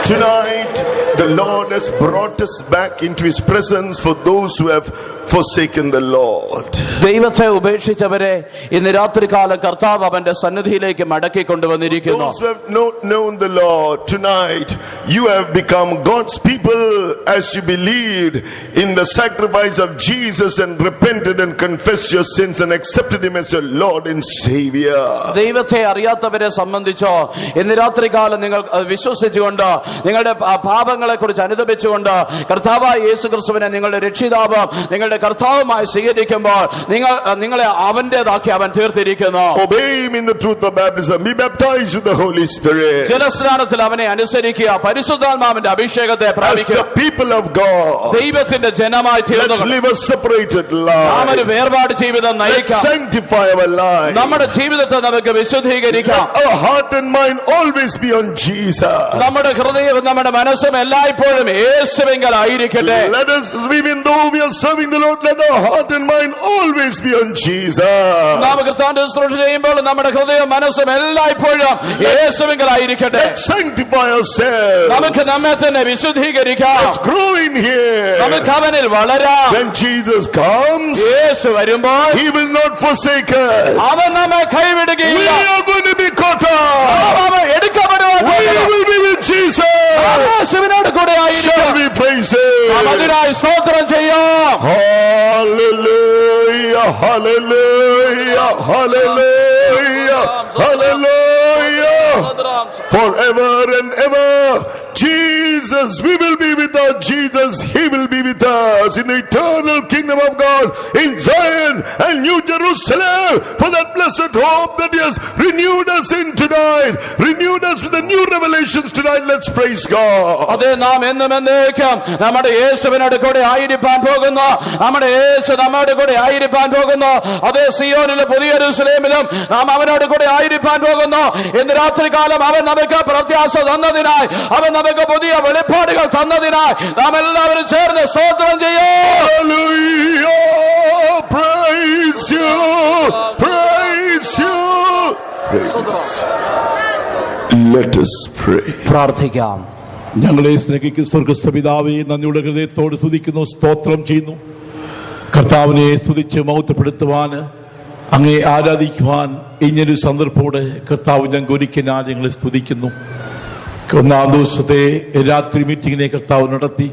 Tonight, the Lord has brought us back into His presence for those who have forsaken the Lord.
ദൈവത്തെ ഉപേക്ഷിച്ചവരെ ഇന്ന് രാത്രികാലം കർത്താവ് അവന്റെ സന്നിധിയിലേക്ക് മടക്കി കൊണ്ടുവന്നിരിക്കുന്നു.
Those who have not known the Lord, tonight you have become God's people as you believed in the sacrifice of Jesus and repented and confessed your sins and accepted Him as your Lord and Savior.
ദൈവത്തെ അറിയാത്തവരെ സംബന്ധിച്ചോ ഇന്ന് രാത്രികാലം നിങ്ങൾ വിശ്വസിച്ചുകൊണ്ട് നിങ്ങളുടെ പാപങ്ങളെ കുറിച്ച് അനുദപിച്ചുകൊണ്ട് കർത്താവായ യേശു ക്രിസ്തുവിനെ നിങ്ങളുടെ രക്ഷിതാവ് നിങ്ങളുടെ കർത്താവുമായി സ്വീകരിക്കുമ്പോൾ നിങ്ങളെ അവന്റേതാക്കി അവൻ തീർത്തിരിക്കുന്നു.
Obey Him in the truth of baptism. Be baptized with the Holy Spirit.
ജലസ്നാനത്തിൽ അവനെ അനുസരിക്കുക, പരിശുദ്ധാത്മാവിന്റെ അഭിഷേകത്തെ
As
പ്രാപിക്കുക.
the people of God,
ദൈവത്തിന്റെ ജനമായി
let's
തീർന്നു
live a separated
നാം ഒരു
life.
വേർപാട് ജീവിതം
Let's
നയിക്കാം.
sanctify our life.
നമ്മുടെ ജീവിതത്തെ നമുക്ക് വിശുദ്ധീകരിക്കാം.
Let our heart and mind always be on Jesus.
നമ്മുടെ ഹൃദയവും നമ്മുടെ മനസ്സും എല്ലായ്പ്പോഴും യേശുവിങ്കലായിരിക്കട്ടെ.
Let us, even though we are serving the Lord, let our heart and mind always be on Jesus.
നാം കർത്താവിന്റെ ശുശ്രൂഷ ചെയ്യുമ്പോൾ നമ്മുടെ ഹൃദയവും മനസ്സും എല്ലായ്പ്പോഴും യേശുവിങ്കലായിരിക്കട്ടെ.
Let's sanctify ourselves.
നമുക്ക് നമ്മെ തന്നെ വിശുദ്ധീകരിക്കാം.
Let's grow in here.
നമുക്ക് അവനിൽ വളരാം.
When Jesus comes,
യേശു വരുമ്പോൾ
He will not forsake us.
അവൻ നമ്മെ
We
കൈവിടുകയില്ല.
are going to be caught up.
അവൻ എടുക്കപ്പെടുവാൻ
We will be with Jesus.
യേശുവിനോട് കൂടെ
Shall
ആയിരിക്കും.
we praise Him?
അതിനായി സ്തോത്രം ചെയ്യാം.
Hallelujah, hallelujah, hallelujah, hallelujah. Forever and ever, Jesus, we will be with our Jesus. He will be with us in the eternal kingdom of God in Zion and New Jerusalem. For that blessed hope that He has renewed us in tonight, renewed us with the new revelations tonight. Let's praise God.
അതെ, നാം എന്നും എന്നേക്കും നമ്മുടെ യേശുവിനോട് കൂടെ ആയിരിക്കാൻ പോകുന്നു. നമ്മുടെ യേശു നമ്മോട് കൂടെ ആയിരിക്കാൻ പോകുന്നു. അതേ, സിയോനിലും പുതിയ യെരൂശലേമിലും നാം അവനോട് കൂടെ ആയിരിക്കാൻ പോകുന്നു. ഇന്ന് രാത്രികാലം അവൻ നമുക്ക് പ്രത്യാശ തന്നതിനായി, അവൻ നമുക്ക് പുതിയ വെളിപ്പാടുകൾ തന്നതിനായി നാം എല്ലാവരും ചേർന്ന് സ്തോത്രം ചെയ്യാം.
Hallelujah! Praise you! Praise you! Let us pray.
പ്രാർത്ഥിക്കാം.
ഞങ്ങളെ സ്നേഹിക്കുന്ന സ്വർഗസ്ഥ പിതാവേ, നന്ദിയുടെ ഹൃദയത്തോട് സ്തുതിക്കുന്നു, സ്തോത്രം ചെയ്യുന്നു. കർത്താവിനെ സ്തുതിച്ച് മഹത്വപ്പെടുത്തുവാൻ, അങ്ങേ ആരാധിക്കുവാൻ ഇങ്ങനൊരു സന്ദർഭത്തോടെ കർത്താവ് ഞങ്ങൾക്ക് ഒരുക്കിനാൽ ഞങ്ങളെ സ്തുതിക്കുന്നു. ഒന്നാം ദിവസത്തെ രാത്രി മീറ്റിങ്ങിനെ കർത്താവ് നടത്തി.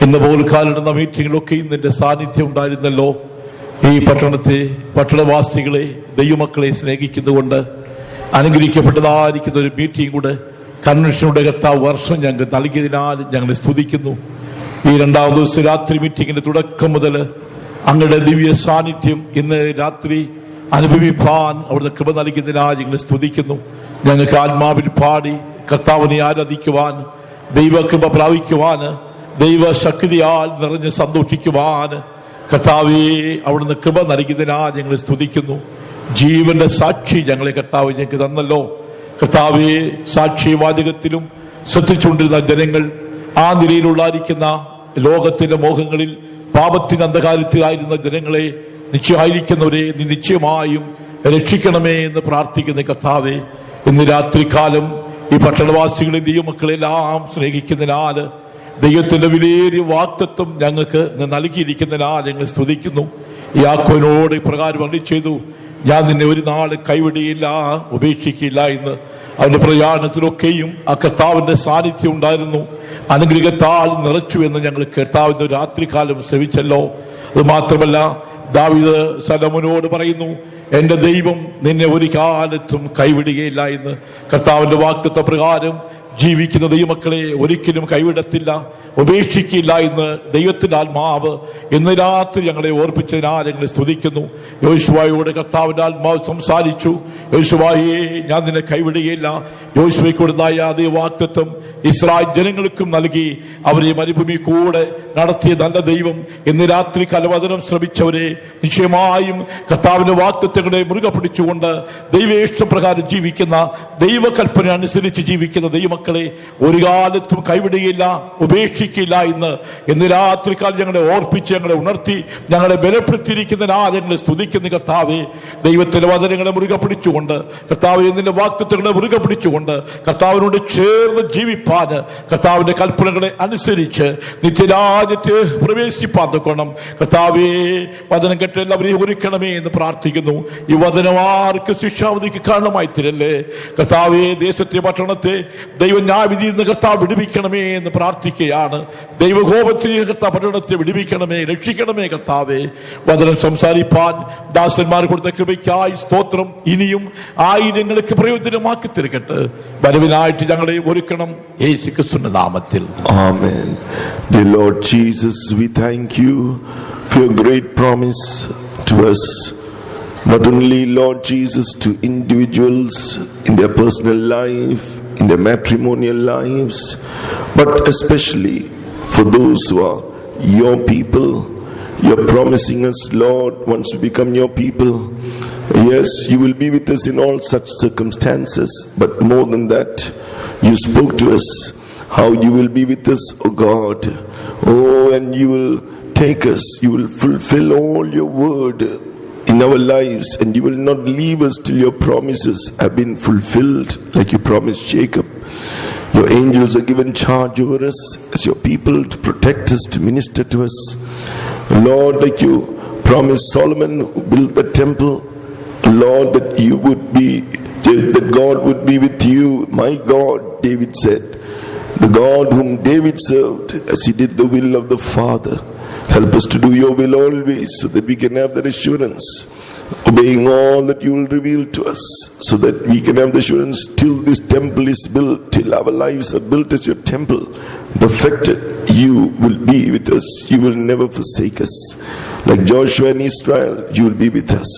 ഇന്ന് പോൽക്കാലം നടന്ന മീറ്റിങ്ങിലൊക്കെയും നിന്റെ സാന്നിധ്യം ഉണ്ടായിരുന്നല്ലോ. ഈ പട്ടണവാസികളെ, ദൈവമക്കളെ സ്നേഹിക്കുന്നുകൊണ്ട് അനുഗ്രഹിക്കപ്പെട്ടതായിരിക്കുന്ന ഒരു മീറ്റിംഗ് കൂടെ കൺവെൻഷനുടെ കർത്താവ് വർഷം ഞങ്ങൾക്ക് നൽകിയതിനാൽ ഞങ്ങളെ സ്തുതിക്കുന്നു. ഈ രണ്ടാം ദിവസം രാത്രി മീറ്റിംഗിന്റെ തുടക്കം മുതൽ അങ്ങയുടെ ദിവ്യ സാന്നിധ്യം ഇന്ന് രാത്രി അനുഭവിപ്പാൻ അവിടുന്ന് കൃപ നൽകിയതിനാൽ ഞങ്ങളെ സ്തുതിക്കുന്നു. ഞങ്ങൾക്ക് ആത്മാവിൽ പാടി കർത്താവിനെ ആരാധിക്കുവാൻ, ദൈവകൃപ പ്രാപിക്കുവാൻ, ദൈവശക്തിയാൽ നിറഞ്ഞ് സന്തോഷിക്കുവാൻ കർത്താവേ അവിടുന്ന് കൃപ നൽകിയതിനാൽ ഞങ്ങളെ സ്തുതിക്കുന്നു. ജീവന്റെ സാക്ഷി ഞങ്ങളെ കർത്താവ് ഞങ്ങൾക്ക് തന്നല്ലോ. കർത്താവേ, സാക്ഷിവാചകത്തിലും ശ്രദ്ധിച്ചുകൊണ്ടിരുന്ന ജനങ്ങൾ ആ നിലയിലുള്ളായിരിക്കുന്ന ലോകത്തിന്റെ മോഹങ്ങളിൽ പാപത്തിന്റെ അന്ധകാരത്തിലായിരുന്ന ജനങ്ങളെ നിശ്ചയമായിരിക്കുന്നവരെ നീ നിശ്ചയമായും രക്ഷിക്കണമേ എന്ന് പ്രാർത്ഥിക്കുന്ന കർത്താവേ, ഇന്ന് രാത്രികാലം ഈ പട്ടണവാസികളെ ദൈവമക്കളെല്ലാം സ്നേഹിക്കുന്നതിനാൽ ദൈവത്തിന്റെ വിലയേറിയ വാഗ്ദത്തം ഞങ്ങൾക്ക് നൽകിയിരിക്കുന്നതിനാൽ ഞങ്ങൾ സ്തുതിക്കുന്നു. യാക്കോബിനോട് ഇപ്രകാരം അരുളി ചെയ്തു, ഞാൻ നിന്നെ ഒരു നാൾ കൈവിടുകയില്ല, ഉപേക്ഷിക്കില്ല എന്ന്. അവന്റെ പ്രയാണത്തിലൊക്കെയും ആ കർത്താവിന്റെ സാന്നിധ്യം ഉണ്ടായിരുന്നു, അനുഗ്രഹത്താൽ നിറച്ചു എന്ന് ഞങ്ങൾ കർത്താവിന്റെ രാത്രികാലം ശ്രവിച്ചല്ലോ. അത് മാത്രമല്ല, ദാവീദ് ശലോമോനോട് പറയുന്നു, എന്റെ ദൈവം നിന്നെ ഒരു കാലത്തും കൈവിടുകയില്ല എന്ന്. കർത്താവിന്റെ വാഗ്ദത്ത പ്രകാരം ജീവിക്കുന്ന ദൈവമക്കളെ ഒരിക്കലും കൈവിടത്തില്ല, ഉപേക്ഷിക്കില്ല എന്ന് ദൈവത്തിന്റെ ആത്മാവ് ഇന്ന് രാത്രി ഞങ്ങളെ ഓർപ്പിച്ചതിനാൽ ഞങ്ങളെ സ്തുതിക്കുന്നു. യോശുവയോട് കർത്താവിന്റെ ആത്മാവ് സംസാരിച്ചു, യോശുവയെ ഞാൻ നിന്നെ കൈവിടുകയില്ല. യോശുവയ്ക്കുള്ളതായ അതേ വാഗ്ദത്തം ഇസ്രായേൽ ജനങ്ങൾക്കും നൽകി അവരെ മരുഭൂമി കൂടെ നടത്തിയ നല്ല ദൈവം ഇന്ന് രാത്രി കലവചനം ശ്രമിച്ചവരെ നിശ്ചയമായും കർത്താവിന്റെ വാഗ്ദത്തങ്ങളെ മുറുകെ പിടിച്ചുകൊണ്ട് ദൈവേഷ്ടപ്രകാരം ജീവിക്കുന്ന, ദൈവകൽപ്പന അനുസരിച്ച് ജീവിക്കുന്ന ദൈവമക്കളെ ഒരു കാലത്തും കൈവിടുകയില്ല, ഉപേക്ഷിക്കില്ല എന്ന് രാത്രിക്കാൽ ഞങ്ങളെ ഓർപ്പിച്ച് ഞങ്ങളെ ഉണർത്തി ഞങ്ങളെ ബലപ്പെടുത്തിയിരിക്കുന്നതിനാൽ ഞങ്ങളെ സ്തുതിക്കുന്ന കർത്താവേ, ദൈവത്തിന്റെ വചനങ്ങളെ മുറുകെ പിടിച്ചുകൊണ്ട്, കർത്താവ് നിന്റെ വാഗ്ദത്തങ്ങളെ മുറുകെ പിടിച്ചുകൊണ്ട് കർത്താവിനോട് ചേർന്ന് ജീവിപ്പാൻ, കർത്താവിന്റെ കൽപ്പനകളെ അനുസരിച്ച് നിത്യരാജ്യത്തെ പ്രവേശിപ്പാൻ തൊക്കണം. കർത്താവേ, വചനം കേട്ട് എല്ലാവരെയും ഒരുക്കണമേ എന്ന് പ്രാർത്ഥിക്കുന്നു. ഈ വചനം ആർക്ക് ശിക്ഷാവധിക്ക് കാരണമായി തരല്ലേ കർത്താവേ. ദേശത്തെ പട്ടണത്തെ ദൈവം ന്യായവിധിയിൽ നിന്ന് കർത്താവ് വിടുവിക്കണമേ എന്ന് പ്രാർത്ഥിക്കുകയാണ്. ദൈവകോപത്തിൽ കർത്താവ് പട്ടണത്തെ വിടുവിക്കണമേ, രക്ഷിക്കണമേ കർത്താവേ. വചനം സംസാരിപ്പാൻ ദാസന്മാർ കൊടുത്ത കൃപയ്ക്കായി സ്തോത്രം. ഇനിയും ആയിരങ്ങൾക്ക് പ്രയോജനമാക്കി തീർക്കട്ടെ. വരവിനായിട്ട് ഞങ്ങളെ ഒരുക്കണം യേശു ക്രിസ്തുവിന്റെ നാമത്തിൽ.
Amen. Dear Lord Jesus, we thank you for your great promise to us. Not only, Lord Jesus, to individuals in their personal life, in their matrimonial lives, but especially for those who are your people. You're promising us, Lord, once we become your people, yes, you will be with us in all such circumstances, but more than that, you spoke to us how you will be with us, O God. Oh, and you will take us, you will fulfill all your word in our lives, and you will not leave us till your promises have been fulfilled, like you promised Jacob. Your angels are given charge over us as your people to protect us, to minister to us. Lord, like you promised Solomon who built the temple, Lord, that you would be, that God would be with you. My God, David said, the God whom David served as he did the will of the Father. Help us to do your will always, so that we can have that assurance, obeying all that you will reveal to us, so that we can have the assurance till this temple is built, till our lives are built as your temple, perfected. You will be with us. You will never forsake us. Like Joshua and Israel, you will be with us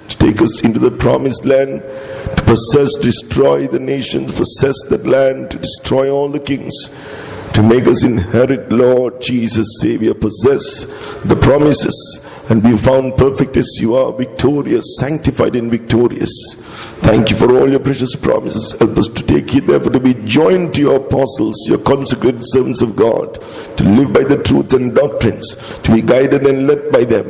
to take us into the promised land, to possess, destroy the nations, possess that land, to destroy all the kings, to make us inherit, Lord Jesus, Savior, possess the promises and be found perfect as you are, victorious, sanctified and victorious. Thank you for all your precious promises. Help us to take heed, therefore, to be joined to your apostles, your consecrated servants of God, to live by the truth and doctrines, to be guided and led by them.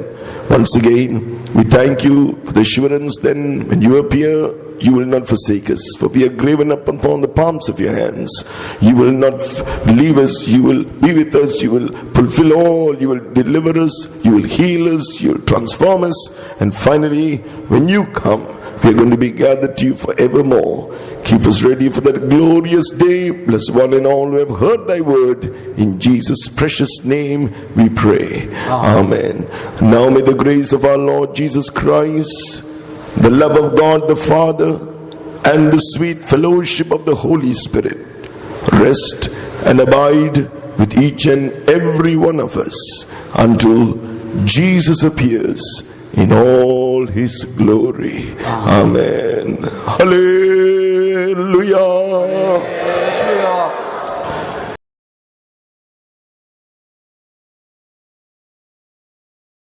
Once again, we thank you for the assurance then when you appear, you will not forsake us, for we are graven up upon the palms of your hands. You will not leave us, you will be with us, you will fulfill all, you will deliver us, you will heal us, you will transform us, and finally, when you come, we are going to be gathered to you forevermore. Keep us ready for that glorious day. Bless one and all who have heard thy word. In Jesus' precious name we pray. Amen. Now may the grace of our Lord Jesus Christ, the love of God the Father, and the sweet fellowship of the Holy Spirit rest and abide with each and every one of us until Jesus appears in all his glory. Amen. Hallelujah.